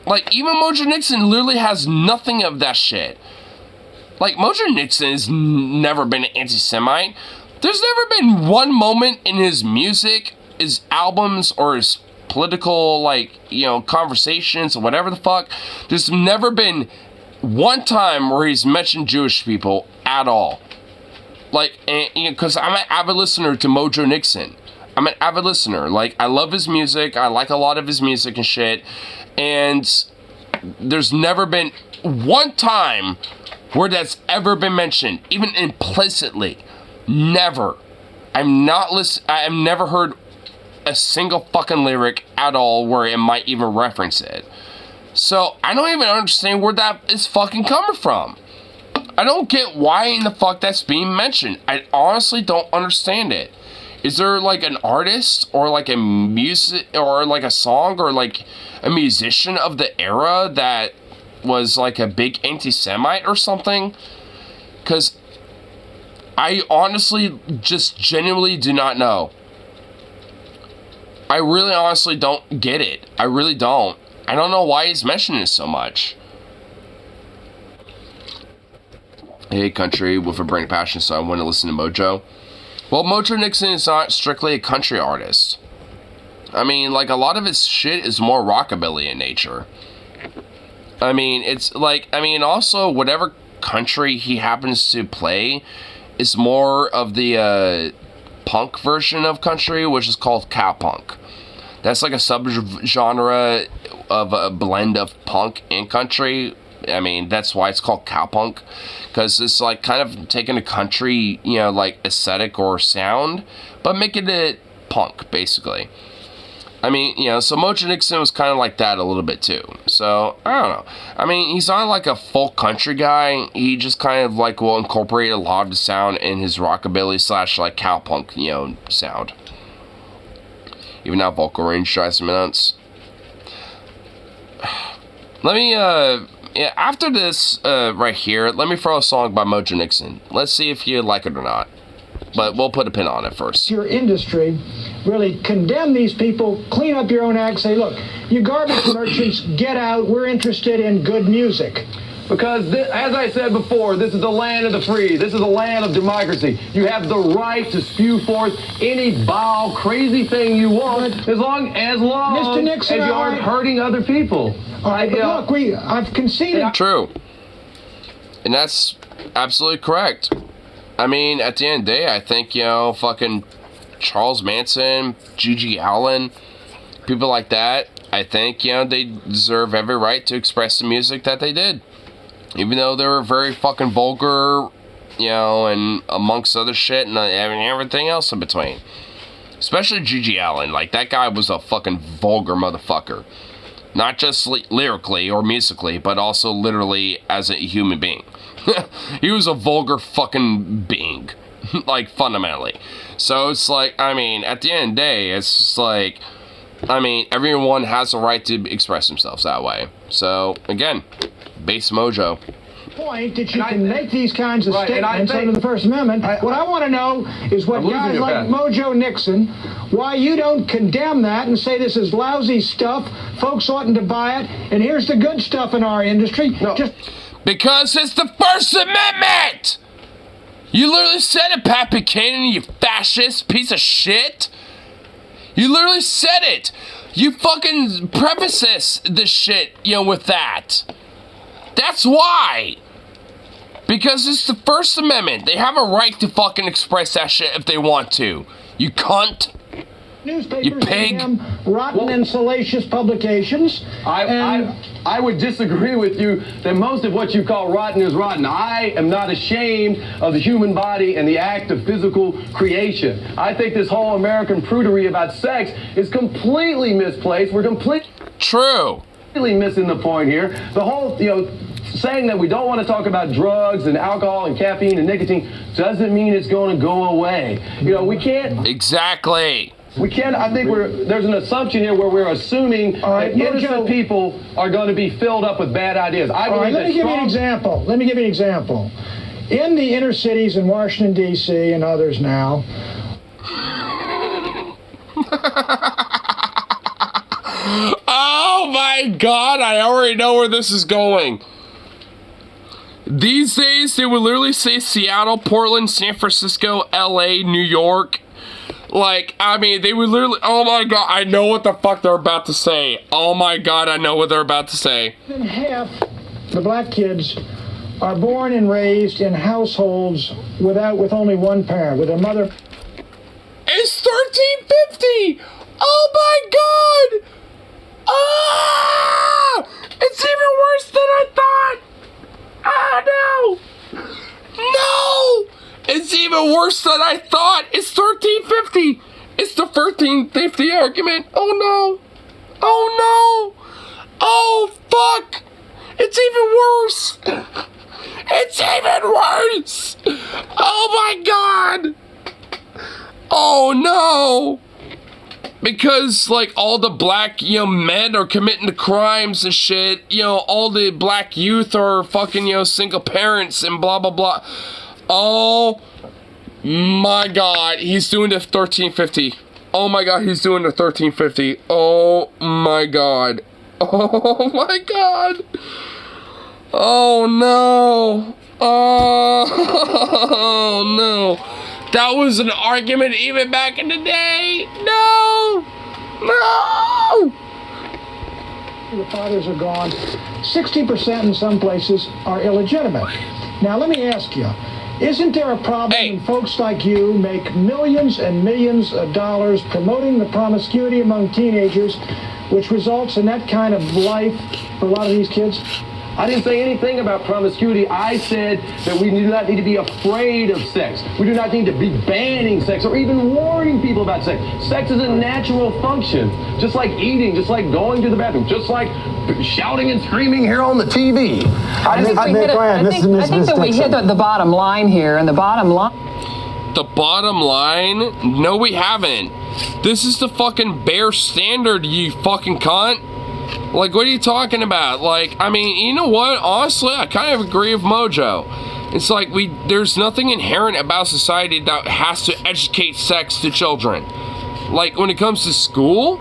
like, even Mojo Nixon literally has nothing of that shit. Like, Mojo Nixon has never been an anti-Semite. There's never been one moment in his music, his albums, or his political, like, you know, conversations or whatever the fuck. There's never been one time where he's mentioned Jewish people at all. Like, you know, because I'm an avid listener to Mojo Nixon. I'm an avid listener. Like, I love his music. I like a lot of his music and shit. And there's never been one time where that's ever been mentioned, even implicitly. Never. I've never heard a single fucking lyric at all where it might even reference it. So, I don't even understand where that is fucking coming from. I don't get why in the fuck that's being mentioned. I honestly don't understand it. Is there like an artist or like a music or like a song or like a musician of the era that was like a big anti-Semite or something? Because I honestly just genuinely do not know. I really honestly don't get it. I really don't. I don't know why he's mentioning it so much. Hey, country with a brain passion, so I want to listen to Mojo. Well, Mojo Nixon is not strictly a country artist. I mean, like, a lot of his shit is more rockabilly in nature. I mean, it's like, I mean, also, whatever country he happens to play is more of the punk version of country, which is called cowpunk. That's like a subgenre of a blend of punk and country. I mean, that's why it's called cowpunk, because it's like kind of taking a country, you know, like aesthetic or sound, but making it punk, basically. I mean, you know, so Mojo Nixon was kind of like that a little bit too. So, I don't know. I mean, he's not like a folk country guy. He just kind of like will incorporate a lot of the sound in his rockabilly / like cowpunk, you know, sound. Even now, vocal range drives me nuts. Let me, yeah, after this right here, let me throw a song by Mojo Nixon. Let's see if you like it or not. But we'll put a pin on it first. Your industry, really condemn these people, clean up your own act, say, look, you garbage merchants, get out, we're interested in good music. Because, as I said before, this is the land of the free. This is the land of democracy. You have the right to spew forth any vile, crazy thing you want, as long Mr. Nixon, as you aren't hurting other people. All right, but look, I've conceded. True. And that's absolutely correct. I mean, at the end of the day, I think, you know, fucking Charles Manson, Gigi Allen, people like that, I think, you know, they deserve every right to express the music that they did. Even though they were very fucking vulgar, you know, and amongst other shit and everything else in between. Especially Gigi Allen. Like, that guy was a fucking vulgar motherfucker. Not just lyrically or musically, but also literally as a human being. He was a vulgar fucking being. Like, fundamentally. So it's like, I mean, at the end of the day, it's just like, I mean, everyone has a right to express themselves that way. So, again, base mojo. Point that you can make these kinds of statements under the First Amendment. What I want to know is what guys like Mojo Nixon, why you don't condemn that and say this is lousy stuff, folks oughtn't to buy it, and here's the good stuff in our industry. No. Because it's the First Amendment! You literally said it, Pat Buchanan, you fascist piece of shit! You literally said it! You fucking preface this shit, you know, with that. That's why! Because it's the First Amendment. They have a right to fucking express that shit if they want to. You cunt. Newspapers, you pig. Rotten and salacious publications. I would disagree with you that most of what you call rotten is rotten. I am not ashamed of the human body and the act of physical creation. I think this whole American prudery about sex is completely misplaced. We're completely missing the point here. The whole, you know, saying that we don't want to talk about drugs and alcohol and caffeine and nicotine doesn't mean it's going to go away. You know, we can't. Exactly. We can't. I think there's an assumption here where we're assuming that innocent people are going to be filled up with bad ideas. Let me give you an example. In the inner cities in Washington, D.C. and others now. Oh my God, I already know where this is going. These days, they would literally say Seattle, Portland, San Francisco, LA, New York. Like, I mean, they would literally, oh my God, I know what the fuck they're about to say. Oh my God, I know what they're about to say. More than half the black kids are born and raised in households with only one parent, with a mother. It's 1350! Oh my God! Ah! It's even worse than I thought! Ah, no! No! It's even worse than I thought! It's 1350! It's the 1350 argument! Oh no! Oh no! Oh fuck! It's even worse! It's even worse! Oh my God! Oh no! Because, like, all the black, you know, men are committing the crimes and shit. You know, all the black youth are fucking, you know, single parents and blah, blah, blah. Oh, my God. He's doing the 1350. Oh, my God. He's doing the 1350. Oh, my God. Oh, my God. Oh, no. Oh, no. That was an argument even back in the day. No! No! The fathers are gone. 60% in some places are illegitimate. Now, let me ask you, isn't there a problem when folks like you make millions and millions of dollars promoting the promiscuity among teenagers, which results in that kind of life for a lot of these kids? I didn't say anything about promiscuity. I said that we do not need to be afraid of sex. We do not need to be banning sex or even warning people about sex. Sex is a natural function, just like eating, just like going to the bathroom, just like shouting and screaming here on the TV. I think that we hit the bottom line here, and the bottom line... The bottom line? No, we haven't. This is the fucking bare standard, you fucking cunt. Like, what are you talking about? Like, I mean, you know what? Honestly, I kind of agree with Mojo. It's like there's nothing inherent about society that has to educate sex to children. Like, when it comes to school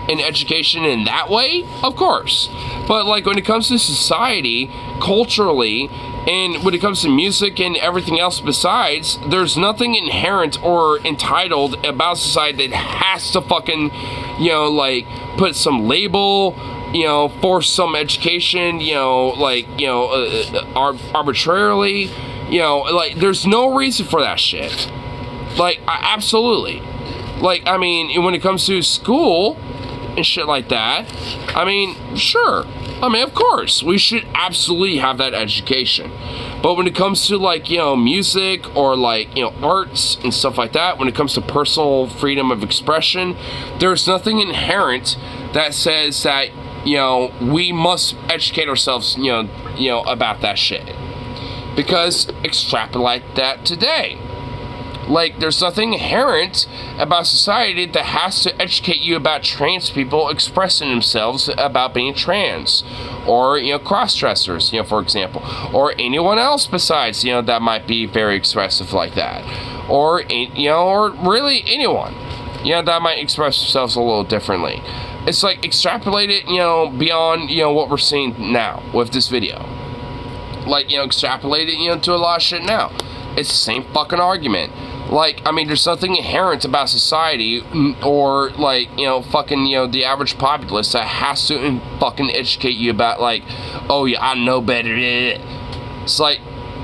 and education in that way, of course. But, like, when it comes to society, culturally, and when it comes to music and everything else besides, there's nothing inherent or entitled about society that has to fucking, you know, like, put some label, you know, force some education, you know, like, you know, arbitrarily, you know, like, there's no reason for that shit. Like, absolutely. Like, I mean, when it comes to school and shit like that, I mean, sure. I mean, of course, we should absolutely have that education. But when it comes to, like, you know, music or, like, you know, arts and stuff like that, when it comes to personal freedom of expression, there's nothing inherent that says that, you know, we must educate ourselves, you know, about that shit. Because extrapolate that today. Like, there's nothing inherent about society that has to educate you about trans people expressing themselves about being trans. Or, you know, cross-dressers, you know, for example. Or anyone else besides, you know, that might be very expressive like that. Or, you know, or really anyone, you know, that might express themselves a little differently. It's like, extrapolate it, you know, beyond, you know, what we're seeing now with this video. Like, you know, extrapolate it, you know, to a lot of shit now. It's the same fucking argument. Like, I mean, there's nothing inherent about society or, like, you know, fucking, you know, the average populace that has to fucking educate you about, like, oh, yeah, I know better. It's like,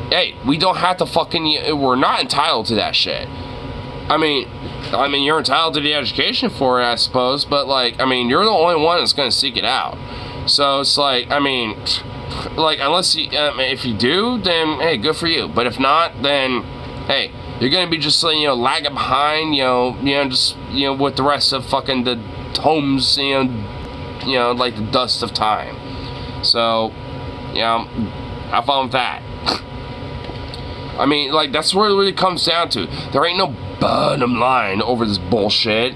hey, we don't have to fucking, we're not entitled to that shit. I mean, you're entitled to the education for it, I suppose, but, like, I mean, you're the only one that's gonna seek it out. So it's like, I mean, like, unless you, if you do, then, hey, good for you. But if not, then, hey, you're gonna be just, you know, lagging behind, you know, just, you know, with the rest of fucking the homes, you know, like the dust of time. So, you know, have fun with that. I mean, like, that's where it really comes down to. There ain't no bottom line over this bullshit.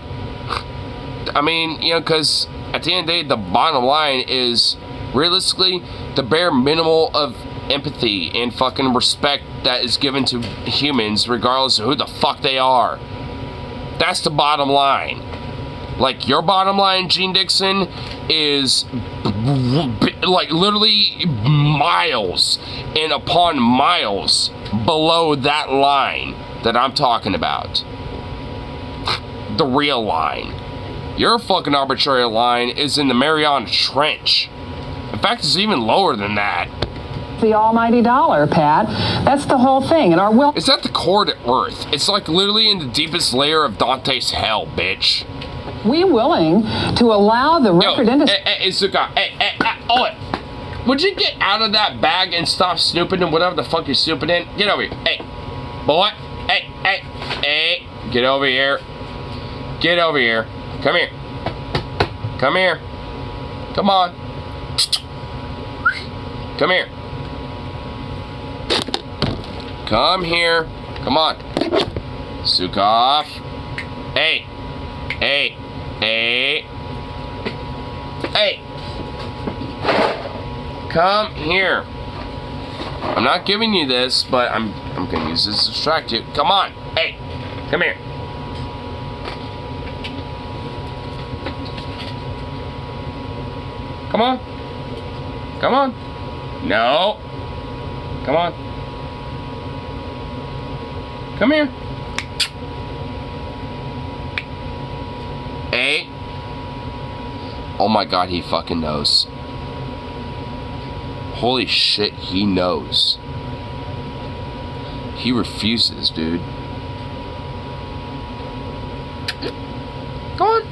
I mean, you know, because at the end of the day, the bottom line is realistically the bare minimal of empathy and fucking respect that is given to humans regardless of who the fuck they are. That's the bottom line. Like, your bottom line, Gene Dixon, is like literally miles and upon miles below that line that I'm talking about. The real line. Your fucking arbitrary line is in the Mariana Trench. In fact, it's even lower than that. The almighty dollar, Pat. That's the whole thing. And our will... It's at the core to Earth. It's like literally in the deepest layer of Dante's hell, bitch. We willing to allow the record industry... Hey, Zuka. Hey, would you get out of that bag and stop snooping in whatever the fuck you're snooping in? Get over here. Hey, boy. Hey. Get over here. Get over here. Come here. Come here. Come on. Come here. Come here. Come on. Sukov. Hey. Come here. I'm not giving you this, but I'm gonna use this to distract you. Come on. Hey. Come here. Come on. Come on. No. Come on. Come here. Oh my god, he fucking knows. Holy shit, he knows. He refuses, dude. Come on.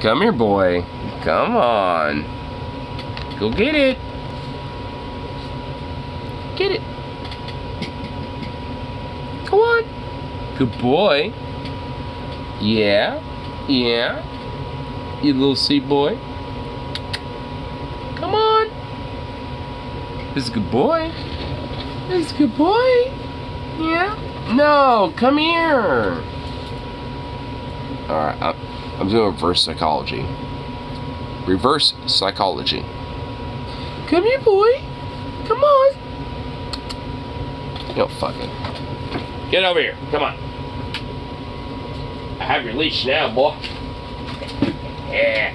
Come here, boy. Come on. Go get it. Get it. Come on. Good boy. Yeah. Yeah. You little seed boy. Come on. This is a good boy. This is a good boy. Yeah. No, come here. Alright, I'm doing reverse psychology. Reverse psychology. Come here, boy. Come on. You know, fuck it. Get over here. Come on. I have your leash now, boy. Yeah.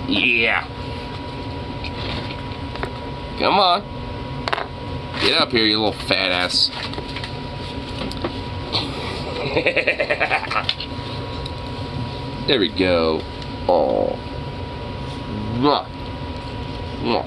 Yeah. Come on. Get up here, you little fat ass. There we go. Oh. Mwah. Mwah.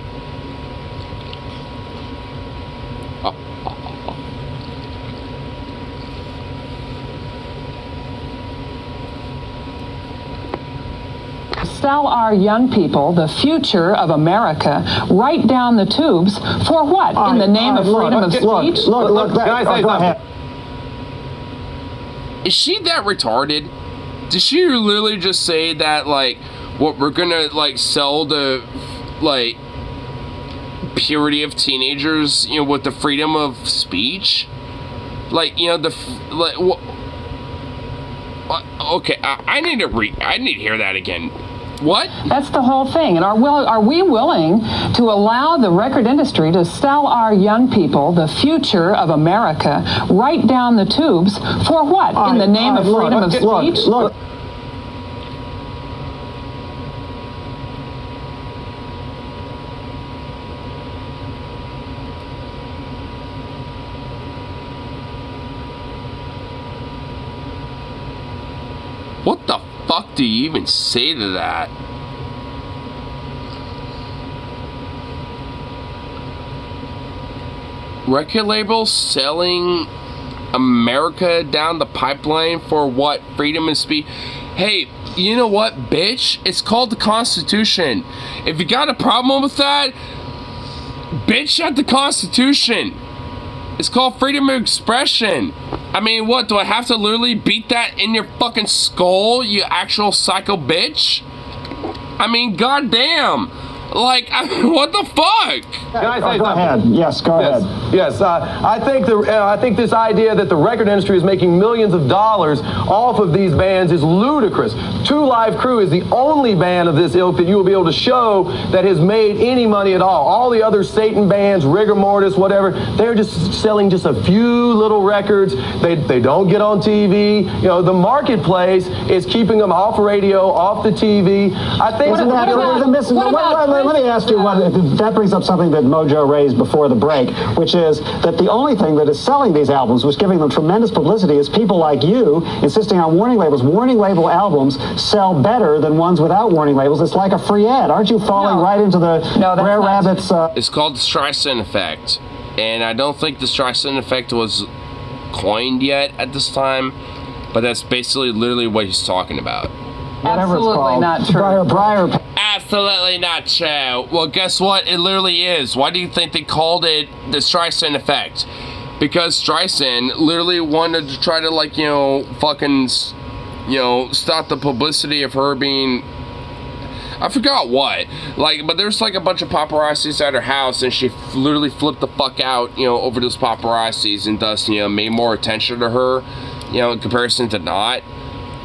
Sell our young people the future of America right down the tubes for what? In the name of freedom of speech? Look, can I say something? Is she that retarded? Did she literally just say that, like, what we're gonna, like, sell the, like, purity of teenagers, you know, with the freedom of speech? Like, you know, like, what? Okay, I need to hear that again. What? That's the whole thing. And are we willing to allow the record industry to sell our young people the future of America right down the tubes for what? In the name of freedom of speech? Look. What the fuck do you even say to that? Record labels selling America down the pipeline for what? Freedom of speech? Hey, you know what, bitch? It's called the Constitution. If you got a problem with that, bitch at the Constitution. It's called freedom of expression. I mean, what, do I have to literally beat that in your fucking skull, you actual psycho bitch? I mean, goddamn. Like, I mean, what the fuck? Can I say Go ahead. Yes, go ahead. Yes, I think this idea that the record industry is making millions of dollars off of these bands is ludicrous. Two Live Crew is the only band of this ilk that you will be able to show that has made any money at all. All the other Satan bands, Rigor Mortis, whatever, they're just selling just a few little records. They don't get on TV. You know, the marketplace is keeping them off radio, off the TV. I think let me ask you one. That brings up something that Mojo raised before the break, which is that the only thing that is selling these albums, which is giving them tremendous publicity, is people like you insisting on warning labels. Warning label albums sell better than ones without warning labels. It's like a free ad. Aren't you falling right into the Rare Rabbit's? It's called the Streisand effect, and I don't think the Streisand effect was coined yet at this time, but that's basically literally what he's talking about. Whatever it's Absolutely called. not true. Briar. Absolutely not true. Well, guess what? It literally is. Why do you think they called it the Streisand effect? Because Streisand literally wanted to try to, like, you know, fucking, you know, stop the publicity of her being, I forgot what. Like, but there's like a bunch of paparazzis at her house, and she literally flipped the fuck out, you know, over those paparazzis, and thus, you know, made more attention to her, you know, in comparison to not.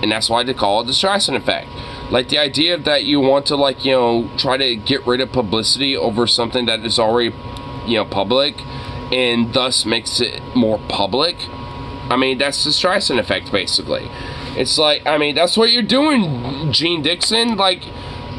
And that's why they call it the Streisand effect. Like, the idea that you want to, like, you know, try to get rid of publicity over something that is already, you know, public, and thus makes it more public. I mean, that's the Streisand effect, basically. It's like, I mean, that's what you're doing, Gene Dixon. Like,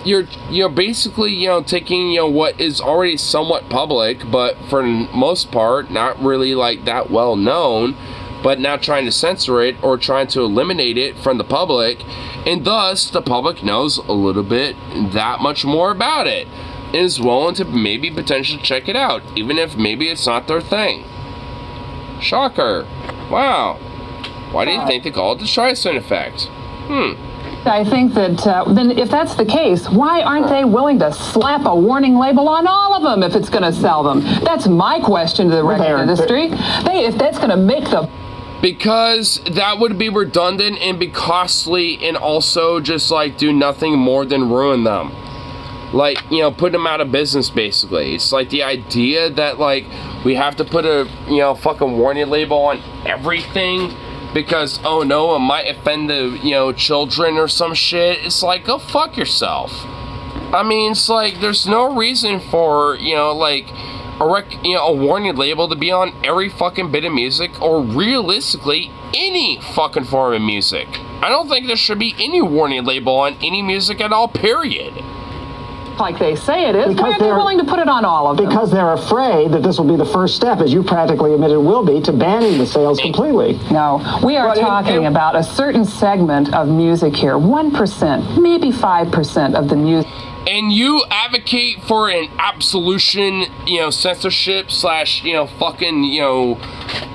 you're basically, you know, taking, you know, what is already somewhat public, but for the most part, not really, like, that well known, but now trying to censor it or trying to eliminate it from the public, and thus the public knows a little bit that much more about it and is willing to maybe potentially check it out, even if maybe it's not their thing. Shocker. Wow. Why do you think they call it the Streisand effect? I think that then if that's the case, why aren't they willing to slap a warning label on all of them if it's going to sell them? That's my question to the record industry. If that's going to make the... Because that would be redundant and be costly and also just like do nothing more than ruin them. Like, you know, put them out of business basically. It's like the idea that like we have to put a, you know, fucking warning label on everything because, oh no, it might offend the, you know, children or some shit. It's like, go fuck yourself. I mean, it's like there's no reason for, you know, like a warning label to be on every fucking bit of music or realistically any fucking form of music. I don't think there should be any warning label on any music at all, period. Like they say it is, why aren't they willing to put it on all of them? Because they're afraid that this will be the first step, as you practically admitted will be, to banning the sales completely. No, we are talking about a certain segment of music here. 1%, maybe 5% of the music. And you advocate for an absolution, you know, censorship slash, you know, fucking, you know,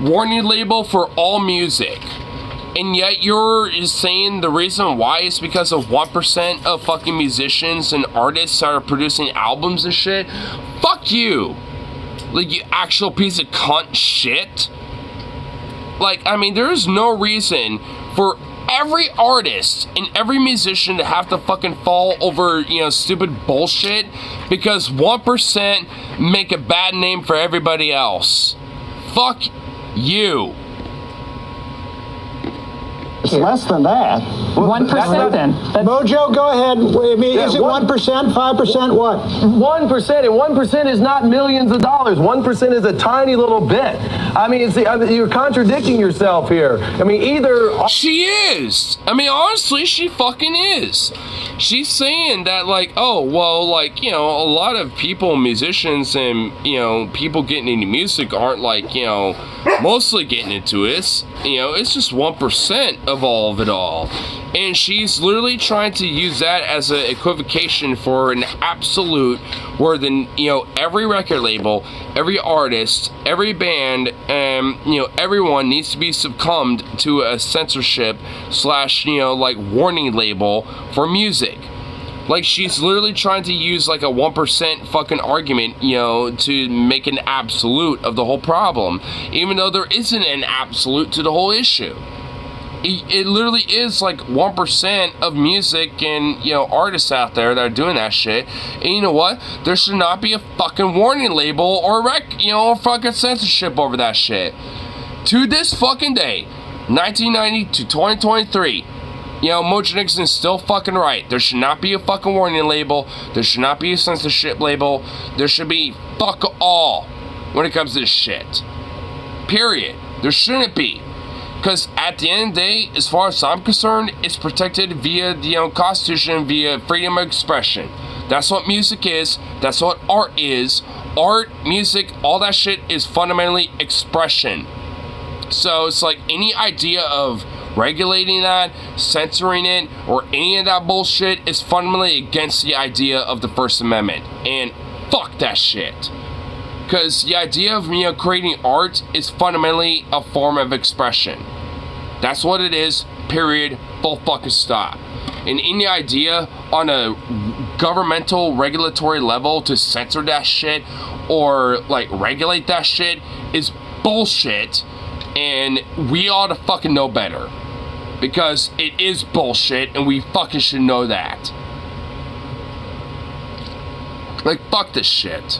warning label for all music. And yet you're saying the reason why is because of 1% of fucking musicians and artists are producing albums and shit? Fuck you. Like, you actual piece of cunt shit. Like, I mean, there is no reason for every artist and every musician to have to fucking fall over, you know, stupid bullshit because 1% make a bad name for everybody else. Fuck you. It's less than that. 1% then. Mojo, go ahead. I mean, is it 1%, 5%, what? 1%, and 1% is not millions of dollars. 1% is a tiny little bit. I mean, you're contradicting yourself here. I mean, either... She is. I mean, honestly, she fucking is. She's saying that, like, oh, well, like, you know, a lot of people, musicians and, you know, people getting into music aren't, like, you know, mostly getting into it. You know, it's just 1% of all of it all. And she's literally trying to use that as an equivocation for an absolute where then, you know, every record label, every artist, every band, you know, everyone needs to be succumbed to a censorship slash, you know, like warning label for music. Like, she's literally trying to use like a 1% fucking argument, you know, to make an absolute of the whole problem, even though there isn't an absolute to the whole issue. It literally is like 1% of music and, you know, artists out there that are doing that shit. And you know what? There should not be a fucking warning label or fucking censorship over that shit. To this fucking day, 1990 to 2023, you know, Mojo Nixon's still fucking right. There should not be a fucking warning label. There should not be a censorship label. There should be fuck all when it comes to this shit. Period. There shouldn't be. Because at the end of the day, as far as I'm concerned, it's protected via the, you know, Constitution, via freedom of expression. That's what music is. That's what art is. Art, music, all that shit is fundamentally expression. So it's like any idea of regulating that, censoring it, or any of that bullshit is fundamentally against the idea of the First Amendment. And fuck that shit. Because the idea of, you know, creating art is fundamentally a form of expression. That's what it is, period, full fucking stop. And any idea on a governmental regulatory level to censor that shit or like regulate that shit is bullshit, and we ought to fucking know better. Because it is bullshit and we fucking should know that. Like, fuck this shit.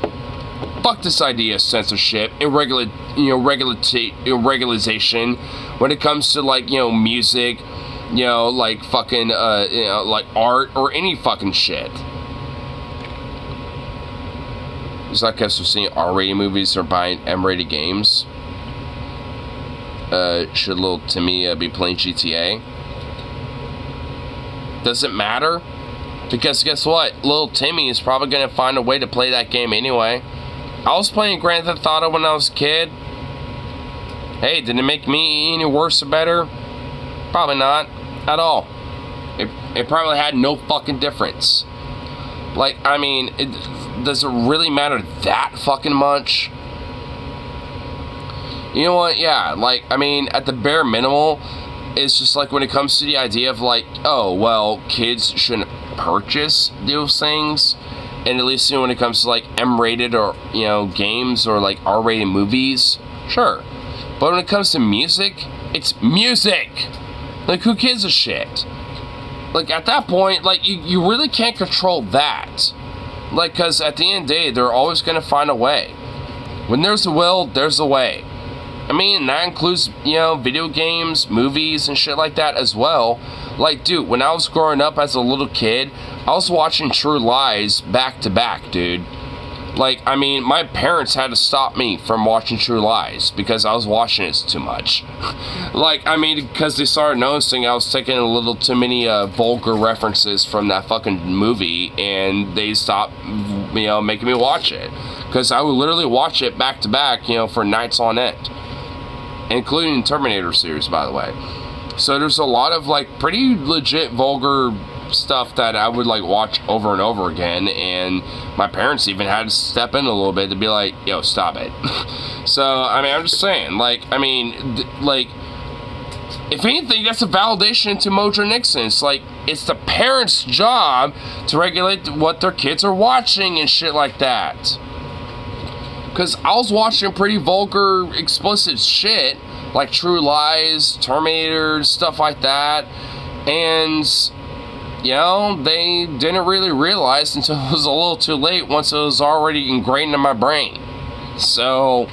Fuck this idea of censorship and regularization when it comes to, like, you know, music, you know, like fucking, you know, like art or any fucking shit. It's not because we're seeing R-rated movies or buying M-rated games. Should little Timmy be playing GTA? Does it matter? Because guess what? Little Timmy is probably going to find a way to play that game anyway. I was playing Grand Theft Auto when I was a kid. Hey, did it make me any worse or better? Probably not at all. It probably had no fucking difference. Like, I mean, does it really matter that fucking much? You know what? Yeah, like, I mean, at the bare minimal, it's just like when it comes to the idea of like, oh, well, kids shouldn't purchase those things. And at least, you know, when it comes to like M-rated or, you know, games or like R-rated movies, sure. But when it comes to music, it's music. Like, who gives a shit? Like, at that point, like, you really can't control that. Like, because at the end of the day, they're always going to find a way. When there's a will, there's a way. I mean, that includes, you know, video games, movies, and shit like that as well. Like, dude, when I was growing up as a little kid, I was watching True Lies back to back, dude. Like, I mean, my parents had to stop me from watching True Lies because I was watching it too much. Like, I mean, because they started noticing I was taking a little too many vulgar references from that fucking movie, and they stopped, you know, making me watch it. Because I would literally watch it back to back, you know, for nights on end. Including the Terminator series, by the way. So there's a lot of, like, pretty legit vulgar stuff that I would like watch over and over again, and my parents even had to step in a little bit to be like, yo, stop it. So I mean, I'm just saying, like, I mean, like, if anything, that's a validation to Mojo Nixon. It's like, it's the parents' job to regulate what their kids are watching and shit like that. Because I was watching pretty vulgar, explicit shit like True Lies, Terminator, stuff like that, and you know, they didn't really realize until it was a little too late once it was already ingrained in my brain. So,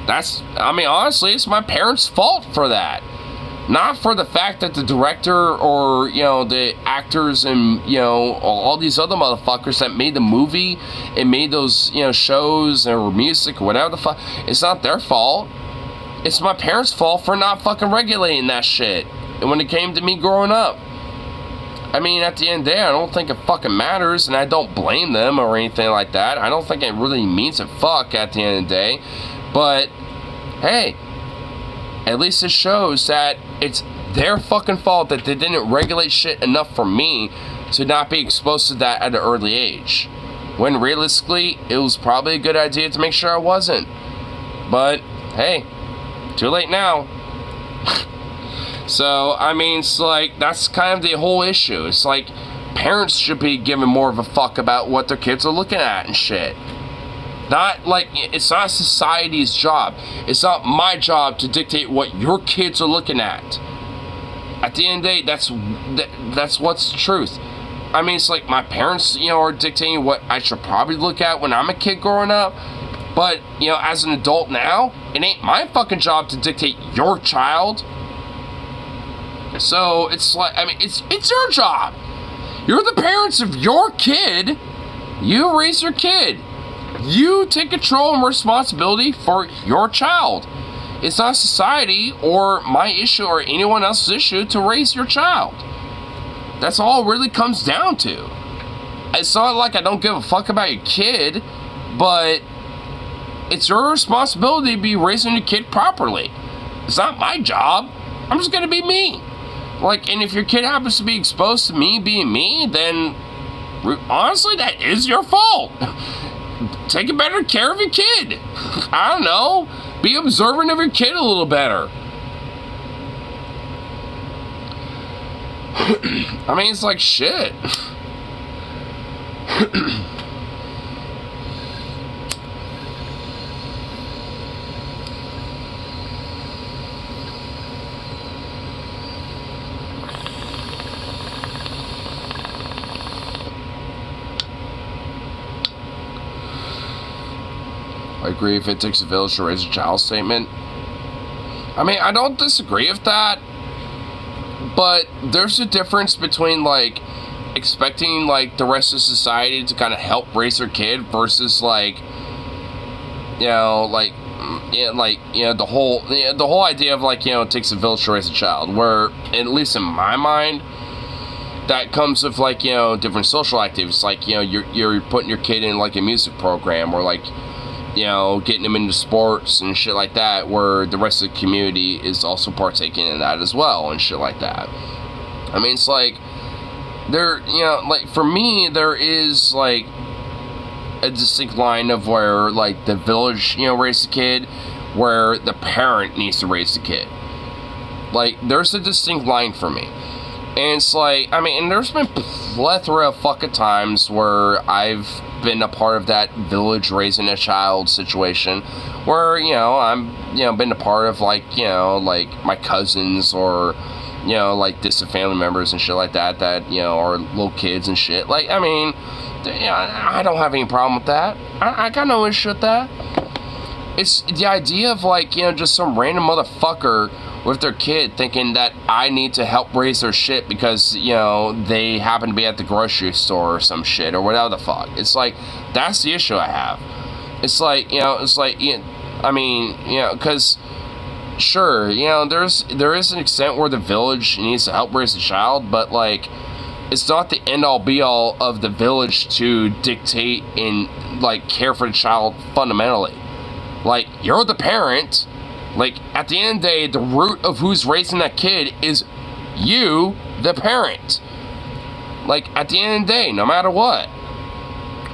that's, I mean, honestly, it's my parents' fault for that. Not for the fact that the director or, you know, the actors and, you know, all these other motherfuckers that made the movie and made those, you know, shows or music or whatever the fuck, it's not their fault. It's my parents' fault for not fucking regulating that shit. And when it came to me growing up, I mean, at the end of the day, I don't think it fucking matters, and I don't blame them or anything like that. I don't think it really means a fuck at the end of the day. But, hey, at least it shows that it's their fucking fault that they didn't regulate shit enough for me to not be exposed to that at an early age. When realistically, it was probably a good idea to make sure I wasn't. But, hey, too late now. So, I mean, it's like, that's kind of the whole issue. It's like, parents should be giving more of a fuck about what their kids are looking at and shit. Not, like, it's not society's job. It's not my job to dictate what your kids are looking at. At the end of the day, that's what's the truth. I mean, it's like, my parents, you know, are dictating what I should probably look at when I'm a kid growing up. But, you know, as an adult now, it ain't my fucking job to dictate your child. So, it's like, I mean, it's your job. You're the parents of your kid. You raise your kid. You take control and responsibility for your child. It's not society or my issue or anyone else's issue to raise your child. That's all it really comes down to. It's not like I don't give a fuck about your kid, but it's your responsibility to be raising your kid properly. It's not my job. I'm just gonna be me. Like, and if your kid happens to be exposed to me being me, then honestly, that is your fault. Take better care of your kid. I don't know. Be observant of your kid a little better. I mean, it's like shit. I agree if it takes a village to raise a child statement. I mean, I don't disagree with that, but there's a difference between, like, expecting, like, the rest of society to kind of help raise their kid versus, like, you know, like, yeah, like, you know, the whole idea of, like, you know, it takes a village to raise a child, where, at least in my mind, that comes with, like, you know, different social activities, like, you know, you're putting your kid in, like, a music program, or, like, getting them into sports and shit like that, where the rest of the community is also partaking in that as well and shit like that. I mean, it's like, there, like, for me, there is, like, a distinct line of where, like, the village, raised the kid, where the parent needs to raise the kid. Like, there's a distinct line for me. And it's like, I mean, and there's been plethora of fucking times where I've been a part of that village raising a child situation, where, I'm, been a part of, like, like, my cousins, or, like, distant family members and shit like that, are little kids and shit. Like, I mean, I don't have any problem with that. I got no issue with that. It's the idea of, like, just some random motherfucker with their kid thinking that I need to help raise their shit because, they happen to be at the grocery store or some shit or whatever the fuck. It's like, that's the issue I have. It's like, I mean, because, sure, there is an extent where the village needs to help raise the child, but, like, it's not the end-all be-all of the village to dictate and, like, care for the child fundamentally. Like, you're the parent. Like, at the end of the day, the root of who's raising that kid is you, the parent. Like, at the end of the day, no matter what.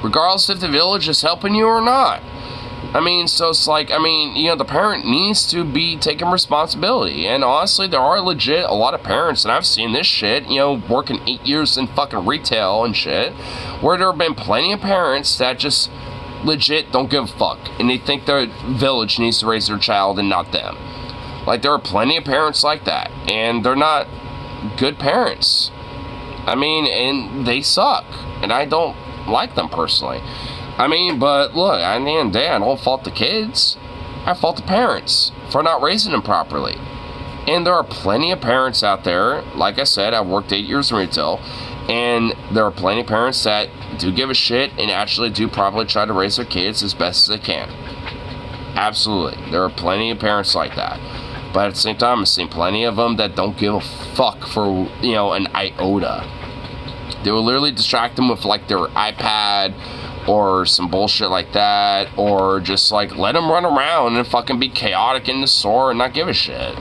Regardless if the village is helping you or not. I mean, so it's like, I mean, the parent needs to be taking responsibility. And honestly, there are legit a lot of parents, and I've seen this shit, working 8 years in fucking retail and shit, where there have been plenty of parents that just legit don't give a fuck, and they think their village needs to raise their child and not them. Like, there are plenty of parents like that, and they're not good parents. I mean, and they suck, and I don't like them personally. I mean, but look, at the end of the day, I don't fault the kids. I fault the parents for not raising them properly. And there are plenty of parents out there, like I said, I've worked 8 years in retail, and there are plenty of parents that do give a shit and actually do probably try to raise their kids as best as they can. Absolutely. There are plenty of parents like that. But at the same time, I've seen plenty of them that don't give a fuck for, an iota. They will literally distract them with, like, their iPad or some bullshit like that, or just, like, let them run around and fucking be chaotic in the store and not give a shit.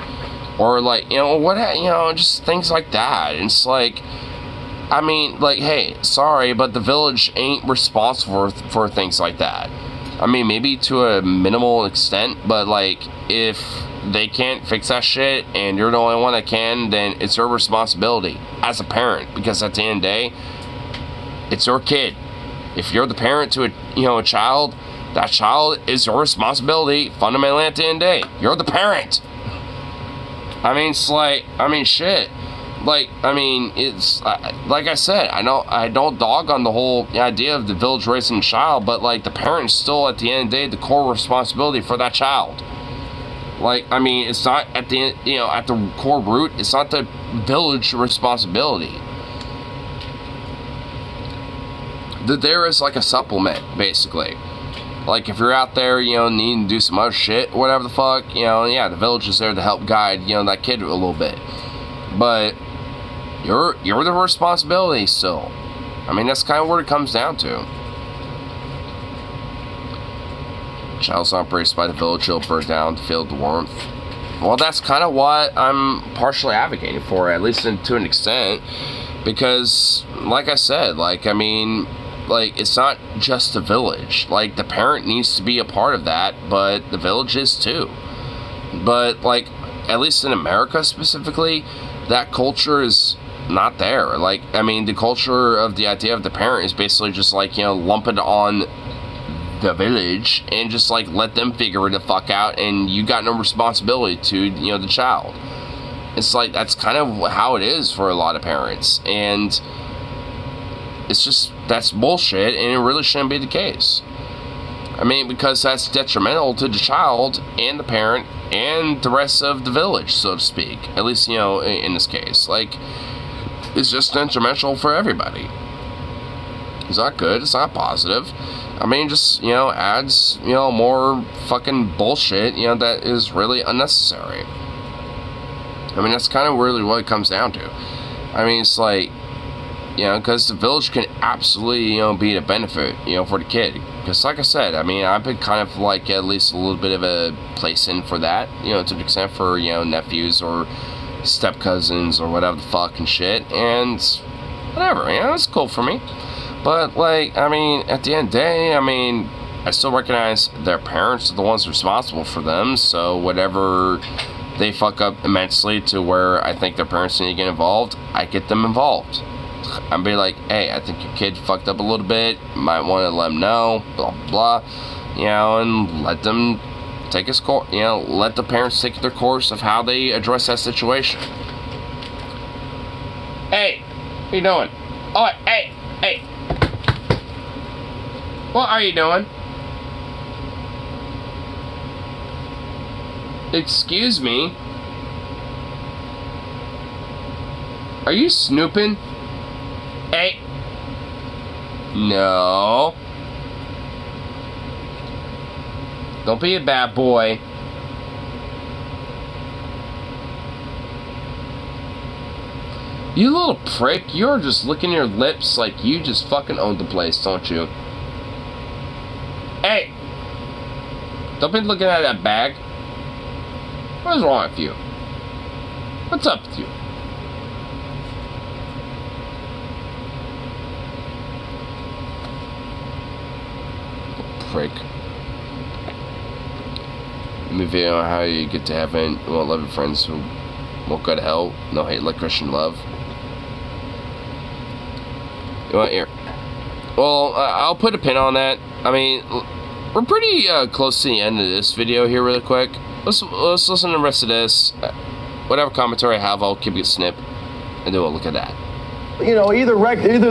Or, like, just things like that. And it's like, I mean, like, hey, sorry, but the village ain't responsible for things like that. I mean, maybe to a minimal extent, but, like, if they can't fix that shit and you're the only one that can, then it's your responsibility as a parent, because at the end of the day, it's your kid. If you're the parent to a child, that child is your responsibility fundamentally at the end of the day. You're the parent. I mean, it's like, I mean, shit. Like, I mean, it's, like I said, I don't dog on the whole idea of the village raising a child, but, like, the parent's still, at the end of the day, the core responsibility for that child. Like, I mean, it's not at the, at the core root, it's not the village responsibility. There is, like, a supplement, basically. Like, if you're out there, needing to do some other shit, whatever the fuck, yeah, the village is there to help guide, that kid a little bit. But you're the responsibility still. I mean, that's kind of what it comes down to. Child's not embraced by the village, he'll burn down to feel the warmth. Well, that's kind of what I'm partially advocating for, at least to an extent. Because, like I said, like, I mean, like, it's not just the village. Like, the parent needs to be a part of that, but the village is too. But, like, at least in America specifically, that culture is not there. Like, I mean, the culture of the idea of the parent is basically just like, lump it on the village and just, like, let them figure it the fuck out, and you got no responsibility to, the child. It's like, that's kind of how it is for a lot of parents, and it's just, that's bullshit, and it really shouldn't be the case. I mean, because that's detrimental to the child and the parent and the rest of the village, so to speak. At least, in this case. Like, it's just detrimental for everybody. It's not good. It's not positive. I mean, just, adds, more fucking bullshit, that is really unnecessary. I mean, that's kind of really what it comes down to. I mean, it's like, because the village can absolutely, be a benefit, for the kid. Because like I said, I mean, I've been kind of like at least a little bit of a place in for that, you know, to an extent for, you know, nephews or step cousins or whatever the fuck and shit, and whatever, you know, it's cool for me. But like, I mean, at the end of the day, I mean, I still recognize their parents are the ones responsible for them, so whatever they fuck up immensely to where I think their parents need to get involved, I get them involved. I'd be like, hey, I think your kid fucked up a little bit, might want to let them know, blah, blah, you know, and let them take his course, you know, let the parents take their course of how they address that situation. Hey, what you doing? Oh, hey, what are you doing? Excuse me? Are you snooping? Hey. No. Don't be a bad boy. You little prick, you're just licking your lips like you just fucking own the place, don't you? Hey! Don't be looking at that bag. What is wrong with you? What's up with you? Prick. Let me video on how you get to heaven. Well, 11 friends who won't go to hell. No hate like Christian love. You want here? Well, I'll put a pin on that. I mean, we're pretty close to the end of this video here really quick. Let's listen to the rest of this. Whatever commentary I have, I'll keep it snip. And then we'll look at that. You know, either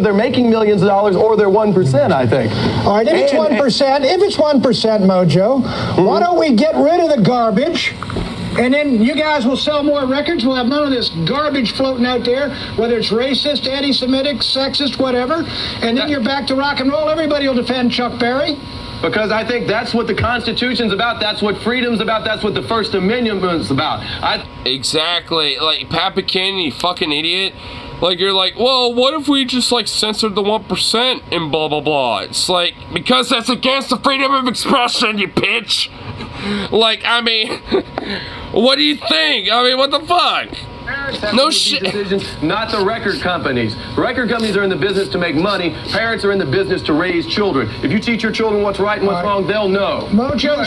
they're making millions of dollars or they're 1%, I think. All right, if it's 1%, Mojo, why don't we get rid of the garbage? And then you guys will sell more records. We'll have none of this garbage floating out there, whether it's racist, anti-Semitic, sexist, whatever. And then you're back to rock and roll. Everybody will defend Chuck Berry. Because I think that's what the Constitution's about. That's what freedom's about. That's what the First Amendment's about. Exactly. Like, Papikin, you fucking idiot. Like, you're like, well, what if we just, like, censored the 1% and blah, blah, blah. It's like, because that's against the freedom of expression, you bitch. Like, I mean, what do you think? I mean, what the fuck? No shit. Decisions, not the record companies. Record companies are in the business to make money. Parents are in the business to raise children. If you teach your children what's right and what's wrong, they'll know. Mojo,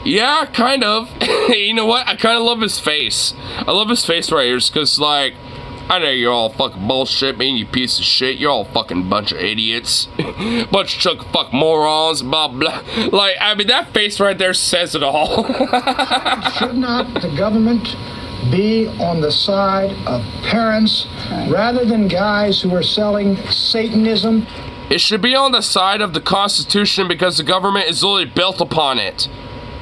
yeah, kind of. You know what? I kind of love his face. I love his face right here because, like, I know you're all fucking bullshit, man, you piece of shit. You're all fucking bunch of idiots. Bunch of chuck fuck morons, blah, blah. Like, I mean, that face right there says it all. should not the government be on the side of parents rather than guys who are selling Satanism? It should be on the side of the Constitution because the government is literally built upon it.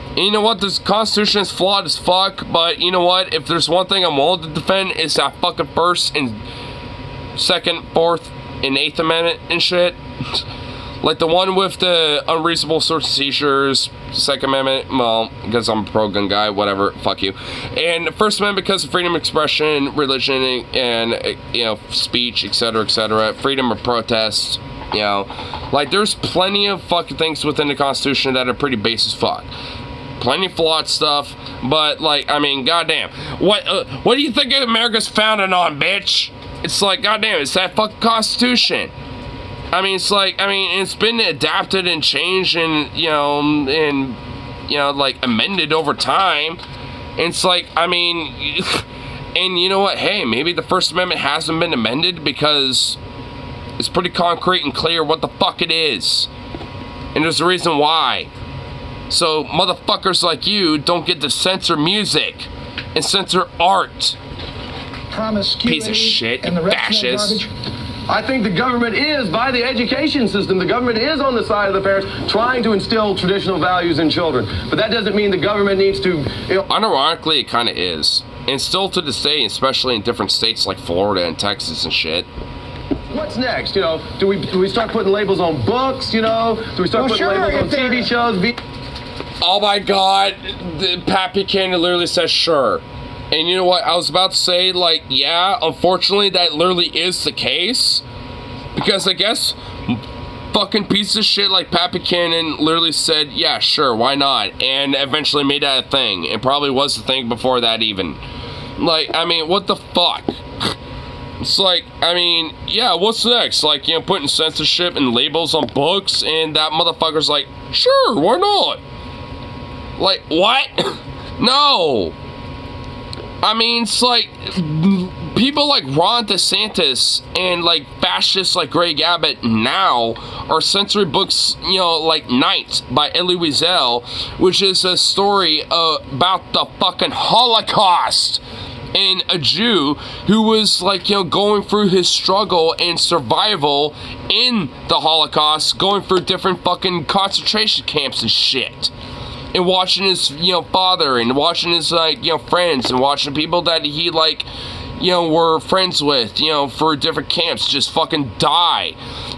And you know what? This Constitution is flawed as fuck, but you know what? If there's one thing I'm willing to defend, it's that fucking First and Second, Fourth, and Eighth Amendment and shit. Like the one with the unreasonable search and seizures, Second Amendment, well, because I'm a pro-gun guy, whatever, fuck you. And the First Amendment because of freedom of expression, religion, and you know, speech, etc., freedom of protest, you know. Like, there's plenty of fucking things within the Constitution that are pretty base as fuck. Plenty of flawed stuff, but, like, I mean, goddamn. What do you think America's founded on, bitch? It's like, goddamn, it's that fucking Constitution. I mean, it's like, I mean, it's been adapted and changed and, you know, like, amended over time. And it's like, I mean, and you know what? Hey, maybe the First Amendment hasn't been amended because it's pretty concrete and clear what the fuck it is. And there's a reason why. So motherfuckers like you don't get to censor music and censor art. Piece of shit, and the fascist. I think the government is, by the education system, the government is on the side of the parents trying to instill traditional values in children. But that doesn't mean the government needs to, you know. Unironically, it kind of is. And still to this day, especially in different states like Florida and Texas and shit. What's next? You know, do we start putting labels on books, you know? Do we start putting labels on TV shows? Oh my god, Pappy Cannon literally says sure. And you know what, I was about to say, like, yeah, unfortunately that literally is the case. Because I guess fucking piece of shit like Pat Buchanan literally said, yeah, sure, why not? And eventually made that a thing. It probably was a thing before that even. Like, I mean, what the fuck? It's like, I mean, yeah, what's next? Like, you know, putting censorship and labels on books, and that motherfucker's like, sure, why not? Like, what? No. I mean, it's like, people like Ron DeSantis and like fascists like Greg Abbott now are censoring books, you know, like Night by Elie Wiesel, which is a story about the fucking Holocaust. And a Jew who was like, you know, going through his struggle and survival in the Holocaust, going through different fucking concentration camps and shit. And watching his, you know, father and watching his, like, you know, friends and watching people that he, like, you know, were friends with, you know, for different camps just fucking die.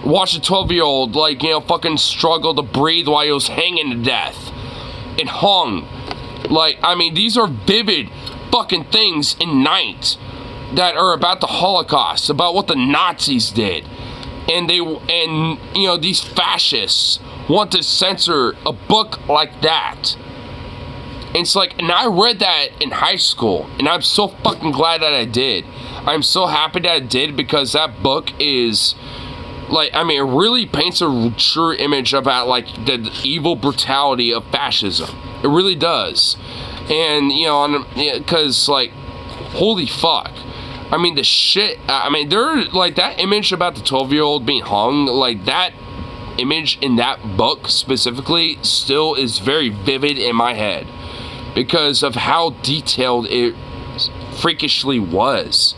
Watch a 12-year-old, like, you know, fucking struggle to breathe while he was hanging to death. And hung. Like, I mean, these are vivid fucking things in Night that are about the Holocaust, about what the Nazis did. And you know, these fascists want to censor a book like that. And it's like, and I read that in high school, and I'm so fucking glad that I did. I'm so happy that I did, because that book is, like, I mean, it really paints a true image about, like, the evil brutality of fascism. It really does. And, you know, because, like, holy fuck. I mean, the shit, I mean, there, like, that image about the 12-year-old being hung, like, that image in that book specifically still is very vivid in my head because of how detailed it freakishly was.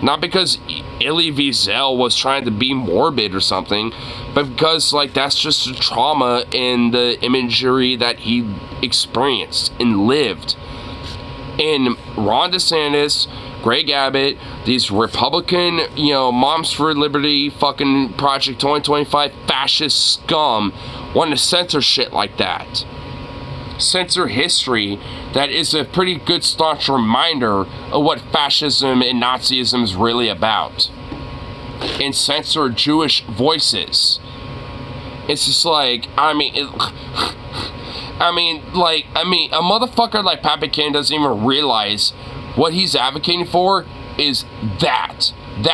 Not because Elie Wiesel was trying to be morbid or something, but because, like, that's just the trauma and the imagery that he experienced and lived. And Ron DeSantis, Greg Abbott, these Republican, you know, Moms for Liberty, fucking Project 2025 fascist scum want to censor shit like that. Censor history that is a pretty good staunch reminder of what fascism and Nazism is really about. And censor Jewish voices. It's just like, I mean, a motherfucker like Pat Buchanan doesn't even realize what he's advocating for is that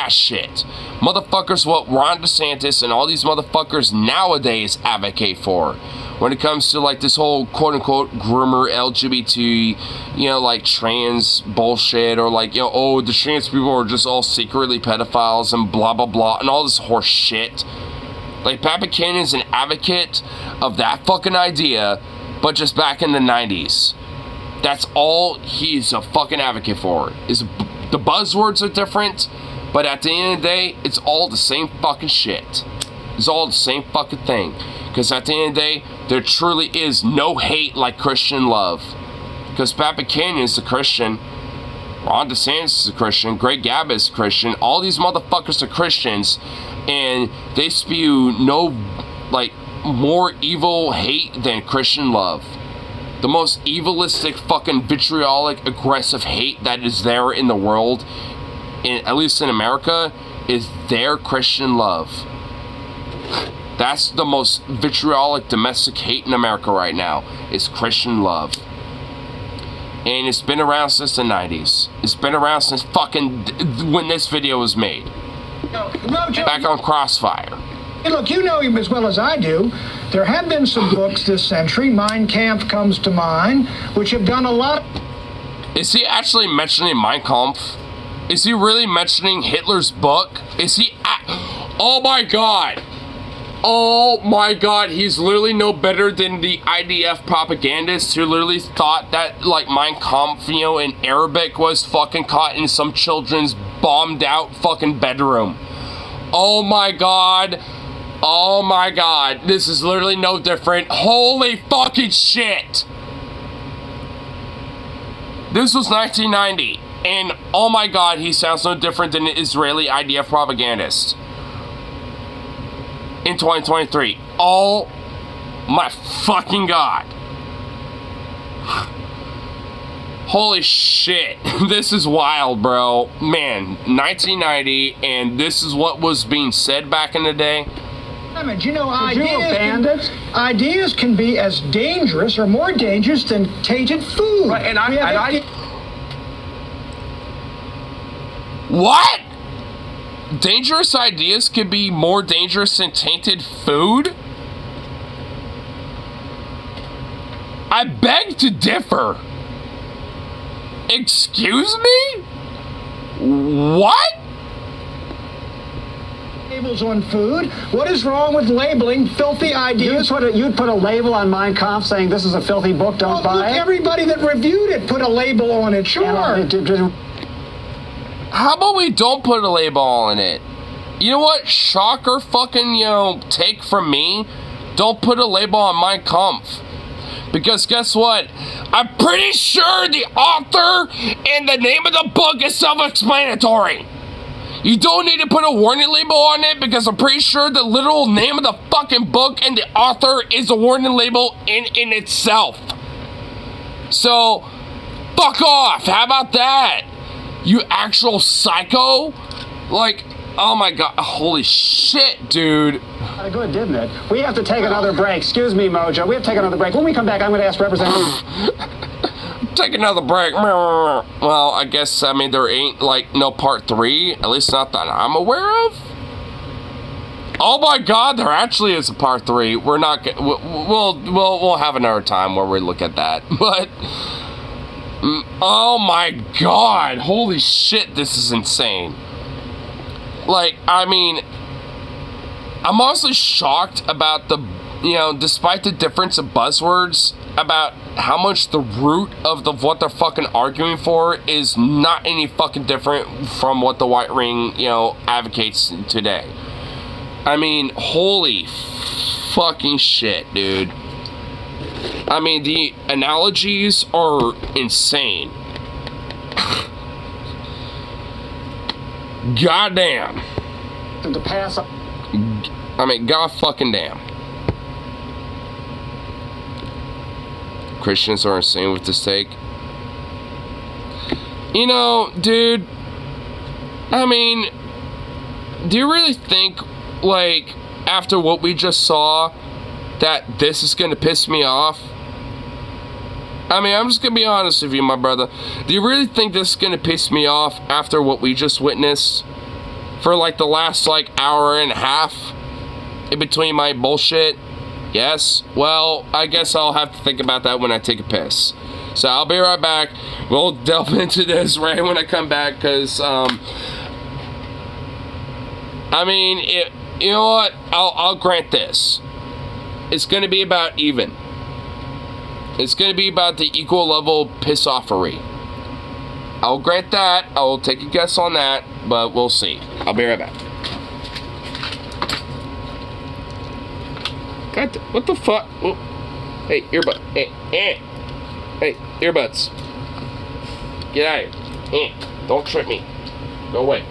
shit. Motherfuckers, what Ron DeSantis and all these motherfuckers nowadays advocate for. When it comes to, like, this whole quote-unquote groomer LGBT, you know, like, trans bullshit, or, like, you know, oh, the trans people are just all secretly pedophiles and blah, blah, blah, and all this horse shit. Like, Pat Buchanan is an advocate of that fucking idea, but just back in the 90s. That's all he's a fucking advocate for. The buzzwords are different, but at the end of the day, it's all the same fucking shit. It's all the same fucking thing. Because at the end of the day, there truly is no hate like Christian love. Because Pat Buchanan is a Christian, Ron DeSantis is a Christian, Greg Abbott is a Christian, all these motherfuckers are Christians, and they spew no, like, more evil hate than Christian love. The most evilistic, fucking vitriolic, aggressive hate that is there in the world, at least in America, is their Christian love. That's the most vitriolic domestic hate in America right now, is Christian love. And it's been around since the 90s. It's been around since fucking when this video was made. Back on Crossfire. Hey, look, you know him as well as I do. There have been some books this century, Mein Kampf comes to mind, which have done a lot. Is he actually mentioning Mein Kampf? Is he really mentioning Hitler's book? Is he... Oh my god! Oh my god, he's literally no better than the IDF propagandists who literally thought that, like, Mein Kampf, you know, in Arabic was fucking caught in some children's bombed out fucking bedroom. Oh my god. Oh my god. This is literally no different. Holy fucking shit. This was 1990. And oh my god, he sounds no different than an Israeli IDF propagandist. In 2023. Oh my fucking god. Holy shit. This is wild, bro. Man, 1990, and this is what was being said back in the day. You know, bandits? Ideas can be as dangerous or more dangerous than tainted food. Right, and What? Dangerous ideas could be more dangerous than tainted food? I beg to differ. Excuse me? What? Labels on food. What is wrong with labeling filthy ideas? You'd put a label on Mein Kampf saying this is a filthy book, don't buy it? Everybody that reviewed it put a label on it, sure. How about we don't put a label on it? You know what? Shocker fucking, take from me. Don't put a label on Mein Kampf. Because guess what? I'm pretty sure the author and the name of the book is self-explanatory. You don't need to put a warning label on it because I'm pretty sure the literal name of the fucking book and the author is a warning label in itself. So, fuck off. How about that? You actual psycho? Like, oh my god. Holy shit, dude. Good, didn't it? We have to take another break. Excuse me, Mojo. We have to take another break. When we come back, I'm going to ask Representative... Take another break. Well, I guess, there ain't, no part 3. At least not that I'm aware of. Oh my god, there actually is a part 3. We're not... We'll have another time where we look at that. But... oh my god. Holy shit, this is insane. I'm honestly shocked about the, despite the difference of buzzwords, about how much the root of what they're fucking arguing for is not any fucking different from what the White Ring, advocates today. Holy fucking shit, dude. The analogies are insane. Goddamn. To pass up. God fucking damn. Christians are insane with this take. Dude. Do you really think, after what we just saw, that this is gonna piss me off? I'm just gonna be honest with you, my brother. Do you really think this is gonna piss me off after what we just witnessed? For the last hour and a half in between my bullshit? Yes? Well, I guess I'll have to think about that when I take a piss. So I'll be right back. We'll delve into this right when I come back, because, you know what? I'll grant this. It's gonna be about even. It's gonna be about the equal level piss-offery. I'll grant that. I'll take a guess on that, but we'll see. I'll be right back. God, what the fuck? Oh. Hey, earbud. Hey, earbuds. Get out of here. Don't trip me. Go away.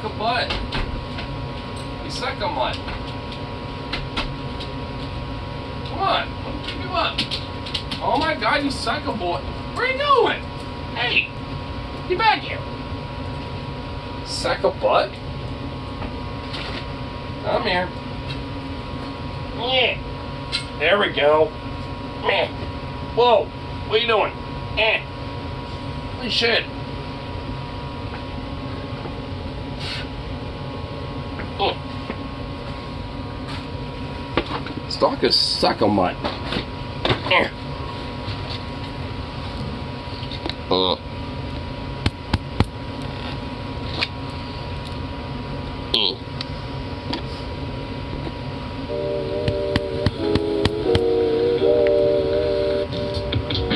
suck a butt. You suck a mutt. Come on, pick him up. Oh my God, you suck a boy. Where are you going? Hey, get back here. Suck a butt? Come here. Yeah. There we go. Meh. Whoa, what are you doing? Holy shit. Stalk a suck a mutt.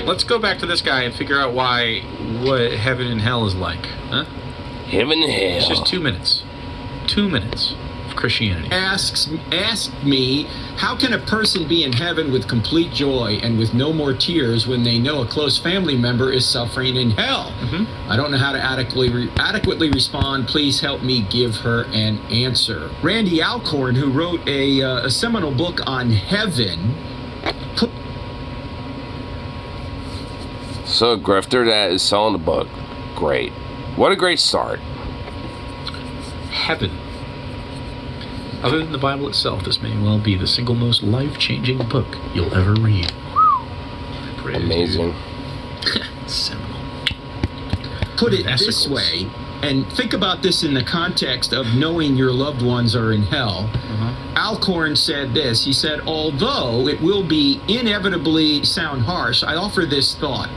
Let's go back to this guy and figure out what heaven and hell is like, huh? Heaven and hell. It's just 2 minutes. 2 minutes of Christianity. Asked me, how can a person be in heaven with complete joy and with no more tears when they know a close family member is suffering in hell? Mm-hmm. I don't know how to adequately respond. Please help me give her an answer. Randy Alcorn, who wrote a seminal book on heaven, So a grifter that is selling the book. Great. What a great start. Heaven. Other than the Bible itself, this may well be the single most life-changing book you'll ever read. Praise Amazing. Seminal. put it Vesicles. this way, and think about this in the context of knowing your loved ones are in hell. Alcorn said this. He said, although it will be inevitably sound harsh, I offer this thought.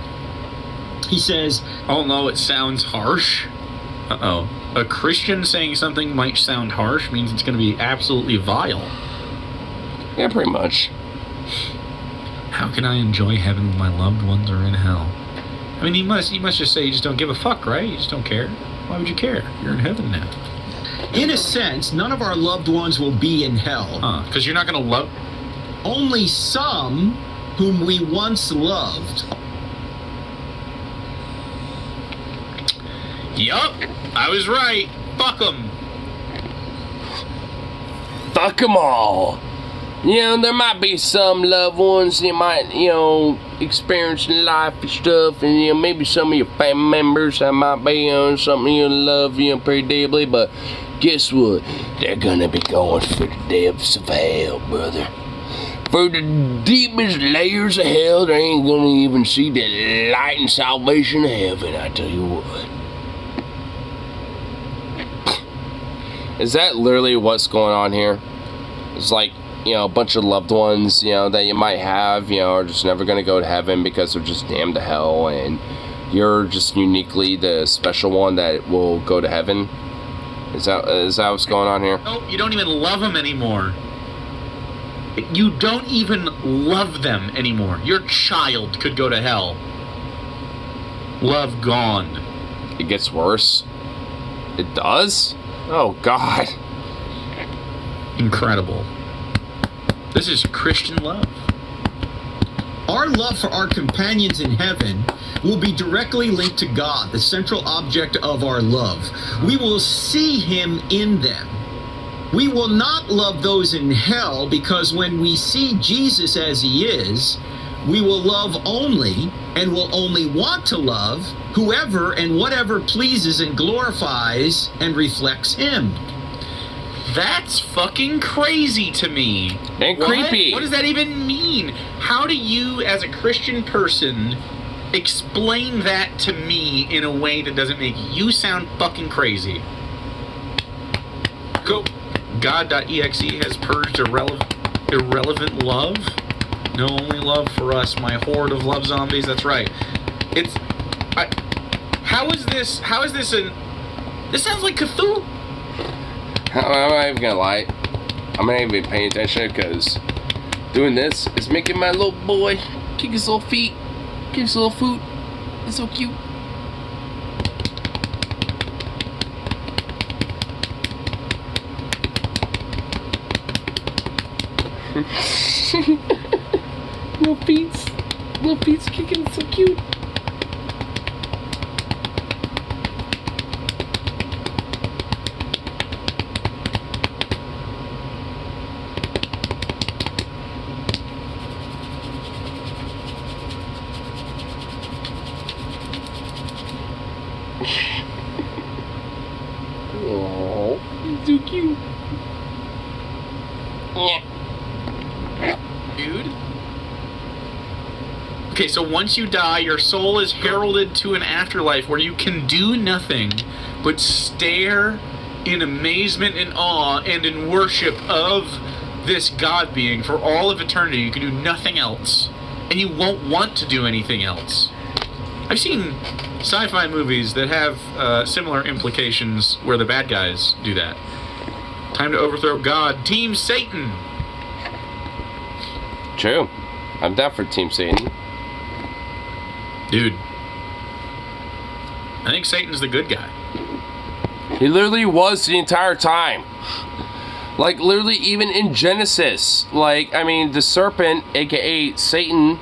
He says, Although it sounds harsh. Uh-oh. A Christian saying something might sound harsh means it's going to be absolutely vile. Yeah, pretty much. How can I enjoy heaven when my loved ones are in hell? I mean, you must just say you just don't give a fuck, right? You just don't care. Why would you care? You're in heaven now. in a sense, none of our loved ones will be in hell. Because you're not going to love... Only some whom we once loved. Yup, I was right. Fuck them. Fuck them all. You know, there might be some loved ones that might, you know, experience life and stuff, and, you know, maybe some of your family members that might be on something you love, you know, pretty deeply, but guess what? They're gonna be going for the depths of hell, brother. For the deepest layers of hell, they ain't gonna even see the light and salvation of heaven, I tell you what. Is that literally what's going on here? It's like, you know, a bunch of loved ones, you know, that you might have, you know, are just never going to go to heaven because they're just damned to hell, and you're just uniquely the special one that will go to heaven? Is that what's going on here? No, you don't even love them anymore. You don't even love them anymore. Your child could go to hell. Love gone. It gets worse? It does? Oh, God. Incredible. This is Christian love. Our love for our companions in heaven will be directly linked to God, the central object of our love. We will see Him in them. We will not love those in hell because when we see Jesus as He is, we will love only and will only want to love whoever and whatever pleases and glorifies and reflects Him. That's fucking crazy to me. And creepy. What does that even mean? How do you, as a Christian person, explain that to me in a way that doesn't make you sound fucking crazy? Go. God.exe has purged irrelevant love. No, only love for us, my horde of love zombies. That's right. How is this this sounds like Cthulhu. I'm not even gonna lie. I'm not even paying attention because doing this is making my little boy kick his little feet, kick his little foot. It's so cute. Little feet's kicking, it's so cute. Okay, so once you die, your soul is heralded to an afterlife where you can do nothing but stare in amazement and awe and in worship of this God being for all of eternity. You can do nothing else, and you won't want to do anything else. I've seen sci-fi movies that have similar implications where the bad guys do that. Time to overthrow God. Team Satan. True. I'm down for Team Satan. Dude. I think Satan's the good guy. He literally was the entire time. Like, literally, even in Genesis. Like, I mean, the serpent, aka Satan,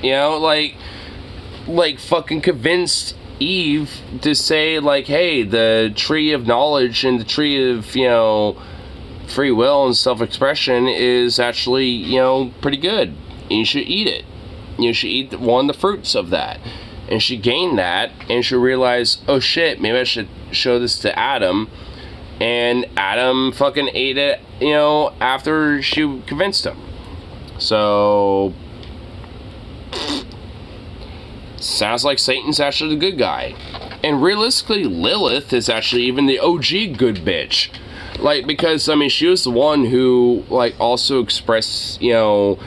you know, like fucking convinced Eve to say, like, hey, the tree of knowledge and the tree of, you know, free will and self-expression is actually, you know, pretty good. And you should eat it. You should eat one of the fruits of that. And she gained that, and she realized, oh shit, maybe I should show this to Adam. And Adam fucking ate it, you know, after she convinced him. So sounds like Satan's actually the good guy. And realistically, Lilith is actually even the OG good bitch. Like, because, I mean, she was the one who, like, also expressed, you know,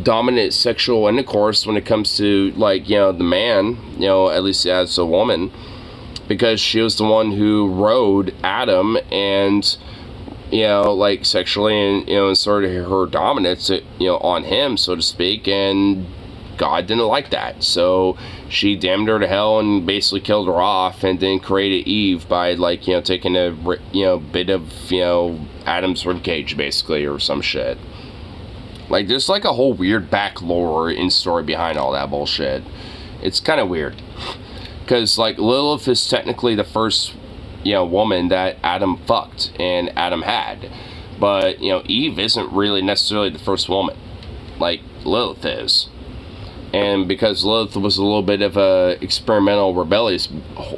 dominant sexual intercourse when it comes to, like, you know, the man, you know, at least as a woman. Because she was the one who rode Adam and, you know, like, sexually and, you know, inserted her dominance, you know, on him, so to speak, and God didn't like that. So she damned her to hell and basically killed her off, and then created Eve by, like, you know, taking a, you know, bit of, you know, Adam's ribcage, basically, or some shit. Like, there's, like, a whole weird back lore and story behind all that bullshit. It's kind of weird. Because, like, Lilith is technically the first, you know, woman that Adam fucked and Adam had. But, you know, Eve isn't really necessarily the first woman. Like, Lilith is. And because Lilith was a little bit of a experimental, rebellious,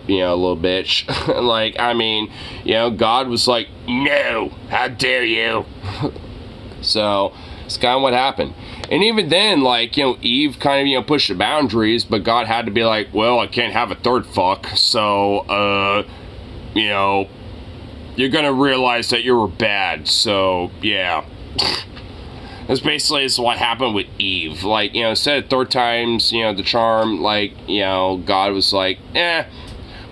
you know, little bitch. Like, I mean, you know, God was like, no, how dare you? So, it's kind of what happened. And even then, like, you know, Eve kind of, you know, pushed the boundaries, but God had to be like, well, I can't have a third fuck, so, you know, you're gonna realize that you were bad, so, yeah. That's basically what happened with Eve. Like, you know, instead of third times, you know, the charm, like, you know, God was like,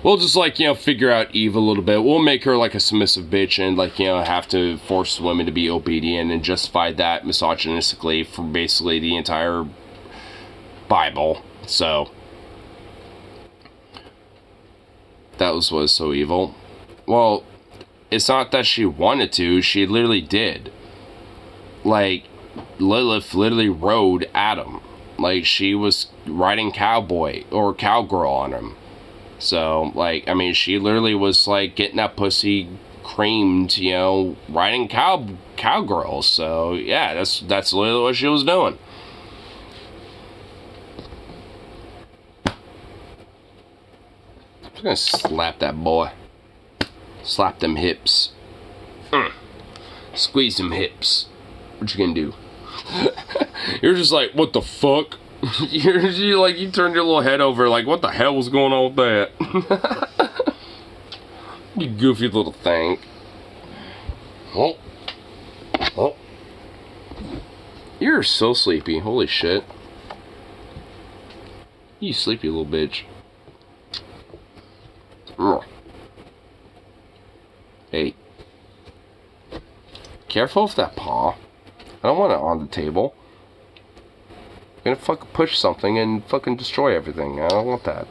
we'll just, like, you know, figure out Eve a little bit. We'll make her, like, a submissive bitch and, like, you know, have to force women to be obedient and justify that misogynistically for basically the entire Bible. So, that was what was so evil. Well, it's not that she wanted to. She literally did. Like, Lilith literally rode Adam. Like, she was riding cowboy or cowgirl on him. So, like, I mean, she literally was, like, getting that pussy creamed, you know, riding cowgirls. So, yeah, that's literally what she was doing. I'm just gonna slap that boy. Slap them hips. Squeeze them hips. What you gonna do? You're just like, what the fuck? you're like, you turned your little head over, like, what the hell was going on with that? You goofy little thing. Oh. You're so sleepy. Holy shit. You sleepy little bitch. Hey. Careful with that paw. I don't want it on the table. I'm gonna fucking push something and fucking destroy everything. I don't want that.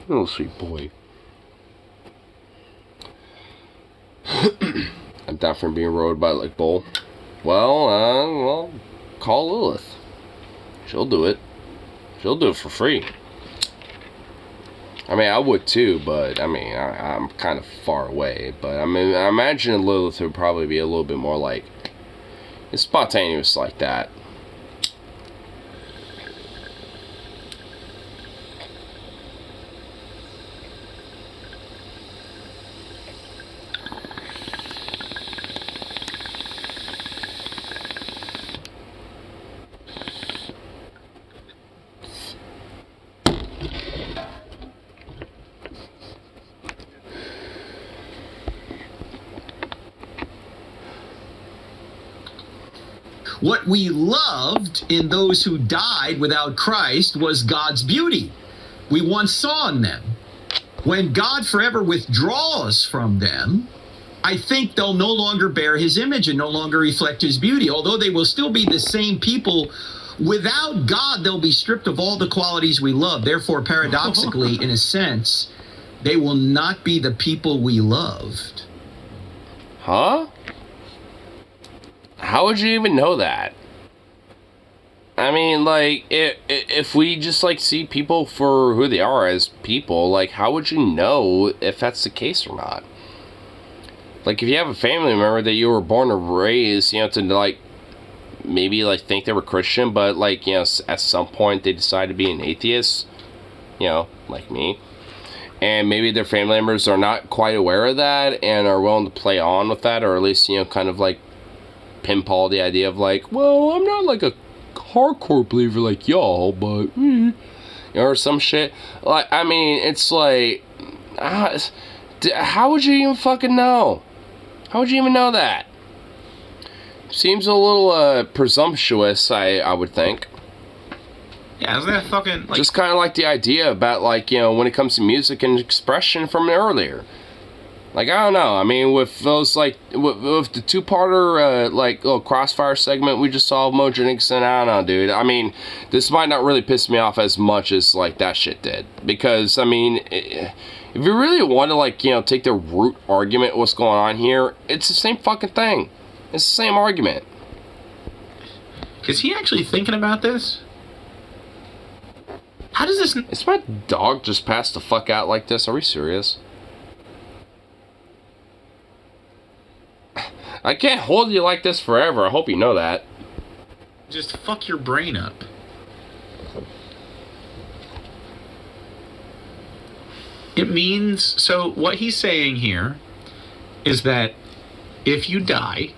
Little sweet boy. I'm down for being rode by like bull. Well, call Lilith. She'll do it. She'll do it for free. I mean, I would too, but I mean, I'm kind of far away. But I mean, I imagine Lilith would probably be a little bit more like, it's spontaneous like that. What we loved in those who died without Christ was God's beauty. We once saw in them. When God forever withdraws from them, I think they'll no longer bear his image and no longer reflect his beauty. Although they will still be the same people, without God, they'll be stripped of all the qualities we love. Therefore, paradoxically, in a sense, they will not be the people we loved. Huh? How would you even know that? I mean, like, if we just, like, see people for who they are as people, like, how would you know if that's the case or not? Like, if you have a family member that you were born or raised, you know, to, like, maybe, like, think they were Christian, but, like, you know, at some point they decide to be an atheist, you know, like me, and maybe their family members are not quite aware of that and are willing to play on with that, or at least, you know, kind of, like, pinball the idea of, like, well, I'm not, like, a hardcore believer like y'all, but you know, or some shit. Like, I mean, it's like, how would you even fucking know? How would you even know that? Seems a little presumptuous, I would think. Yeah, isn't that fucking like, just kind of like the idea about, like, you know, when it comes to music and expression from earlier. Like, I don't know. I mean, with those, like, with the two-parter, like, little crossfire segment we just saw of Mojo Nixon, I don't know, dude. I mean, this might not really piss me off as much as, like, that shit did. Because, I mean, if you really want to, like, you know, take the root argument of what's going on here, it's the same fucking thing. It's the same argument. Is he actually thinking about this? How does this... Is my dog just passed the fuck out like this? Are we serious? I can't hold you like this forever. I hope you know that. Just fuck your brain up. It means... So what he's saying here is that if you die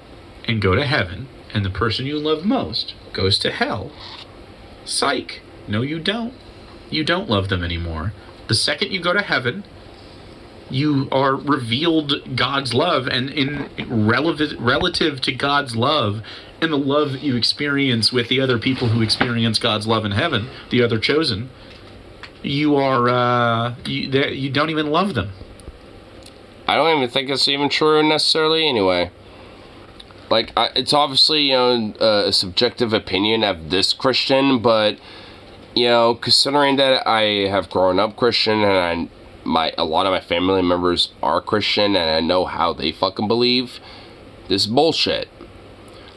and go to heaven and the person you love most goes to hell, psych. No, you don't. You don't love them anymore. The second you go to heaven, you are revealed God's love, and in relative to God's love and the love that you experience with the other people who experience God's love in heaven, the other chosen, you are you don't even love them. I don't even think it's even true necessarily anyway. Like, it's obviously, you know, a subjective opinion of this Christian, but, you know, considering that I have grown up Christian and a lot of my family members are Christian and I know how they fucking believe, this is bullshit.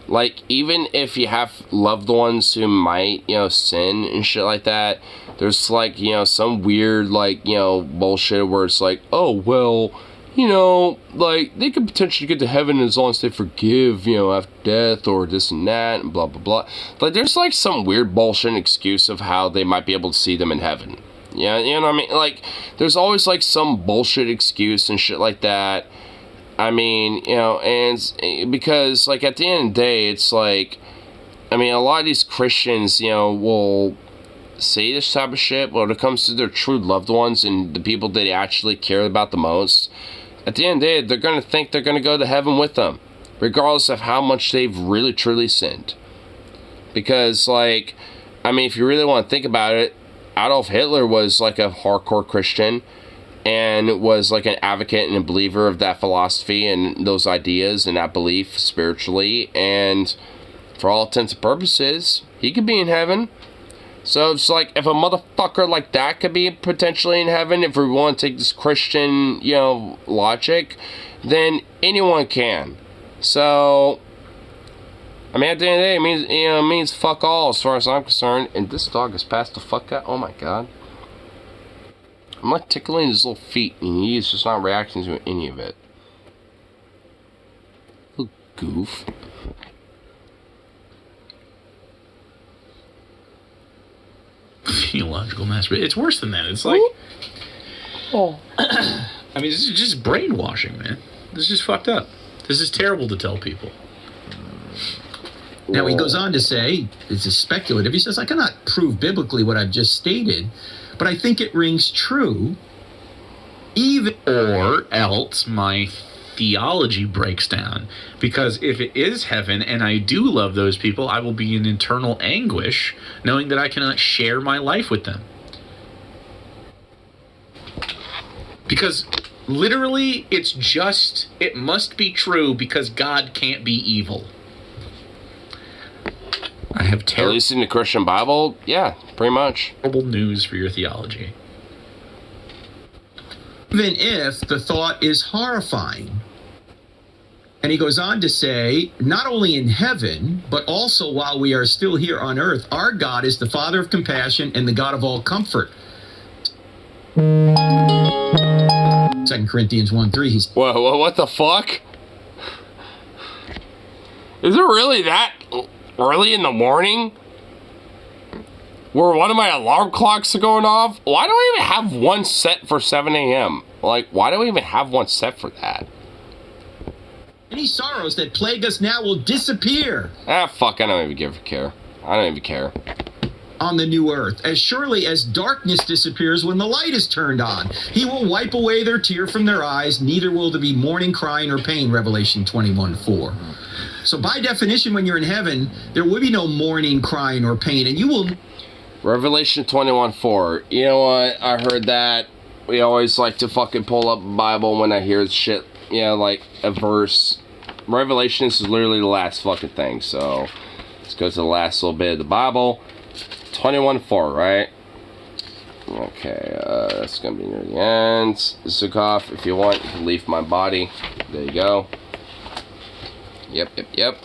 Like, even if you have loved ones who might, you know, sin and shit like that, there's, like, you know, some weird, like, you know, bullshit where it's like, oh, well, you know, like, they could potentially get to heaven as long as they forgive, you know, after death or this and that and blah, blah, blah. Like, there's, like, some weird bullshit excuse of how they might be able to see them in heaven. Yeah, you know what I mean? Like, there's always, like, some bullshit excuse and shit like that. I mean, you know, and because, like, at the end of the day, it's like, I mean, a lot of these Christians, you know, will say this type of shit, but when it comes to their true loved ones and the people that they actually care about the most, at the end of the day, they're going to think they're going to go to heaven with them, regardless of how much they've really, truly sinned. Because, like, I mean, if you really want to think about it, Adolf Hitler was, like, a hardcore Christian and was, like, an advocate and a believer of that philosophy and those ideas and that belief spiritually, and for all intents and purposes, he could be in heaven. So it's like, if a motherfucker like that could be potentially in heaven, if we want to take this Christian, you know, logic, then anyone can. So, I mean, at the end of the day, it means, you know, it means fuck all as far as I'm concerned. And this dog has passed the fuck out. Oh my god. I'm like tickling his little feet, and he's just not reacting to any of it. Little goof. Theological masturbation. It's worse than that. It's like, oh, I mean, this is just brainwashing, man. This is just fucked up. This is terrible to tell people. Now, he goes on to say, this is speculative, he says, I cannot prove biblically what I've just stated, but I think it rings true, even or else my theology breaks down. Because if it is heaven and I do love those people, I will be in internal anguish knowing that I cannot share my life with them. Because literally, it must be true because God can't be evil. I have At least in the Christian Bible, yeah, pretty much. Terrible news for your theology. Even if the thought is horrifying. And he goes on to say, not only in heaven, but also while we are still here on earth, our God is the Father of compassion and the God of all comfort. 2 Corinthians 1:3. He's Whoa, what the fuck? Is it really that early in the morning? Where one of my alarm clocks are going off? Why do I even have one set for 7 a.m.? Like, why do I even have one set for that? any sorrows that plague us now will disappear. Ah, fuck, I don't even care. I don't even care. On the new earth, as surely as darkness disappears when the light is turned on. He will wipe away their tear from their eyes, neither will there be mourning, crying, or pain, Revelation 21:4. So by definition, when you're in heaven, there will be no mourning, crying, or pain, and you will... Revelation 21:4. You know what? I heard that. We always like to fucking pull up the Bible when I hear shit, you know, like a verse. Revelation is literally the last fucking thing, so let's go to the last little bit of the Bible. 21:4, right? Okay, that's gonna be near the end. Zukov, if you want, you can leave my body. There you go. Yep.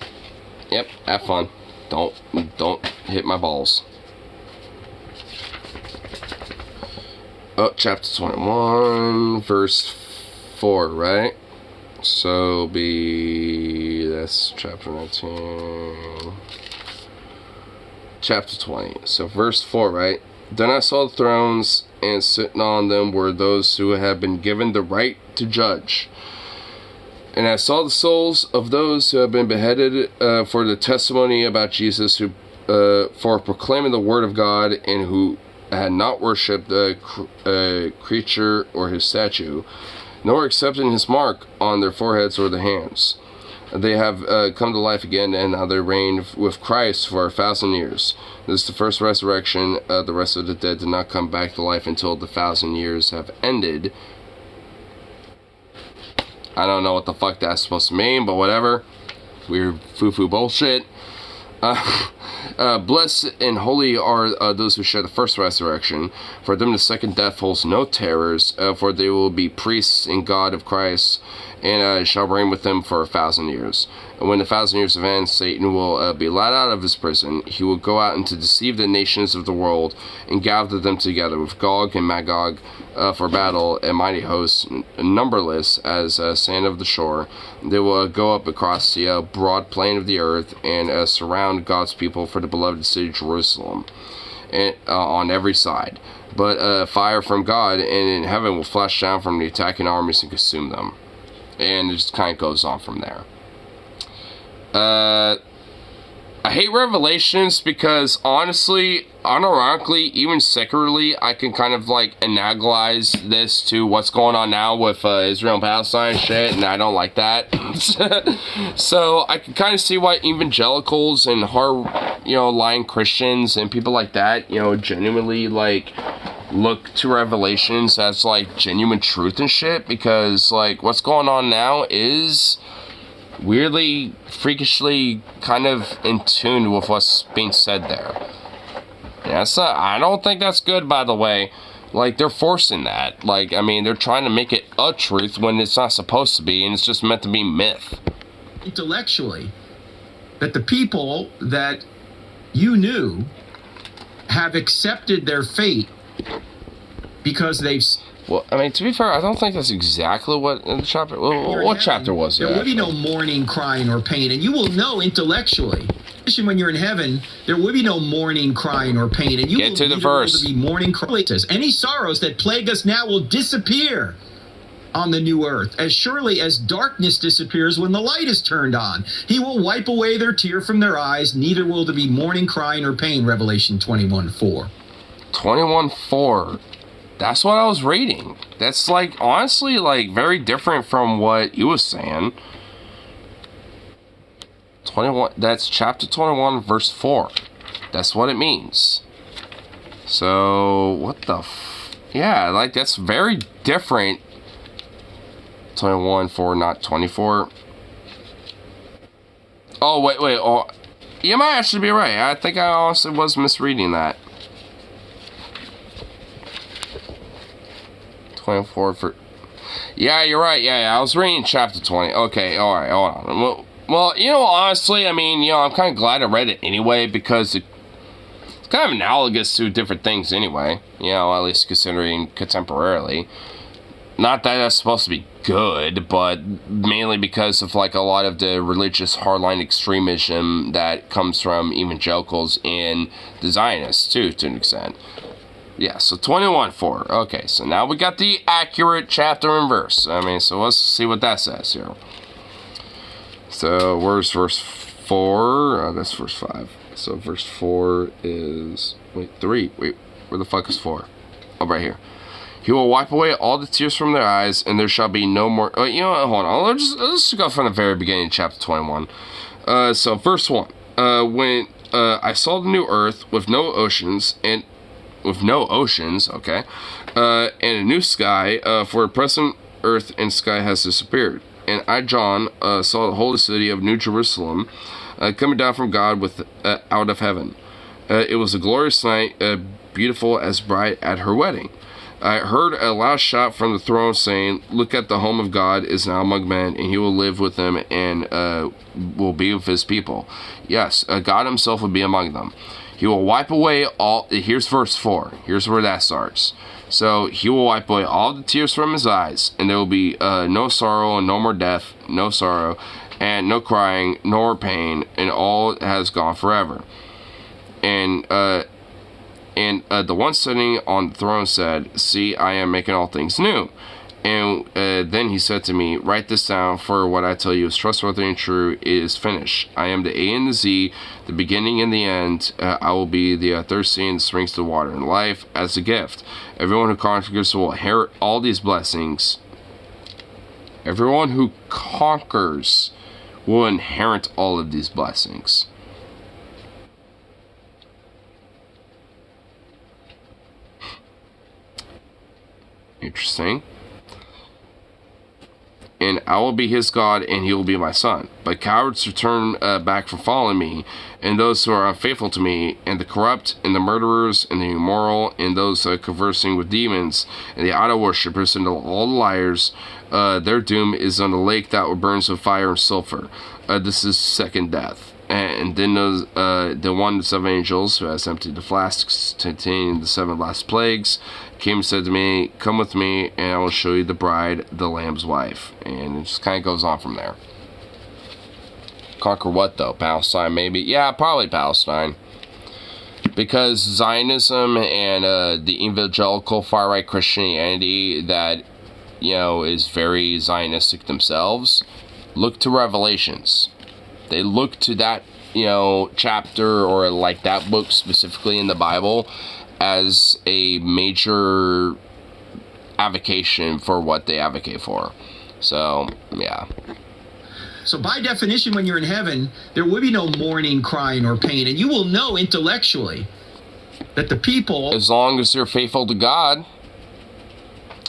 Have fun. Don't hit my balls. Oh, chapter 21, verse 4, right? So that's chapter 19. Chapter 20. So verse 4, right? Then I saw the thrones, and sitting on them were those who had been given the right to judge. And I saw the souls of those who had been beheaded for the testimony about Jesus, who for proclaiming the word of God, and who had not worshipped a creature or his statue, nor accepted his mark on their foreheads or their hands. They have come to life again, and now they reign with Christ for 1,000 years. This is the first resurrection. The rest of the dead did not come back to life until the 1,000 years have ended. I don't know what the fuck that's supposed to mean, but whatever. Weird foo-foo bullshit. Blessed and holy are those who share the first resurrection. For them the second death holds no terrors, for they will be priests in God of Christ, and shall reign with them for 1,000 years. And when the 1,000 years have ended, Satan will be let out of his prison. He will go out and to deceive the nations of the world, and gather them together with Gog and Magog for battle, and mighty hosts, numberless as sand of the shore. They will go up across the broad plain of the earth, and surround God's people for the beloved city Jerusalem, and on every side. But fire from God and in heaven will flash down from the attacking armies and consume them. And it just kind of goes on from there. I hate Revelations because, honestly, unironically, even secularly, I can kind of like analogize this to what's going on now with Israel and Palestine and shit, and I don't like that. So I can kind of see why evangelicals and lying Christians and people like that, genuinely like look to Revelations as like genuine truth and shit, because like what's going on now is weirdly, freakishly kind of in tune with what's being said there. Yeah, I don't think that's good, by the way. Like, they're forcing that. Like, I mean, they're trying to make it a truth when it's not supposed to be, and it's just meant to be myth. Intellectually, that the people that you knew have accepted their fate because they've... Well, I mean, to be fair, I don't think that's exactly what the chapter... What chapter was it? There will be no mourning, crying, or pain, and you will know intellectually. When you're in heaven, there will be no mourning, crying, or pain, and you Get to the verse. Will be mourning, crying. Any sorrows that plague us now will disappear on the new earth, as surely as darkness disappears when the light is turned on. He will wipe away their tear from their eyes, neither will there be mourning, crying, or pain, Revelation 21:4. 21:4. That's what I was reading. That's like, honestly, like very different from what you was saying. 21, that's chapter 21, verse 4. That's what it means. So, what the yeah, like that's very different. 21, 4, not 24. Oh, wait, oh, you might actually be right. I think I honestly was misreading that. 24 for... Yeah, you're right. Yeah, I was reading chapter 20. Okay, alright, hold on. Well, you know, honestly, I mean, you know, I'm kind of glad I read it anyway, because it's kind of analogous to different things anyway. You know, at least considering contemporarily. Not that that's supposed to be good, but mainly because of, like, a lot of the religious hardline extremism that comes from evangelicals and the Zionists, too, to an extent. Yeah, so 21:4. Okay, so now we got the accurate chapter and verse. I mean, so let's see what that says here. So, where's verse 4? Oh, that's verse 5. So, verse 4 is... Wait, 3. Wait, where the fuck is 4? Oh, right here. He will wipe away all the tears from their eyes, and there shall be no more... Oh, you know what? Hold on. Let's go from the very beginning of chapter 21. So, verse 1. When I saw the new earth with no oceans, okay, and a new sky, for the present earth and sky has disappeared. And I, John, saw the holy city of New Jerusalem coming down from God out of heaven. It was a glorious night, beautiful as bride at her wedding. I heard a loud shout from the throne saying, "Look at the home of God is now among men, and he will live with them and will be with his people." Yes, God himself will be among them. He will wipe away all... Here's verse 4. Here's where that starts. So, he will wipe away all the tears from his eyes, and there will be no sorrow, and no more death, no sorrow, and no crying, nor pain, and all has gone forever. And the one sitting on the throne said, "See, I am making all things new." And then he said to me, "Write this down, for what I tell you is trustworthy and true. It is finished. I am the A and the Z, the beginning and the end. I will be the thirsty and the springs to water and life as a gift. Everyone who conquers will inherit all these blessings." Everyone who conquers will inherit all of these blessings. Interesting. "And I will be his God, and he will be my son. But cowards return back from following me, and those who are unfaithful to me, and the corrupt, and the murderers, and the immoral, and those conversing with demons, and the idol worshippers, and all the liars, their doom is on the lake that burns with fire and sulfur. This is second death." And then the one of the 7 angels who has emptied the flasks containing the 7 last plagues came and said to me, "Come with me, and I will show you the bride, the Lamb's wife." And it just kind of goes on from there. Conquer what, though? Palestine, maybe? Yeah, probably Palestine. Because Zionism and the evangelical far-right Christianity that, you know, is very Zionistic themselves, look to Revelations. They look to that, you know, chapter or like that book specifically in the Bible as a major avocation for what they advocate for. So, yeah. So by definition, when you're in heaven, there will be no mourning, crying, or pain. And you will know intellectually that the people... As long as you're faithful to God.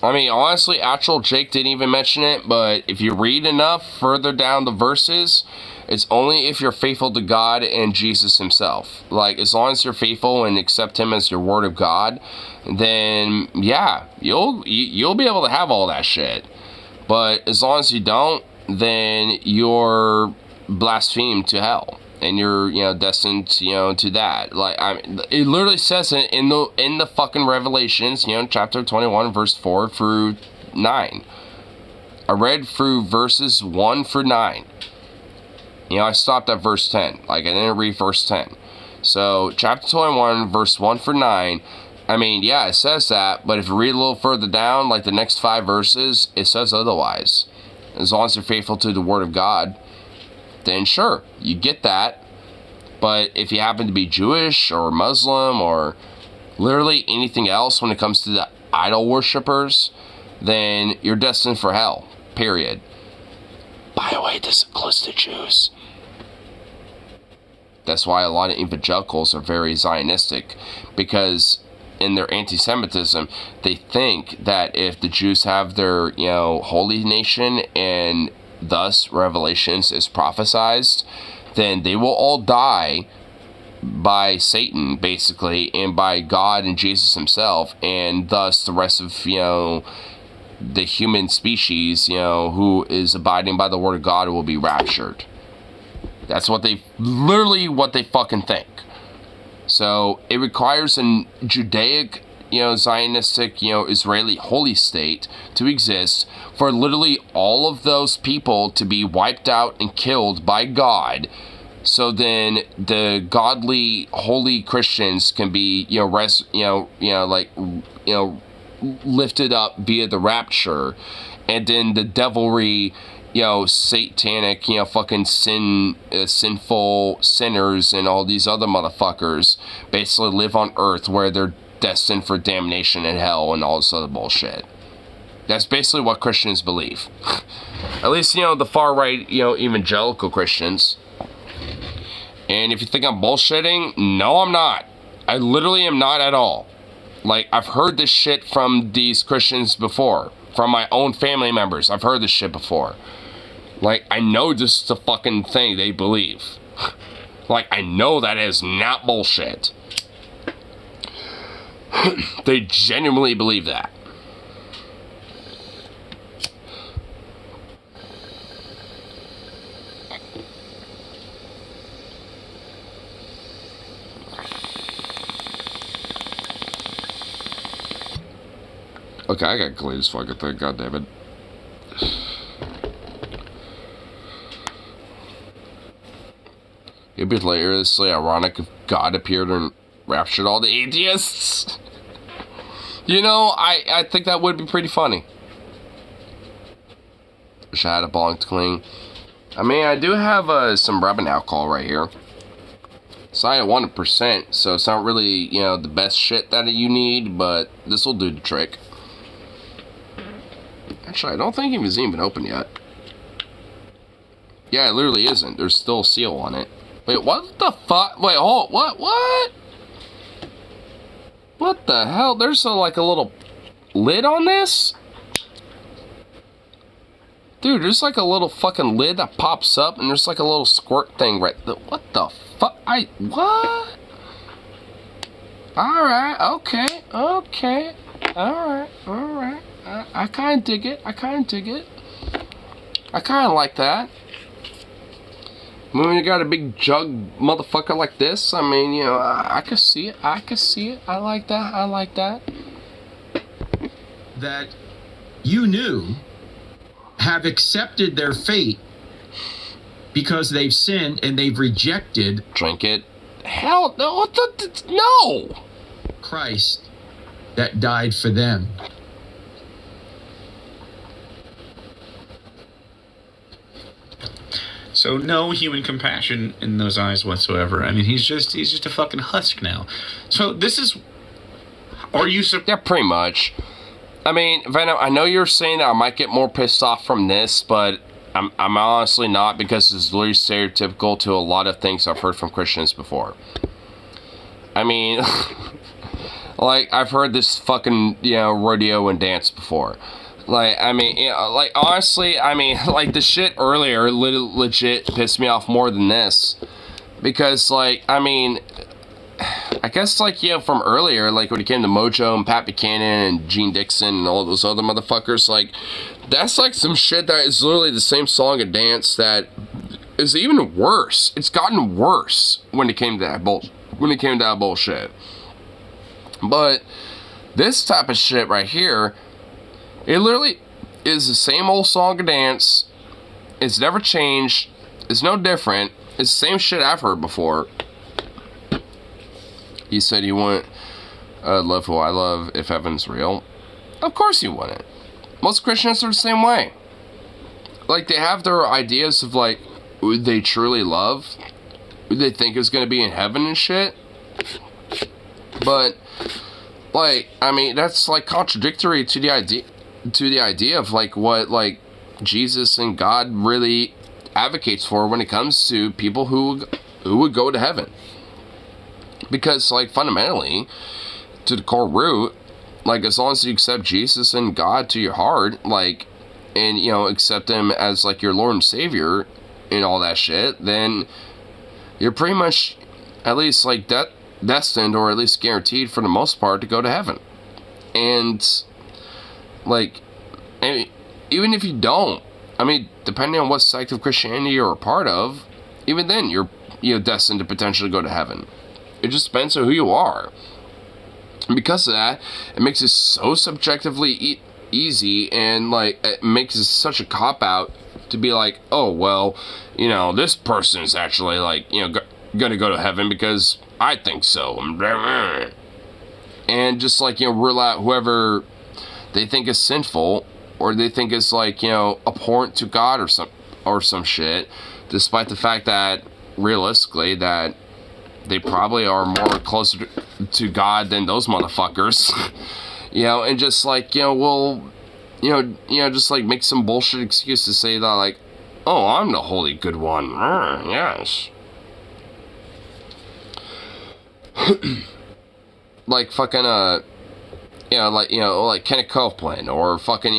I mean, honestly, actual Jake didn't even mention it, but if you read enough further down the verses, it's only if you're faithful to God and Jesus himself. Like, as long as you're faithful and accept him as your word of God, then, yeah, you'll be able to have all that shit. But as long as you don't, then you're blasphemed to hell. And you're, you know, destined, you know, to that. Like, I mean, it literally says it in the fucking Revelations, you know, chapter 21, verse 4 through 9. I read through verses 1 through 9. You know, I stopped at verse 10. Like, I didn't read verse 10. So, chapter 21, verse 1 through 9. I mean, yeah, it says that, but if you read a little further down, like the next 5 verses, it says otherwise. As long as you're faithful to the word of God, then sure, you get that. But if you happen to be Jewish or Muslim or literally anything else when it comes to the idol worshippers, then you're destined for hell. Period. By the way, this includes the Jews. That's why a lot of evangelicals are very Zionistic, because in their anti-Semitism, they think that if the Jews have their, holy nation, and thus Revelations is prophesized, then they will all die by Satan, basically, and by God and Jesus himself, and thus the rest of, the human species, who is abiding by the word of God will be raptured. That's what they fucking think. So it requires a Judaic, Zionistic, Israeli holy state to exist for literally all of those people to be wiped out and killed by God. So then the godly, holy Christians can be, lifted up via the rapture, and then the devilry, satanic, fucking sinful sinners and all these other motherfuckers basically live on earth where they're destined for damnation and hell and all this other bullshit. That's basically what Christians believe. At least, the far right, evangelical Christians. And if you think I'm bullshitting, no, I'm not. I literally am not at all. Like, I've heard this shit from these Christians before. From my own family members. I've heard this shit before. Like, I know this is the fucking thing they believe. Like, I know that is not bullshit. They genuinely believe that. Okay, I gotta clean this fucking thing, goddammit. It'd be hilariously ironic if God appeared and raptured all the atheists. I think that would be pretty funny. Wish I had a bong to clean. I mean, I do have some rubbing alcohol right here. It's not at 1%, so it's not really, the best shit that you need, but this will do the trick. Actually, I don't think it was even open yet. Yeah, it literally isn't. There's still a seal on it. Wait, what the fuck? Wait, hold, what? What the hell? There's a little lid on this? Dude, there's like a little fucking lid that pops up, and there's like a little squirt thing right there. What the fuck? What? Alright, okay. Alright. I kind of dig it. I kind of like that. When you got a big jug motherfucker like this, I mean, I can see it. I like that. That you knew have accepted their fate because they've sinned and they've rejected. Drink it. Hell no. No. Christ that died for them. So no human compassion in those eyes whatsoever. I mean, he's just a fucking husk now. So this is. Are you? Yeah, pretty much. I mean, Venom, I know you're saying that I might get more pissed off from this, but I'm honestly not, because it's literally stereotypical to a lot of things I've heard from Christians before. I mean, like, I've heard this fucking, rodeo and dance before. Like, I mean, honestly, I mean, like, the shit earlier legit pissed me off more than this. Because, like, I mean, I guess, like, from earlier, like, when it came to Mojo and Pat Buchanan and Gene Dixon and all those other motherfuckers, like, that's, like, some shit that is literally the same song and dance that is even worse. It's gotten worse when it came to that bullshit. But this type of shit right here, it literally is the same old song and dance. It's never changed. It's no different. It's the same shit I've heard before. He said he wouldn't love who I love if heaven's real. Of course you wouldn't. Most Christians are the same way. Like, they have their ideas of, like, who they truly love, who they think is going to be in heaven and shit. But like, I mean, that's like contradictory to the idea of like what like Jesus and God really advocates for when it comes to people who would go to heaven. Because like fundamentally, to the core root, like as long as you accept Jesus and God to your heart, like, and you know, accept him as like your Lord and Savior and all that shit, then you're pretty much at least like destined, or at least guaranteed for the most part, to go to heaven. And like, I mean, even if you don't, I mean, depending on what sect of Christianity you're a part of, even then you're destined to potentially go to heaven. It just depends on who you are. And because of that, it makes it so subjectively easy, and like it makes it such a cop-out to be like, oh well, you know, this person is actually like, you know, gonna go to heaven because I think so, and just like, you know, rule out whoever they think is sinful, or they think is like, you know, abhorrent to God or some shit, despite the fact that realistically that they probably are more closer to God than those motherfuckers. You know, and just like, you know, well, you know, just like make some bullshit excuse to say that like, oh, I'm the holy good one. Yes. Like fucking you know, like Kenneth Copeland, or fucking, you know,